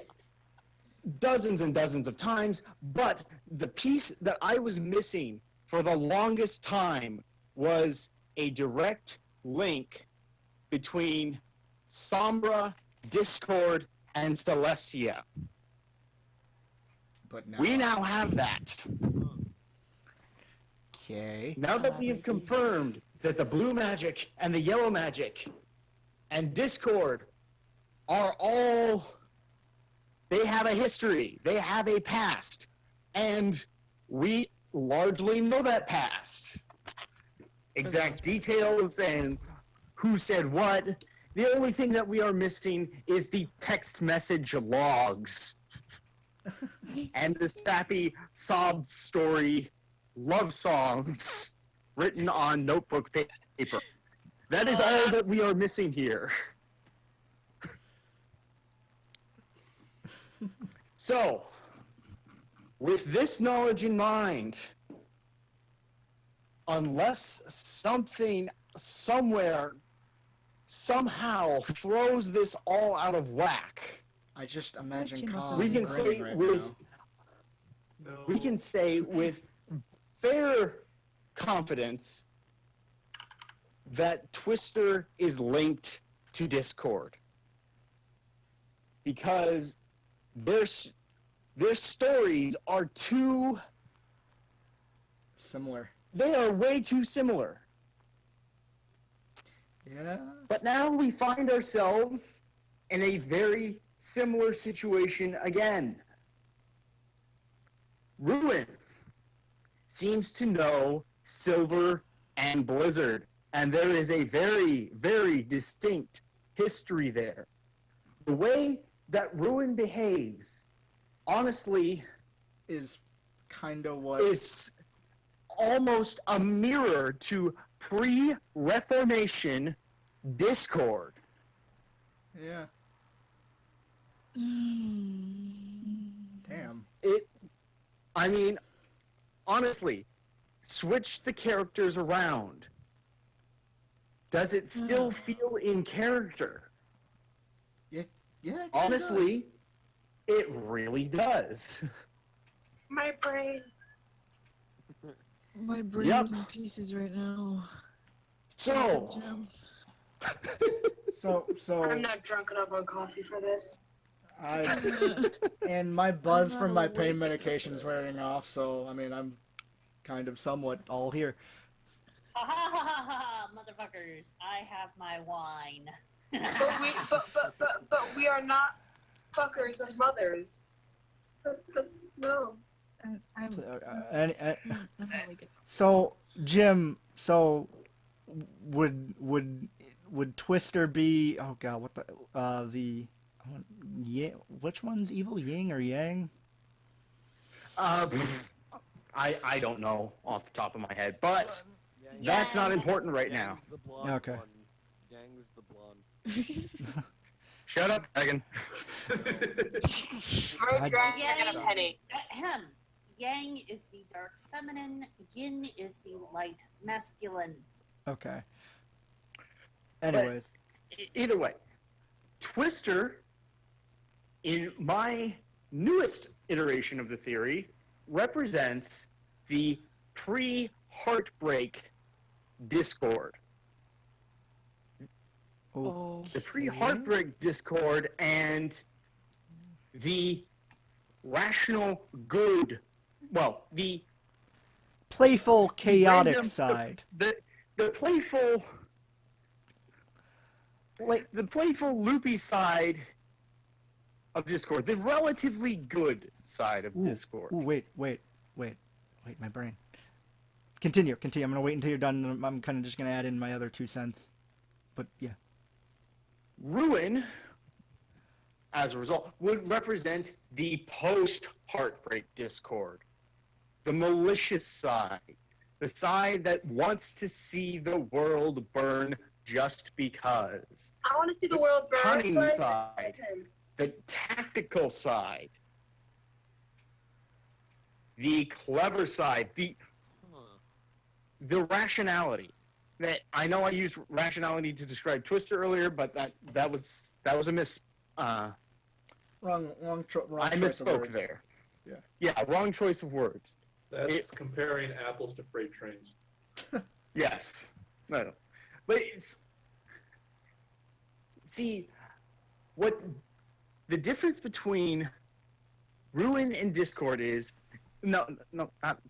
dozens and dozens of times, but the piece that I was missing for the longest time was a direct link between Sombra, Discord, and Celestia. But We now have that. Okay. Now that we have confirmed that the blue magic and the yellow magic and Discord are all, they have a history, they have a past, and we largely know that past. Exact details and who said what. The only thing that we are missing is the text message logs and the sappy sob story love songs written on notebook paper. That is all that we are missing here. So, with this knowledge in mind, unless something somewhere somehow throws this all out of whack, I just imagine We can say we can say with fair confidence that Twister is linked to Discord because their stories are too similar. They are way too similar. Yeah. But now we find ourselves in a very similar situation again. Ruin seems to know Silver and Blizzard, and there is a very, very distinct history there. The way that Ruin behaves, honestly, Is kind of what... is almost a mirror to pre-Reformation Discord. Yeah. Damn. I mean, honestly, switch the characters around. Does it still feel in character? Yeah. Honestly, it really does. My brain. My brain's in pieces right now. So, I'm not drunk enough on coffee for this. And my buzz from my pain medication is wearing off, so I mean I'm kind of somewhat all here. Ha ha ha ha ha! Motherfuckers, I have my wine. But we are not fuckers of mothers. No. I'm really good. So Jim, would Twister be? Oh god, what the which one's evil, Yin or Yang? I don't know off the top of my head, but that's not important right now. The blonde Okay. one. Yang's the blonde. Shut up, Dragon. Throw dragon and a penny. Ahem. Yang is the dark feminine, Yin is the light masculine. Okay. Anyways, Either way, Twister, in my newest iteration of the theory, represents the pre-Heartbreak Discord. The pre-Heartbreak Discord and the rational good, well, the playful, chaotic random- side. The playful, the playful, loopy side of Discord, the relatively good side of Discord. Ooh, wait, my brain. Continue. I'm gonna wait until you're done. And I'm kind of just gonna add in my other 2 cents. But yeah. Ruin, as a result, would represent the post-Heartbreak Discord, the malicious side, the side that wants to see the world burn just because. I want to see the world burn. Cunning so I side, the tactical side. the clever side, the rationality. That I know I used rationality to describe Twister earlier, but that was a miss. Wrong I choice of misspoke words. there. Yeah. Yeah, wrong choice of words. That's comparing apples to freight trains. Yes. No. But it's... See, what the difference between Ruin and Discord is... No, not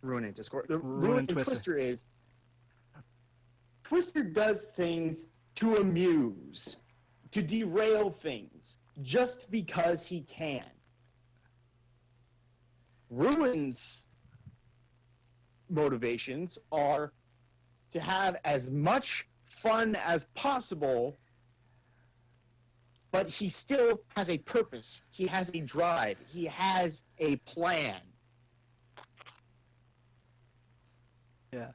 Ruin and Discord. The Ruin and Twister is... Twister does things to amuse, to derail things, just because he can. Ruin's motivations are to have as much fun as possible, but he still has a purpose. He has a drive. He has a plan. Yeah.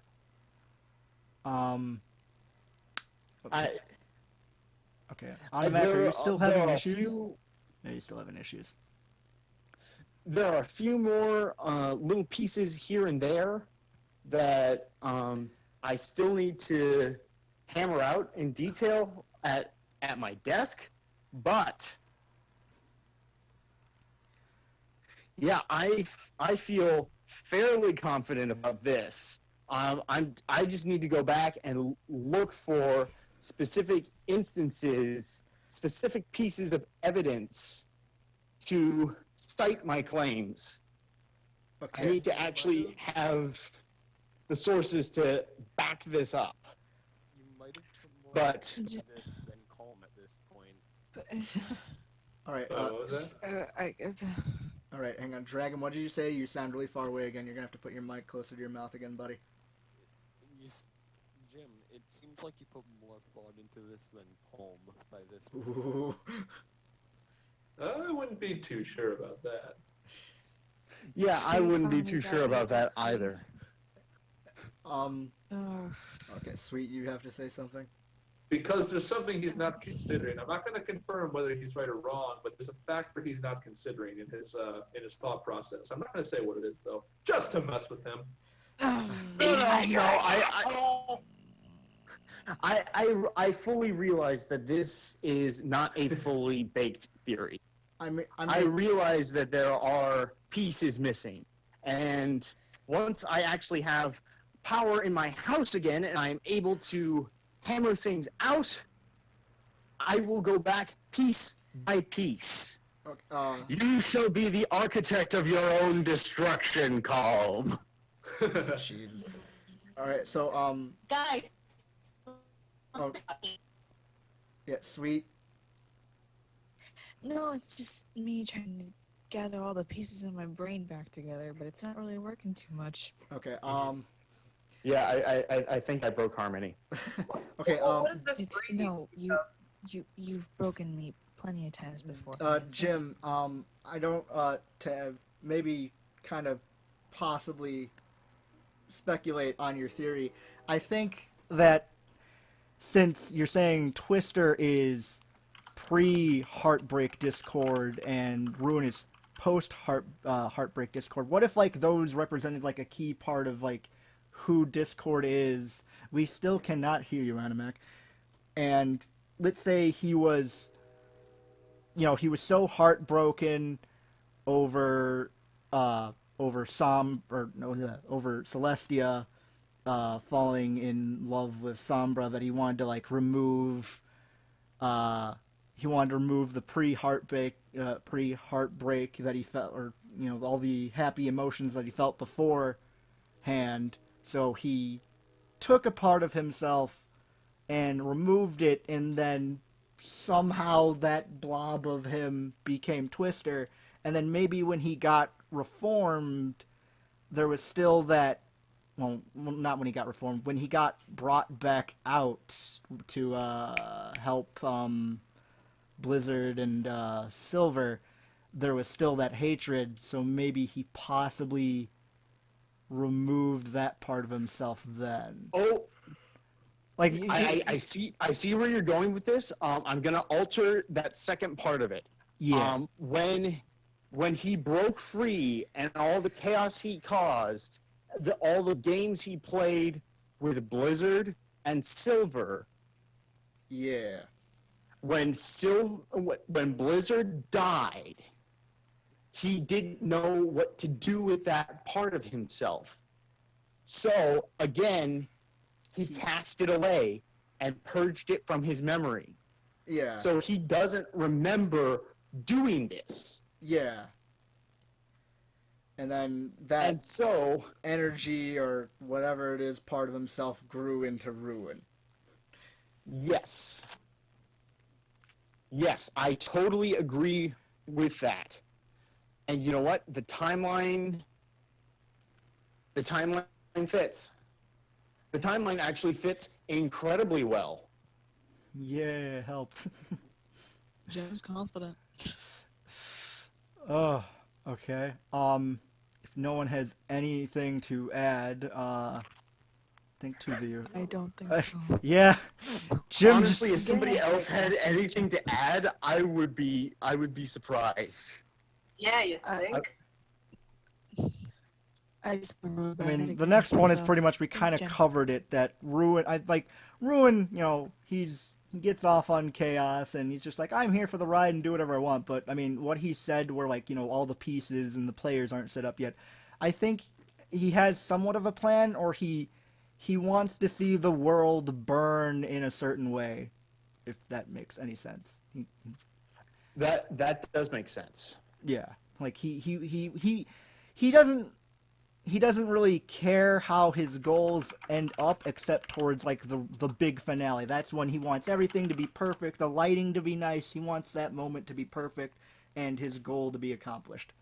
Okay. Animak, are you still having issues? No, you still having issues. There are a few more little pieces here and there that I still need to hammer out in detail at my desk, but yeah, I feel fairly confident about this. I just need to go back and look for specific instances, specific pieces of evidence to cite my claims. Okay. I need to actually have the sources to back this up. You might have put more But- into this than calm at this point. But it's, All right. What was that? All right. Hang on, Dragon. What did you say? You sound really far away again. You're gonna have to put your mic closer to your mouth again, buddy. Jim, it seems like you put more thought into this than calm by this point. Ooh. I wouldn't be too sure about that. Yeah, I Steve wouldn't be finally too got sure it. about that either. Okay, Sweet. You have to say something. Because there's something he's not considering. I'm not going to confirm whether he's right or wrong, but there's a factor he's not considering in his thought process. I'm not going to say what it is though, just to mess with him. I fully realize that this is not a fully baked theory. I realize that there are pieces missing, and once I actually have power in my house again and I'm able to hammer things out, I will go back piece by piece. Okay, You shall be the architect of your own destruction, Calm. Jesus. All right. So Guys. Oh. Yeah, Sweet. no, it's just me trying to gather all the pieces in my brain back together, but it's not really working too much. Okay. Yeah, I think I broke Harmony. Okay. What is this It's, breathing no, you've broken me plenty of times before. Jim. I don't to maybe kind of possibly speculate on your theory. I think that since you're saying Twister is pre-Heartbreak Discord and Ruin is post-Heartbreak Discord, what if like those represented like a key part of like who Discord is? We still cannot hear you, Animak. And let's say he was, he was so heartbroken over Celestia falling in love with Sombra that he wanted to like remove. He wanted to remove the pre-heartbreak that he felt, or all the happy emotions that he felt beforehand. So he took a part of himself and removed it, and then somehow that blob of him became Twister. And then maybe when he got reformed, there was still that. Well, not when he got reformed. When he got brought back out to help Blizzard and Silver, there was still that hatred. So maybe he possibly removed that part of himself then. Oh, like I see where you're going with this. I'm gonna alter that second part of it. Yeah. When when he broke free and all the chaos he caused, all the games he played with Blizzard and Silver, Yeah. when Blizzard died, he didn't know what to do with that part of himself. So, again, he cast it away and purged it from his memory. Yeah. So he doesn't remember doing this. Yeah. And then that And so, energy or whatever it is, part of himself grew into ruin. yes. Yes, I totally agree with that. And you know what? The timeline fits. The timeline actually fits incredibly well. Yeah, it helped. Jim's confident. Oh, okay. If no one has anything to add, think to the. I don't think so. Yeah, Jim. Honestly, just, if somebody else had anything to add, I would be surprised. Yeah, you I- think? I just I mean, the next one is pretty much we kind of covered it. That Ruin, Ruin. You know, he gets off on chaos, and he's just like, I'm here for the ride and do whatever I want. But I mean, what he said were like, you know, all the pieces and the players aren't set up yet. I think he has somewhat of a plan, or he wants to see the world burn in a certain way, if that makes any sense. That does make sense. Yeah, like he doesn't really care how his goals end up, except towards like the big finale. That's when he wants everything to be perfect, the lighting to be nice. He wants that moment to be perfect, and his goal to be accomplished.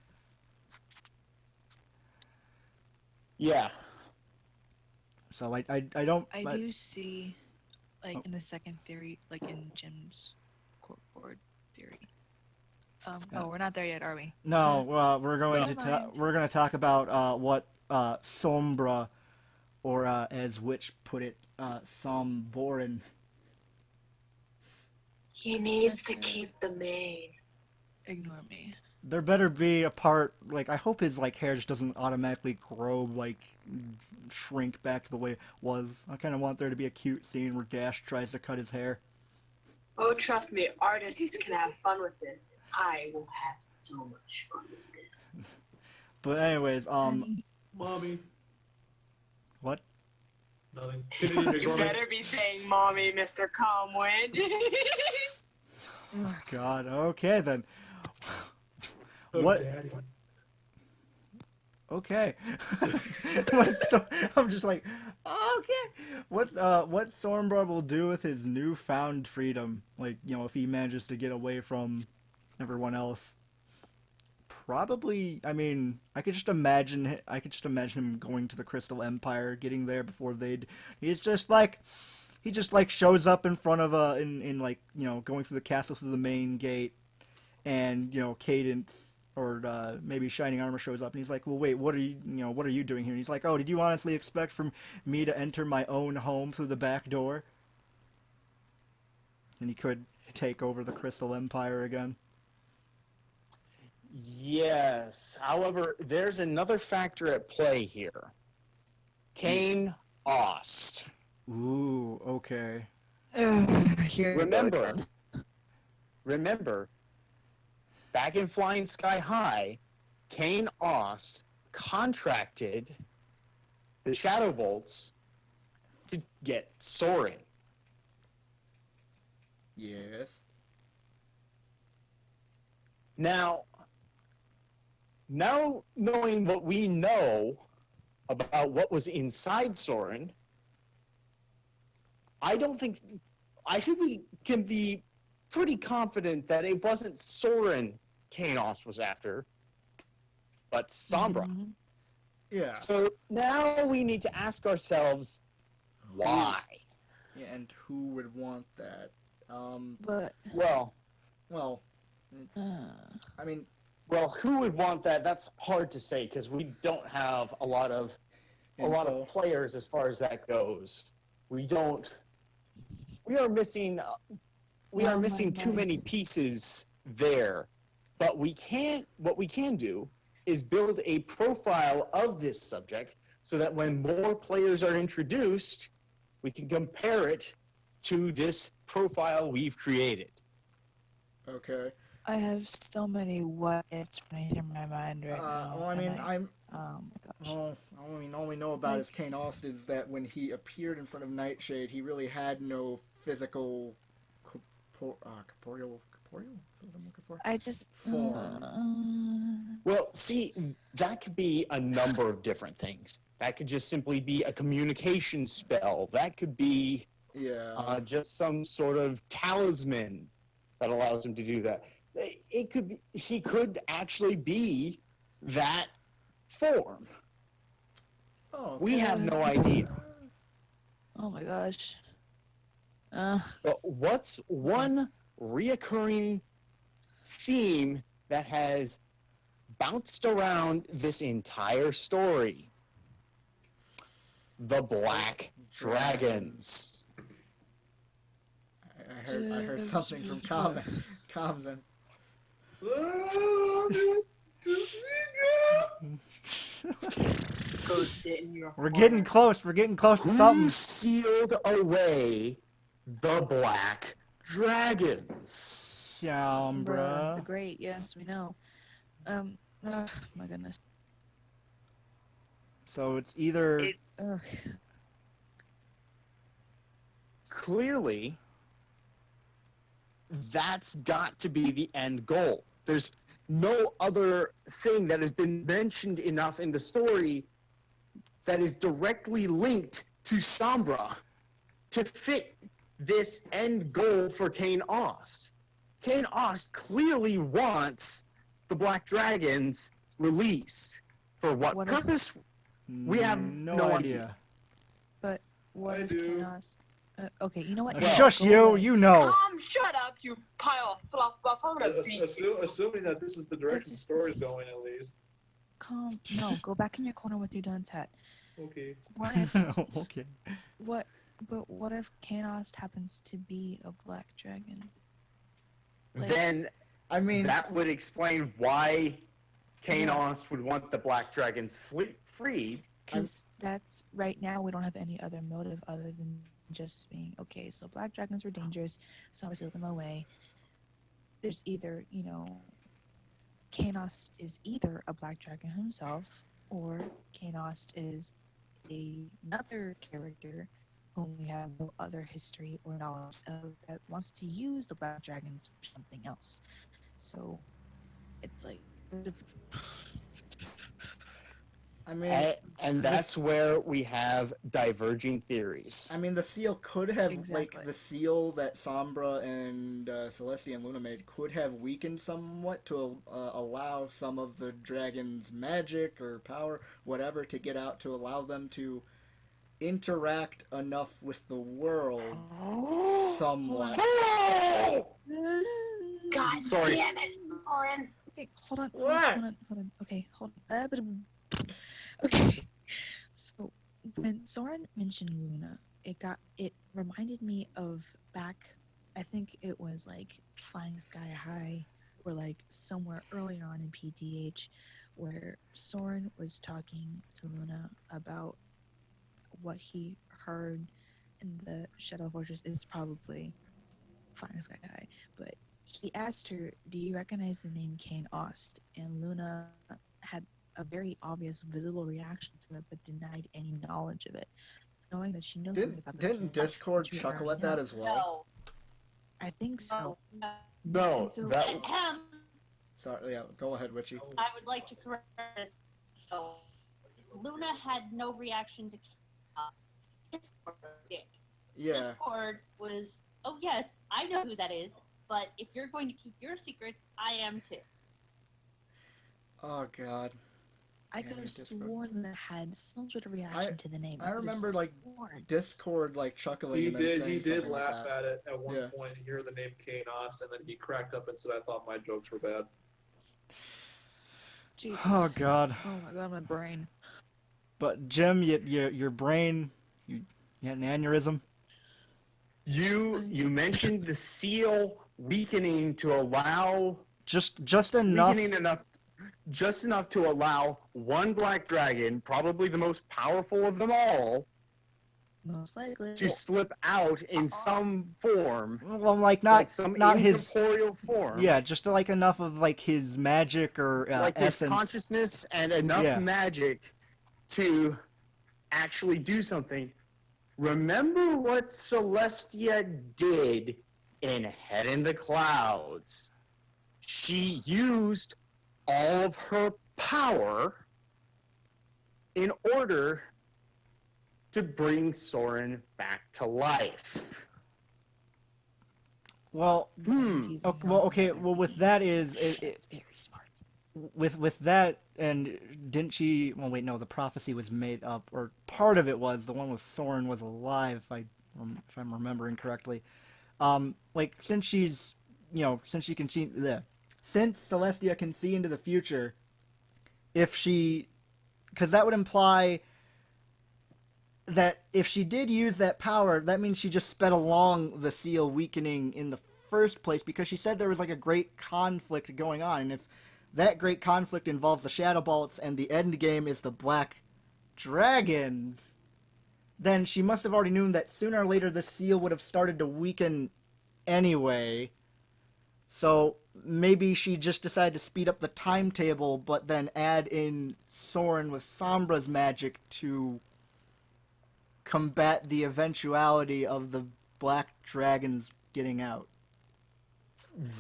Yeah. So I don't. I do see, like, in the second theory, like in Jim's corkboard theory. Oh, we're not there yet, are we? No, we're going to talk about what Sombra, or as Witch put it, Somborin. He needs to keep the main. Ignore me. There better be a part, like, I hope his, like, hair just doesn't automatically grow, like, shrink back to the way it was. I kind of want there to be a cute scene where Dash tries to cut his hair. Oh, trust me, artists can have fun with this. I will have so much fun with this. But anyways, Mommy. What? Nothing. You better be saying mommy, Mr. Calmwind. Oh, God, okay then. Oh, What? Daddy. Okay. I'm just like, okay. What Sombra will do with his newfound freedom? Like, you know, if he manages to get away from everyone else. Probably, I mean, I could just imagine him going to the Crystal Empire, getting there before they'd. He just shows up in front of in like, you know, going through the castle through the main gate, and, you know, Cadence or maybe Shining Armor shows up, and he's like, well, wait, what are you doing here? And he's like, oh, did you honestly expect from me to enter my own home through the back door? And he could take over the Crystal Empire again. Yes. However, there's another factor at play here. Kane Ost. Ooh, okay. Remember, back in Flying Sky High, Kane Ost contracted the Shadow Bolts to get Soaring. Yes. Now knowing what we know about what was inside Soarin, I think we can be pretty confident that it wasn't Soarin Kane Ost was after, but Sombra. Mm-hmm. Yeah. So now we need to ask ourselves, why? Yeah, and who would want that? But Well, I mean, who would want that? That's hard to say because we don't have a lot of players as far as that goes. We are missing too many pieces there. But what we can do is build a profile of this subject so that when more players are introduced, we can compare it to this profile we've created. Okay. I have so many what ifs running in my mind right now. Well, I mean, oh my gosh. Well, all we know about his Kane Aust is that when he appeared in front of Nightshade, he really had no physical corporeal. Is that what I'm looking for? I just Form. Well, see, that could be a number of different things. That could just simply be a communication spell. That could be just some sort of talisman that allows him to do that. It could be, he could actually be that form. Oh, we have no idea. Oh my gosh. But what's one reoccurring theme that has bounced around this entire story? The Black Dragons. I heard something from comms in. We're getting close. We're getting close to something. Who sealed away the Black Dragons? Sombra. The Great, yes, we know. Oh my goodness. So it's either clearly that's got to be the end goal. There's no other thing that has been mentioned enough in the story that is directly linked to Sombra to fit this end goal for Kane Aust. Kane Aust clearly wants the Black Dragons released. For what purpose? We have no idea. But what if Kane Aust... okay, you know what? Shush you, you know. Shut up, you pile of fluff. I'm gonna beat you. Assuming that this is the direction the story's going, at least. No, go back in your corner with your dunce hat. Okay. What if... okay. But what if Kane Aust happens to be a black dragon? Then, I mean, that would explain why Kane Aust would want the Black Dragons freed. Because that's right now we don't have any other motive other than just being okay. So black dragons were dangerous, so I sealed them away. There's either Kane Aust is either a black dragon himself, or Kane Aust is another character whom we have no other history or knowledge of that wants to use the black dragons for something else. So it's like, I mean, and that's where we have diverging theories. I mean, the seal could have, like, the seal that Sombra and Celestia and Luna made could have weakened somewhat to allow some of the dragon's magic or power, whatever, to get out, to allow them to interact enough with the world somewhat. God damn it, Soarin. Okay, hold on. Okay, hold on. Okay, so when Soarin mentioned Luna, it reminded me of back, I think it was like Flying Sky High, or like somewhere earlier on in PtH, where Soarin was talking to Luna about what he heard in the Shadow Fortress. Is probably Flying Sky High, but he asked her, "Do you recognize the name Kane Aust?" And Luna had a very obvious, visible reaction to it, but denied any knowledge of it, knowing that she knows something about this. Didn't Discord chuckle at that as well? No. I think so. No, so, Sorry, yeah, go ahead, Witchy. I would like to correct this. So, Luna had no reaction to chaos. Discord did. Yeah. Discord was, oh yes, I know who that is, but if you're going to keep your secrets, I am too. Oh god. I could have sworn that had some sort of reaction to the name. I remember, like, Discord, like, chuckling He and then saying did. He did something laugh like that. at it at one point. You hear the name Kane Aust, and then he cracked up and said, "I thought my jokes were bad." Jesus. Oh god. Oh my god, my brain. But Jim, your brain, you had an aneurysm. You mentioned the seal weakening to allow just enough. Weakening enough, just enough to allow one black dragon, probably the most powerful of them all, Most likely. to slip out in some form, Well, like not some not his. incorporeal form. Yeah, just like enough of like his magic or like his essence. consciousness and enough magic to actually do something. Remember what Celestia did in Head in the Clouds? She used all of her power in order to bring Soarin back to life. Well, okay. Well, with that it's very smart. With that, and didn't she? Well, wait, no. The prophecy was made up, or part of it was the one with Soarin was alive. If I'm remembering correctly. Like since she's, since she can see since Celestia can see into the future, because that would imply that if she did use that power, that means she just sped along the seal weakening in the first place, because she said there was like a great conflict going on, and if that great conflict involves the Shadow Bolts and the end game is the Black Dragons, then she must have already known that sooner or later the seal would have started to weaken anyway. So maybe she just decided to speed up the timetable, but then add in Soarin with Sombra's magic to combat the eventuality of the Black Dragons getting out.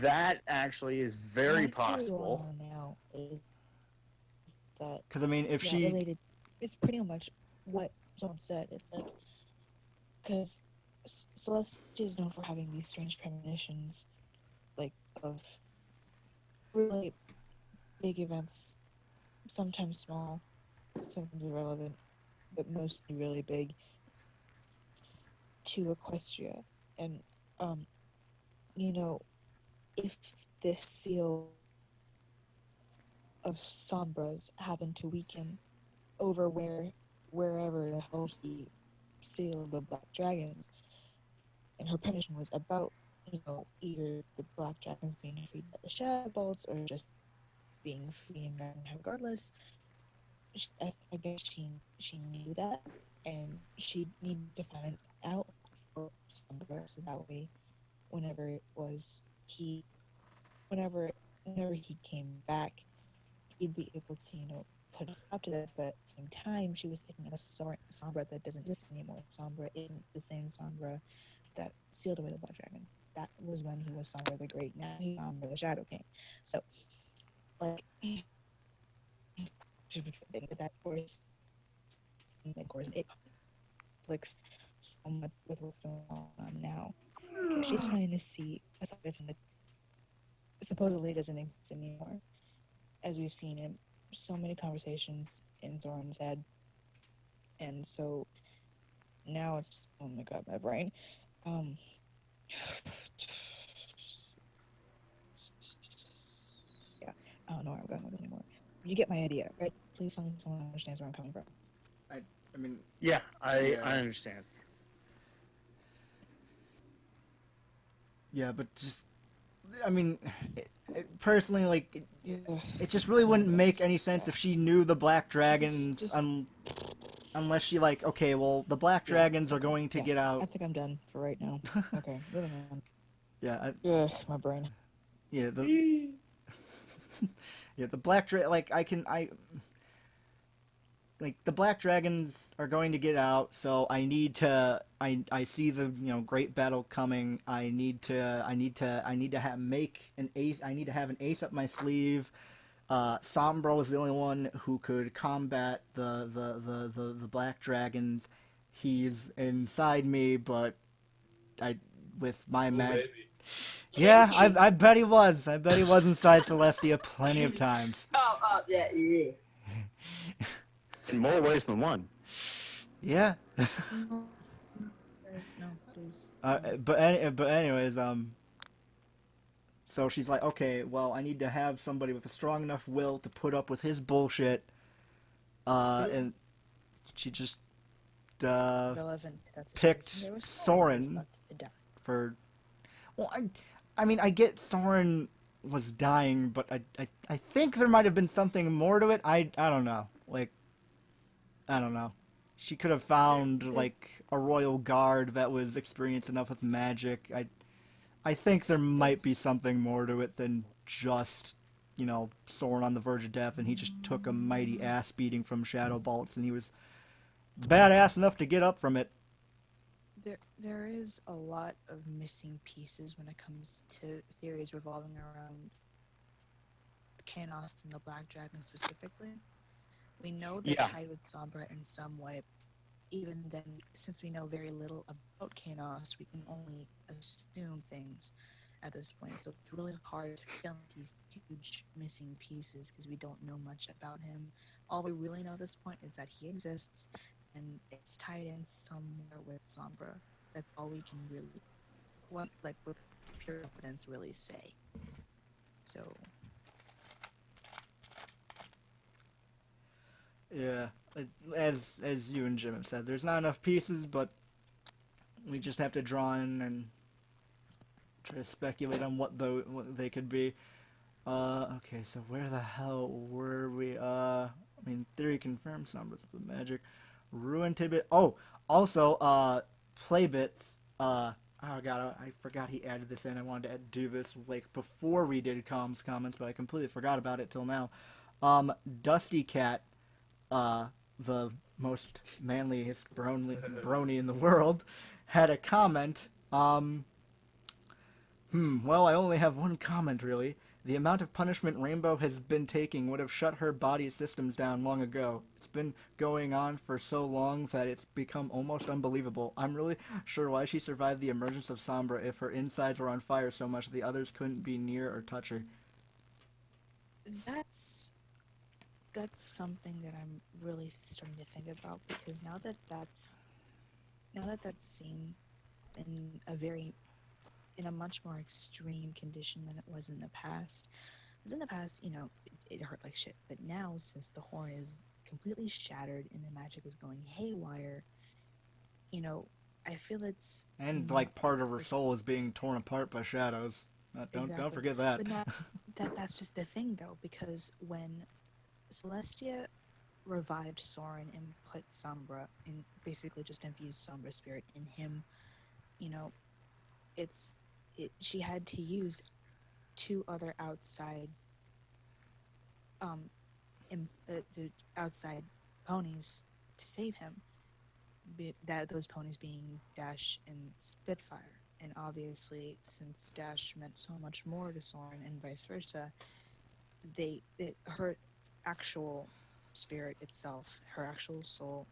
That actually is very possible. Now is that because I mean, if she related, it's pretty much what someone said. It's like because Celeste is known for having these strange premonitions, like of really big events, sometimes small, sometimes irrelevant, but mostly really big, to Equestria. And if this seal of Sombra's happened to weaken over wherever the hell he sealed the Black Dragons, and her premonition was about, either the Black Dragons being freed by the Shadow Bolts or just being free and regardless, I guess she knew that, and she needed to find out for Sombra, so that way, whenever he came back, he'd be able to, put a stop to that. But at the same time, she was thinking of a Sombra that doesn't exist anymore. Sombra isn't the same Sombra that sealed away the Black Dragons. That was when he was Sombra the Great. Now he's Sombra the Shadow King. So, like, that course, it conflicts so much with what's going on now. Because she's trying to see a side of him that supposedly doesn't exist anymore, as we've seen in so many conversations in Soarin's head. And so now it's just, oh my god, my brain. Yeah, I don't know where I'm going with this anymore. You get my idea, right? Please tell me someone understands where I'm coming from. I mean, yeah, I understand. Yeah, but just, I mean, personally, like, it just really wouldn't make any sense if she knew the Black Dragons, unless she, like, okay, well, the Black Dragons are going to get out. I think I'm done for right now. Okay, moving on. Yeah. My brain. Yeah, the Black the Black Dragons are going to get out, so I need to. I see the great battle coming. I need to have an ace. I need to have an ace up my sleeve. Sombra was the only one who could combat the Black Dragons. He's inside me, but with my magic. Yeah, I bet he was. I bet he was inside Celestia plenty of times. Yeah. In more ways than one. Yeah. No, please. But anyways, so she's like, okay, well, I need to have somebody with a strong enough will to put up with his bullshit. And she just picked Soarin for. Well, I mean, I get Soarin was dying, but I think there might have been something more to it. I don't know. Like, I don't know. She could have found like a royal guard that was experienced enough with magic. I think there might be something more to it than just, you know, Soarin on the verge of death, and he just took a mighty ass beating from Shadow Bolts, and he was badass enough to get up from it. There is a lot of missing pieces when it comes to theories revolving around Chaos and the Black Dragon specifically. We know they're tied with Sombra in some way. Even then, since we know very little about Chaos, we can only assume things at this point. So it's really hard to fill these huge missing pieces because we don't know much about him. All we really know at this point is that he exists and it's tied in somewhere with Sombra. That's all we can really, with pure evidence, really say. So. Yeah, as you and Jim have said, there's not enough pieces, but we just have to draw in and try to speculate on what they could be. Okay, so where the hell were we? I mean, theory confirms numbers of the magic. Ruin tidbit. Oh, also, PlayBitz. Oh god, I forgot he added this in. I wanted to do this like before we did comments, but I completely forgot about it till now. Dusty Cat. The most manliest brony in the world, had a comment. Well, I only have one comment, really. The amount of punishment Rainbow has been taking would have shut her body systems down long ago. It's been going on for so long that it's become almost unbelievable. I'm really sure why she survived the emergence of Sombra if her insides were on fire so much the others couldn't be near or touch her. That's something that I'm really starting to think about, because now that that's seen in a much more extreme condition than it was in the past. Because in the past, you know, it hurt like shit. But now, since the horn is completely shattered and the magic is going haywire, you know, I feel it's... And like part of her soul is being torn apart by shadows. Don't forget that. But that's just the thing, though, because when Celestia revived Soarin and put Sombra and basically just infused Sombra spirit in him, you know, she had to use two other outside outside ponies to save him. Those ponies being Dash and Spitfire. And obviously, since Dash meant so much more to Soarin and vice versa, her actual spirit itself, her actual soul,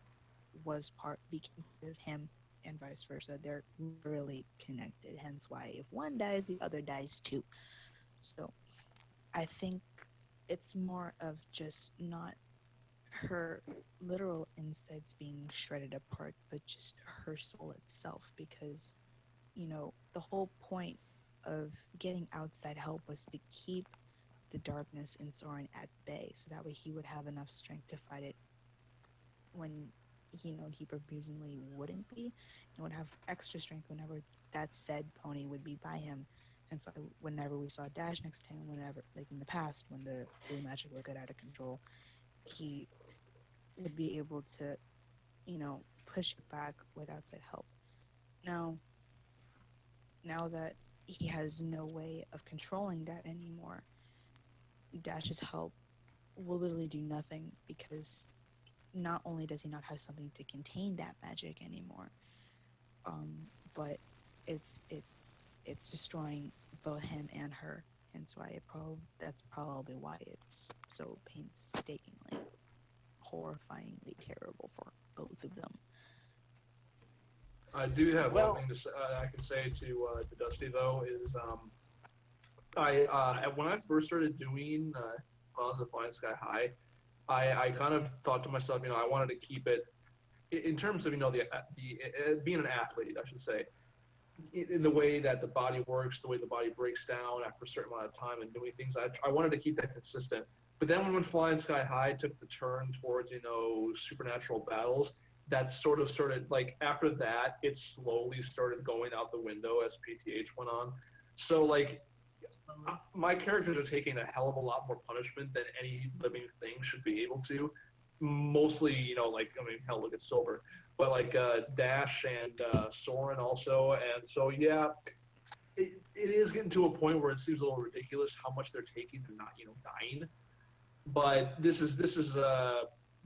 became part of him, and vice versa. They're really connected. Hence why if one dies, the other dies too. So I think it's more of just not her literal insides being shredded apart, but just her soul itself, because, you know, the whole point of getting outside help was to keep the darkness in Soarin at bay, so that way he would have enough strength to fight it when, you know, he profusely wouldn't be, and would have extra strength whenever that said pony would be by him. And so whenever we saw Dash next to him, whenever, like in the past, when the blue magic would get out of control, he would be able to, you know, push it back with outside help. Now that he has no way of controlling that anymore, Dash's help will literally do nothing, because not only does he not have something to contain that magic anymore, but it's destroying both him and her. Hence why that's probably why it's so painstakingly, horrifyingly terrible for both of them. I do have one thing I can say to Dusty, though, is when I first started doing Clouds of Flying Sky High, I kind of thought to myself, you know, I wanted to keep it in terms of, you know, the being an athlete, I should say, in the way that the body works, the way the body breaks down after a certain amount of time and doing things. I wanted to keep that consistent. But then when Flying Sky High took the turn towards, you know, supernatural battles, that sort of started, like, after that, it slowly started going out the window as PtH went on. So, like, my characters are taking a hell of a lot more punishment than any living thing should be able to. Mostly, hell, look at Silver, but like Dash and Soarin also, and so yeah, it is getting to a point where it seems a little ridiculous how much they're taking and not dying. But this is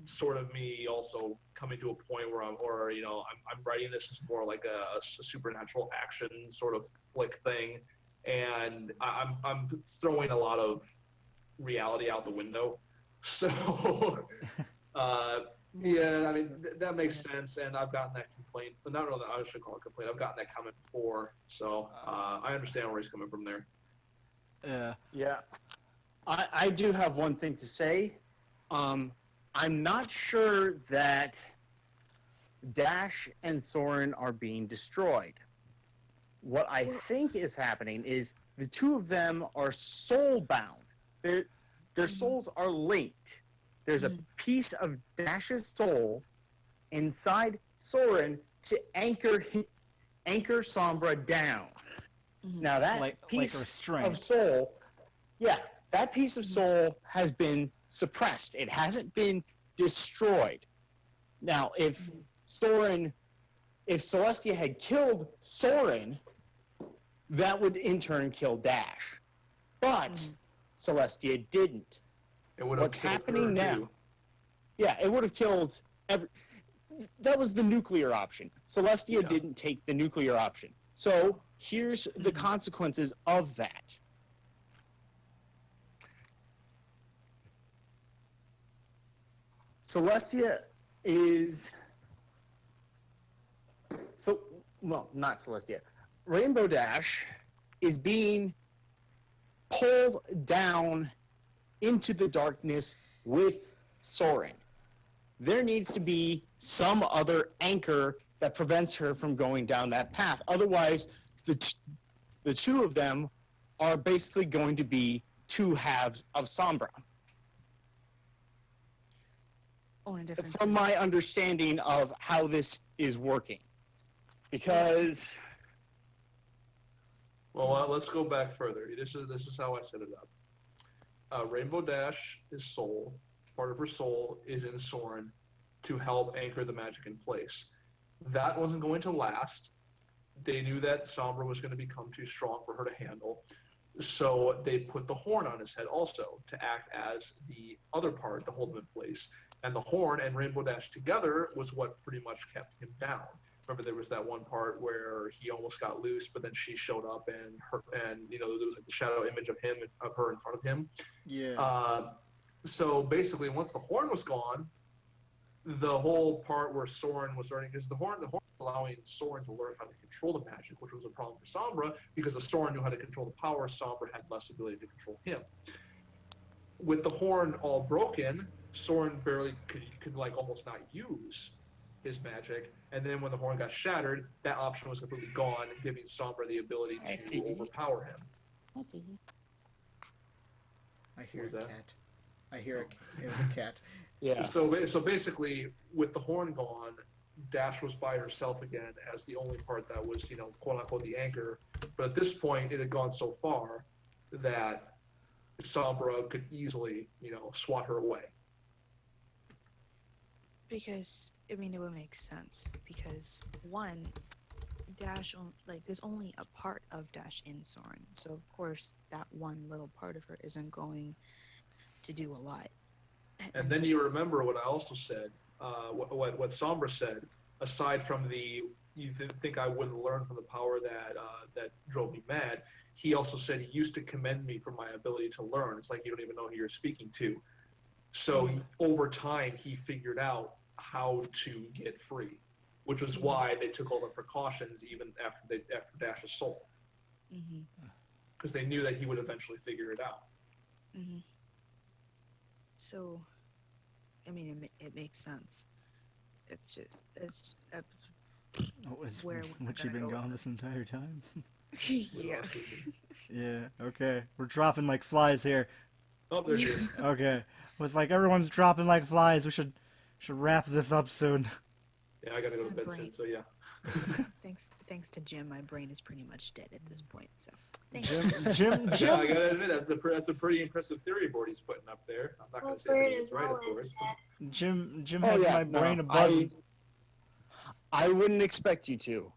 sort of me also coming to a point where I'm writing this as more like a supernatural action sort of flick thing, and I'm throwing a lot of reality out the window. So yeah, I mean that makes sense, and I've gotten that complaint. Not really, I should call it a complaint. I've gotten that comment before, so I understand where he's coming from there. Yeah. I do have one thing to say. I'm not sure that Dash and Soarin are being destroyed. What I think is happening is the two of them are soul-bound. Their souls are linked. There's a piece of Dash's soul inside Soarin to anchor Sombra down. Now that piece of soul, that piece of soul has been suppressed. It hasn't been destroyed. Now, if Celestia had killed Soarin, that would in turn kill Dash. But Celestia didn't. What's happening now? Yeah, it would have killed that was the nuclear option. Celestia didn't take the nuclear option. So here's the consequences of that. Celestia is not Celestia. Rainbow Dash is being pulled down into the darkness with Soarin. There needs to be some other anchor that prevents her from going down that path. Otherwise, the two of them are basically going to be two halves of Sombra. From my understanding of how this is working. Because... Well, let's go back further. This is how I set it up. Rainbow Dash is soul. Part of her soul is in Soarin to help anchor the magic in place. That wasn't going to last. They knew that Sombra was going to become too strong for her to handle. So they put the horn on his head also to act as the other part to hold him in place. And the horn and Rainbow Dash together was what pretty much kept him down. Remember, there was that one part where he almost got loose, but then she showed up and there was like the shadow image of her in front of him. Yeah. So basically, once the horn was gone, the whole part where Soarin was learning, because the horn was allowing Soarin to learn how to control the magic, which was a problem for Sombra, because if Soarin knew how to control the power, Sombra had less ability to control him. With the horn all broken, Soarin barely could like almost not use his magic, and then when the horn got shattered, that option was completely gone, giving Sombra the ability to overpower him. I hear a cat. I hear a cat. Yeah. So basically, with the horn gone, Dash was by herself again as the only part that was, quote unquote, the anchor. But at this point, it had gone so far that Sombra could easily, swat her away. Because, it would make sense. Because, one, Dash, there's only a part of Dash in Soarin. So, of course, that one little part of her isn't going to do a lot. And then you remember what I also said, what Sombra said, aside from you think I wouldn't learn from the power that drove me mad, he also said he used to commend me for my ability to learn. It's like you don't even know who you're speaking to. So over time, he figured out how to get free, which was why they took all the precautions even after Dash's soul. Because they knew that he would eventually figure it out. So, it makes sense. It's What you been gone this entire time? Yeah. Yeah. Okay. We're dropping like flies here. Oh, there's you. Okay. It's like everyone's dropping like flies. We should wrap this up soon. Yeah, I gotta go to My bed brain. soon, so yeah. Thanks to Jim, my brain is pretty much dead at this point. So thanks. Jim. Yeah, I gotta admit, that's a pretty impressive theory board he's putting up there. I'm not gonna say that he's right, of course. Jim Oh, has yeah, my no, brain a buzzing. I wouldn't expect you to.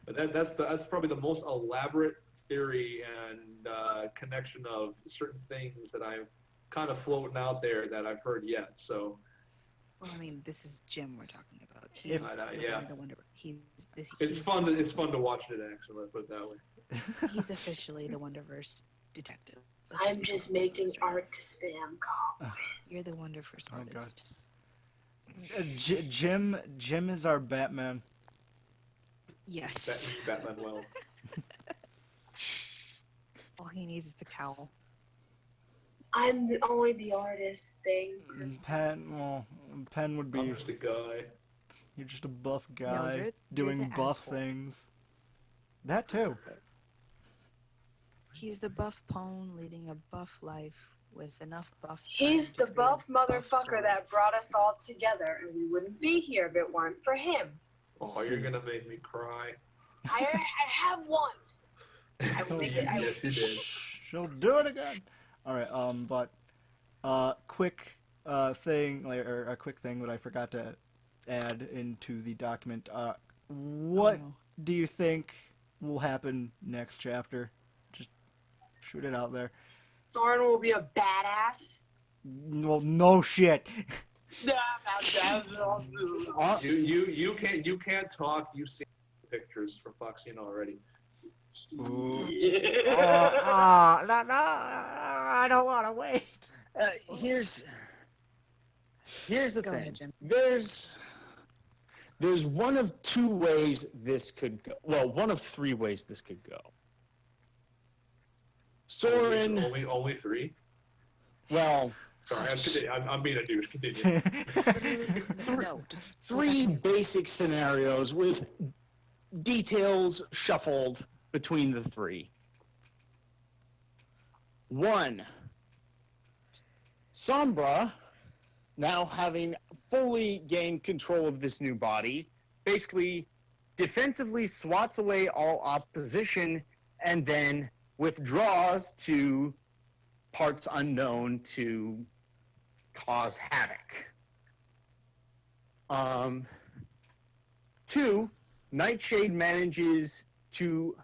But that's probably the most elaborate theory and connection of certain things that I'm kind of floating out there that I've heard yet. So Well, I mean, this is Jim we're talking about. If- yeah. He's it's fun. It's fun to watch it in action. Let's put it that way. He's officially the WonderVerse detective. I'm just making art to spam call. You're the WonderVerse Oh, God. artist. Jim is our Batman. Yes. Batman well. All he needs is the cowl. I'm only the artist thing. Pen would be. I'm just a guy. You're just a buff No, guy you're doing the buff asshole. things. That too. He's the buff pone leading a buff life with enough buff. He's time to the create a buff motherfucker story. that brought us all together, and we wouldn't be here if it weren't for him. Oh, you're gonna make me cry. I have once. I will make it. Yes, you did. She'll do it again. All right. Quick thing, or a quick thing that I forgot to add into the document. What Oh, no. do you think will happen next chapter? Just shoot it out there. Soarin will be a badass. Well, no shit. You can't talk. You've seen pictures from Foxine already. No, I don't want to wait. Here's the Go thing. ahead, Jim. There's one of two ways this could go. Well, one of three ways this could go. Soarin, Only three. well, Sorry, I'm being a douche. Continue. No, just go three back. basic scenarios with details shuffled between the three. One, Sombra, now having fully gained control of this new body, basically defensively swats away all opposition and then withdraws to parts unknown to cause havoc. Two, Nightshade manages to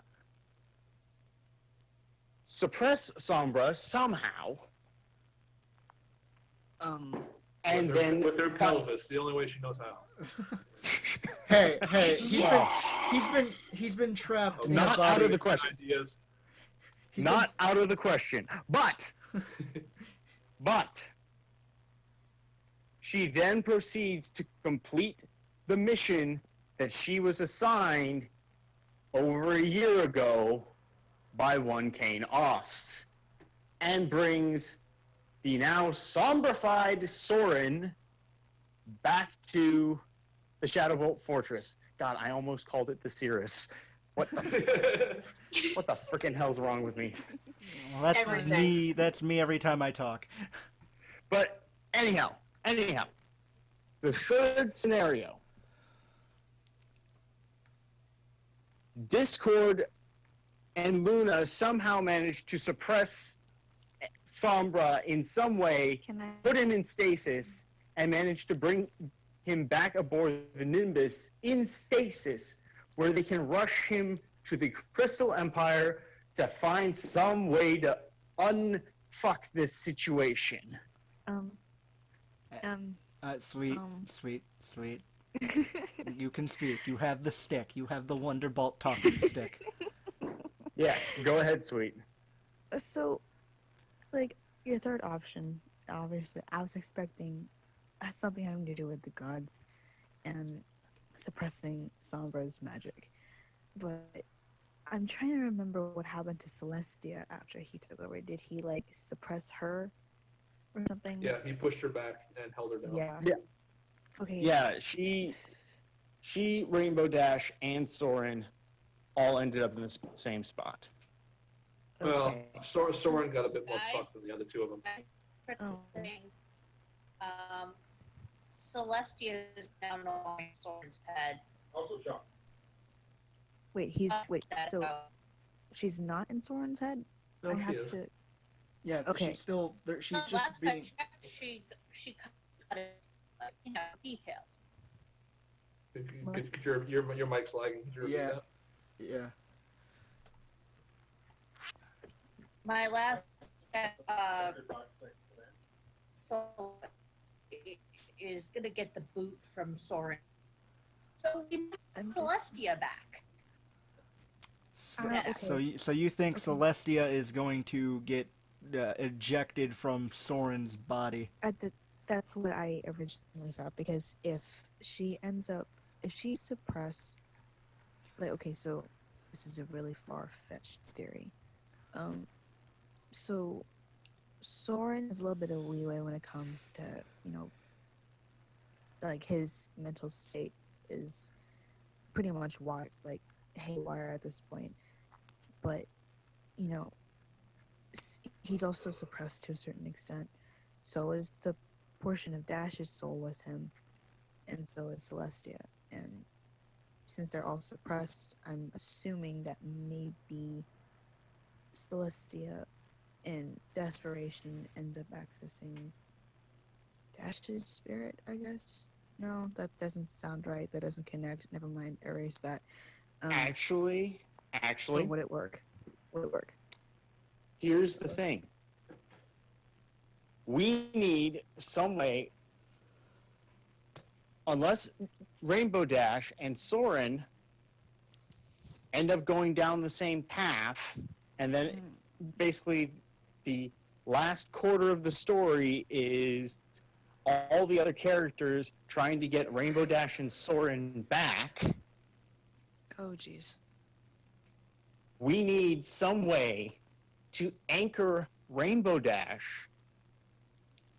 suppress Sombra somehow, and with then with her pelvis, the only way she knows how. Hey, Yes. he's been trapped in Not a out body. of the question. Ideas. Not out of the question. But she then proceeds to complete the mission that she was assigned over a year ago by one Kane Ost, and brings the now sombrified Soarin back to the Shadowbolt Fortress. God, I almost called it the Cirrus. What the frickin' hell's wrong with me? Well, that's Everything. me. That's me every time I talk. But anyhow, the third scenario. Discord and Luna somehow managed to suppress Sombra in some way, Can I? put him in stasis, and managed to bring him back aboard the Nimbus in stasis, where they can rush him to the Crystal Empire to find some way to unfuck this situation. Sweet. You can speak. You have the stick. You have the Wonderbolt talking stick. Yeah, go ahead, Sweet. So, like, your third option, obviously, I was expecting something having to do with the gods and suppressing Sombra's magic. But I'm trying to remember what happened to Celestia after he took over. Did he, like, suppress her or something? Yeah, he pushed her back and held her down. Yeah. Yeah. Okay. Yeah, she, Rainbow Dash, and Soarin all ended up in the same spot. Well, Okay. Soarin got a bit more Guys. fucked than the other two of them. Oh. Celestia is now on Soarin's head. Also, Chuck. Wait, so she's not in Soren's head? No, I she have is. to. Yeah, Okay. she's still there. She's just last being. I checked, she cut it, details. Your mic's lagging. Could you repeat Yeah. that? Yeah. My last so is gonna get the boot from Soarin. So we I'm get Celestia back. Okay. So you think Celestia is going to get ejected from Soren's body? That's what I originally thought, because if she's suppressed, like, okay, so this is a really far-fetched theory. So Soren has a little bit of leeway when it comes to, like, his mental state is pretty much haywire at this point. But, he's also suppressed to a certain extent. So is the portion of Dash's soul with him, and so is Celestia. And since they're all suppressed, I'm assuming that maybe Celestia, in desperation, ends up accessing Dash's spirit, I guess. No, that doesn't sound right. That doesn't connect. Never mind. Erase that. Actually, would it work? Here's the thing. We need some way, unless Rainbow Dash and Soarin end up going down the same path, and then basically the last quarter of the story is all the other characters trying to get Rainbow Dash and Soarin back. Oh, jeez. We need some way to anchor Rainbow Dash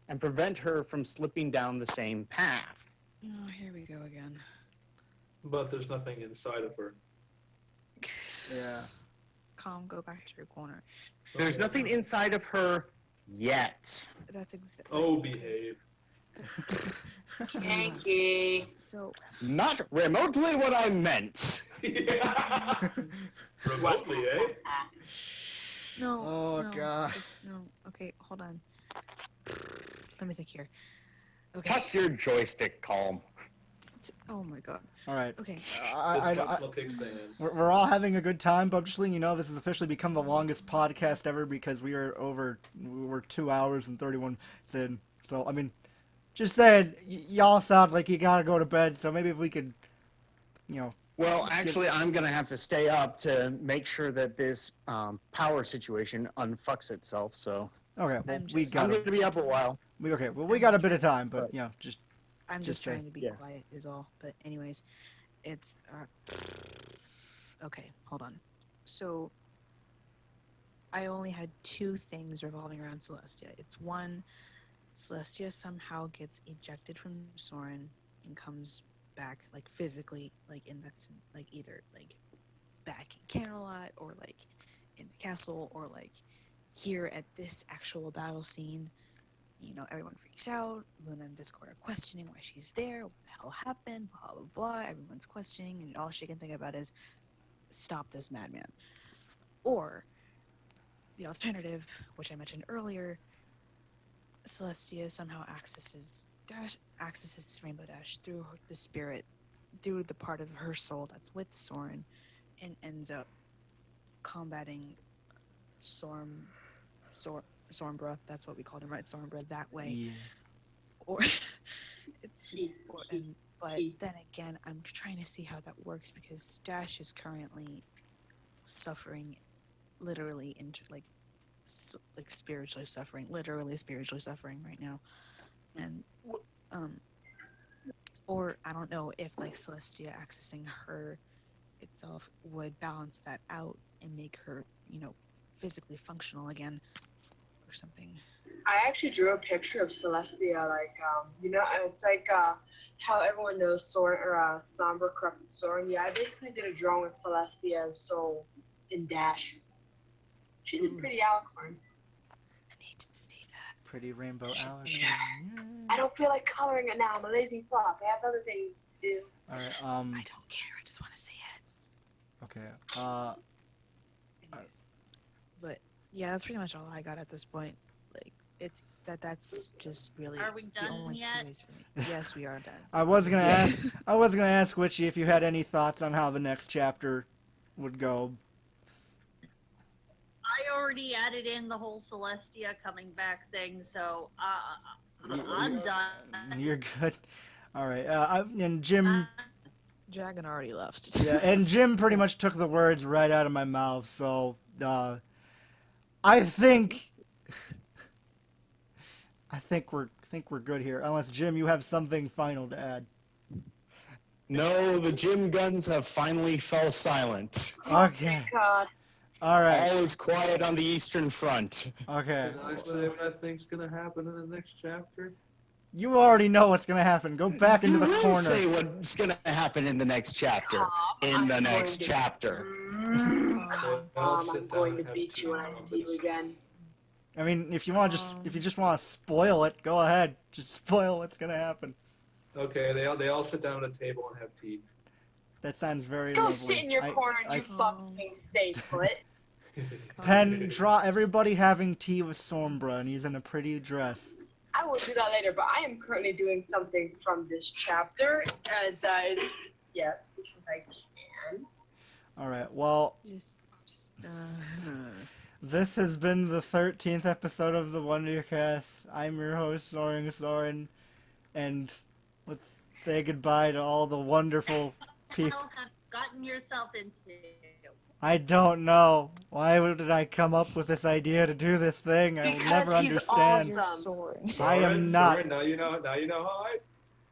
and prevent her from slipping down the same path. Oh, here we go again. But there's nothing inside of her. Yeah. Calm, go back to your corner. There's nothing inside of her yet. That's exactly. Oh, behave. Yankee. So. Not remotely what I meant. Remotely, eh? No. Oh, no, God. No. Okay, hold on. Let me think here. Okay. Tuck your joystick, Calm. Oh my God. All right. Okay. We're all having a good time, but I'm just letting you know this has officially become the longest podcast ever because we're 2 hours and 31 minutes in. So, I mean, just saying, y'all sound like you gotta go to bed, so maybe if we could, Well, actually, I'm going to have to stay up to make sure that this power situation unfucks itself, so... Okay, well, I'm going to be up a while. We got a bit of time, but, I'm just trying to be quiet is all. But anyways, it's... Okay, hold on. So, I only had two things revolving around Celestia. It's one, Celestia somehow gets ejected from Soarin and comes back, like, physically, like, in that, like, either, like, back in Camelot, or, like, in the castle, or, like, here at this actual battle scene. Everyone freaks out. Luna and Discord are questioning why she's there, what the hell happened, blah, blah, blah. Everyone's questioning, and all she can think about is, stop this madman. Or, the alternative, which I mentioned earlier, Celestia somehow accesses Rainbow Dash through the spirit, through the part of her soul that's with Soarin, and ends up combating Sombra, that's what we called him, right? Sombra, that way. Yeah. Or it's just, but then again, I'm trying to see how that works because Dash is currently suffering, literally, spiritually suffering, literally spiritually suffering right now, and or I don't know if like Celestia accessing her itself would balance that out and make her, physically functional again, or something. I actually drew a picture of Celestia, it's like how everyone knows Sombra corrupted Soaring. Yeah, I basically did a drawing with Celestia's soul in Dash. She's a pretty alicorn. I need to save that. pretty rainbow Alex. I don't feel like coloring it now. I'm a lazy fuck. I have other things to do. Alright, I don't care. I just want to see it. okay, Anyways. But yeah, that's pretty much all I got at this point. Like, that's just really Are we the done only yet? two ways for me. Yes, we are done. I was gonna ask Witchy if you had any thoughts on how the next chapter would go. I already added in the whole Celestia coming back thing, so I'm done. You're good. Alright, and Jim... Dragon already left. Yeah, and Jim pretty much took the words right out of my mouth, so, I think we're good here. Unless, Jim, you have something final to add. No, the Jim guns have finally fell silent. Okay. God. Alright. All is quiet on the Eastern Front. Okay. Can I say what I think's gonna happen in the next chapter? You already know what's gonna happen. Go back into the You will corner. say what's gonna happen in the next chapter. In the next chapter. Mom, I'm going to beat you when I see you again. I mean, if you just want to spoil it, go ahead. Just spoil what's gonna happen. Okay, they all sit down at a table and have tea. That sounds very Go lovely. sit in your corner and you fucking stay put. Pen, draw everybody having tea with Sombra, and he's in a pretty dress. I will do that later, but I am currently doing something from this chapter, yes, because I can. Alright, well, this has been the 13th episode of the Wondercast. I'm your host, Soarin, and let's say goodbye to all the wonderful people. What the hell have gotten yourself into? I don't know. Why did I come up with this idea to do this thing? I will never understand. I am not. Soarin, now you know how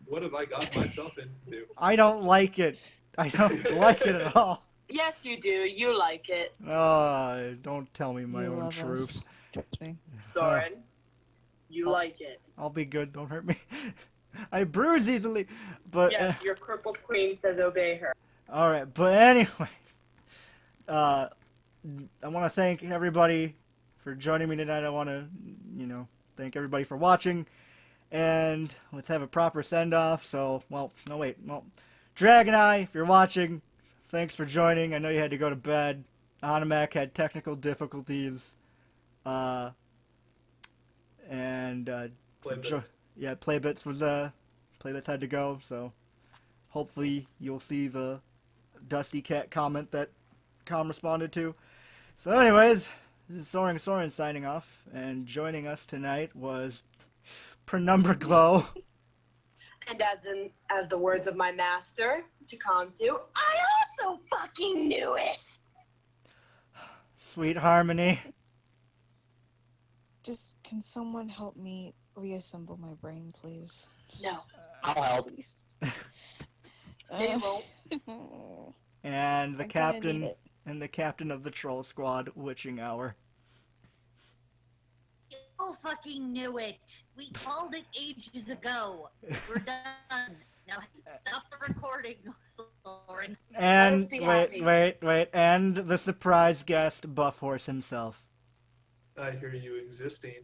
what have I got myself into? I don't like it. I don't like it at all. Yes, you do. You like it. Oh, don't tell me my You own love truth. us. Trust me. Soren, you like it. I'll be good. Don't hurt me. I bruise easily. But Yes, your crippled queen says obey her. all right. But anyway, I want to thank everybody for joining me tonight. I want to, thank everybody for watching. And let's have a proper send-off. So, well, no, wait. Well, Dragon Eye, if you're watching, thanks for joining. I know you had to go to bed. Animak had technical difficulties. And, PlayBitz. yeah, PlayBitz had to go, so hopefully you'll see the Dusty Cat comment that Com responded to. So anyways, this is Soarin signing off, and joining us tonight was Penumbra Glow. And as the words of my master, Takantu, I also fucking knew it! Sweet Harmony. Just, can someone help me reassemble my brain, please? No. I'll help. Please. They won't. And the I'm gonna need captain it. and the captain of the Troll Squad, Witching Hour. You all fucking knew it. We called it ages ago. We're done. Now stop the recording, Soren. And be wait, happy. and the surprise guest, Buff Horse himself. I hear you existing.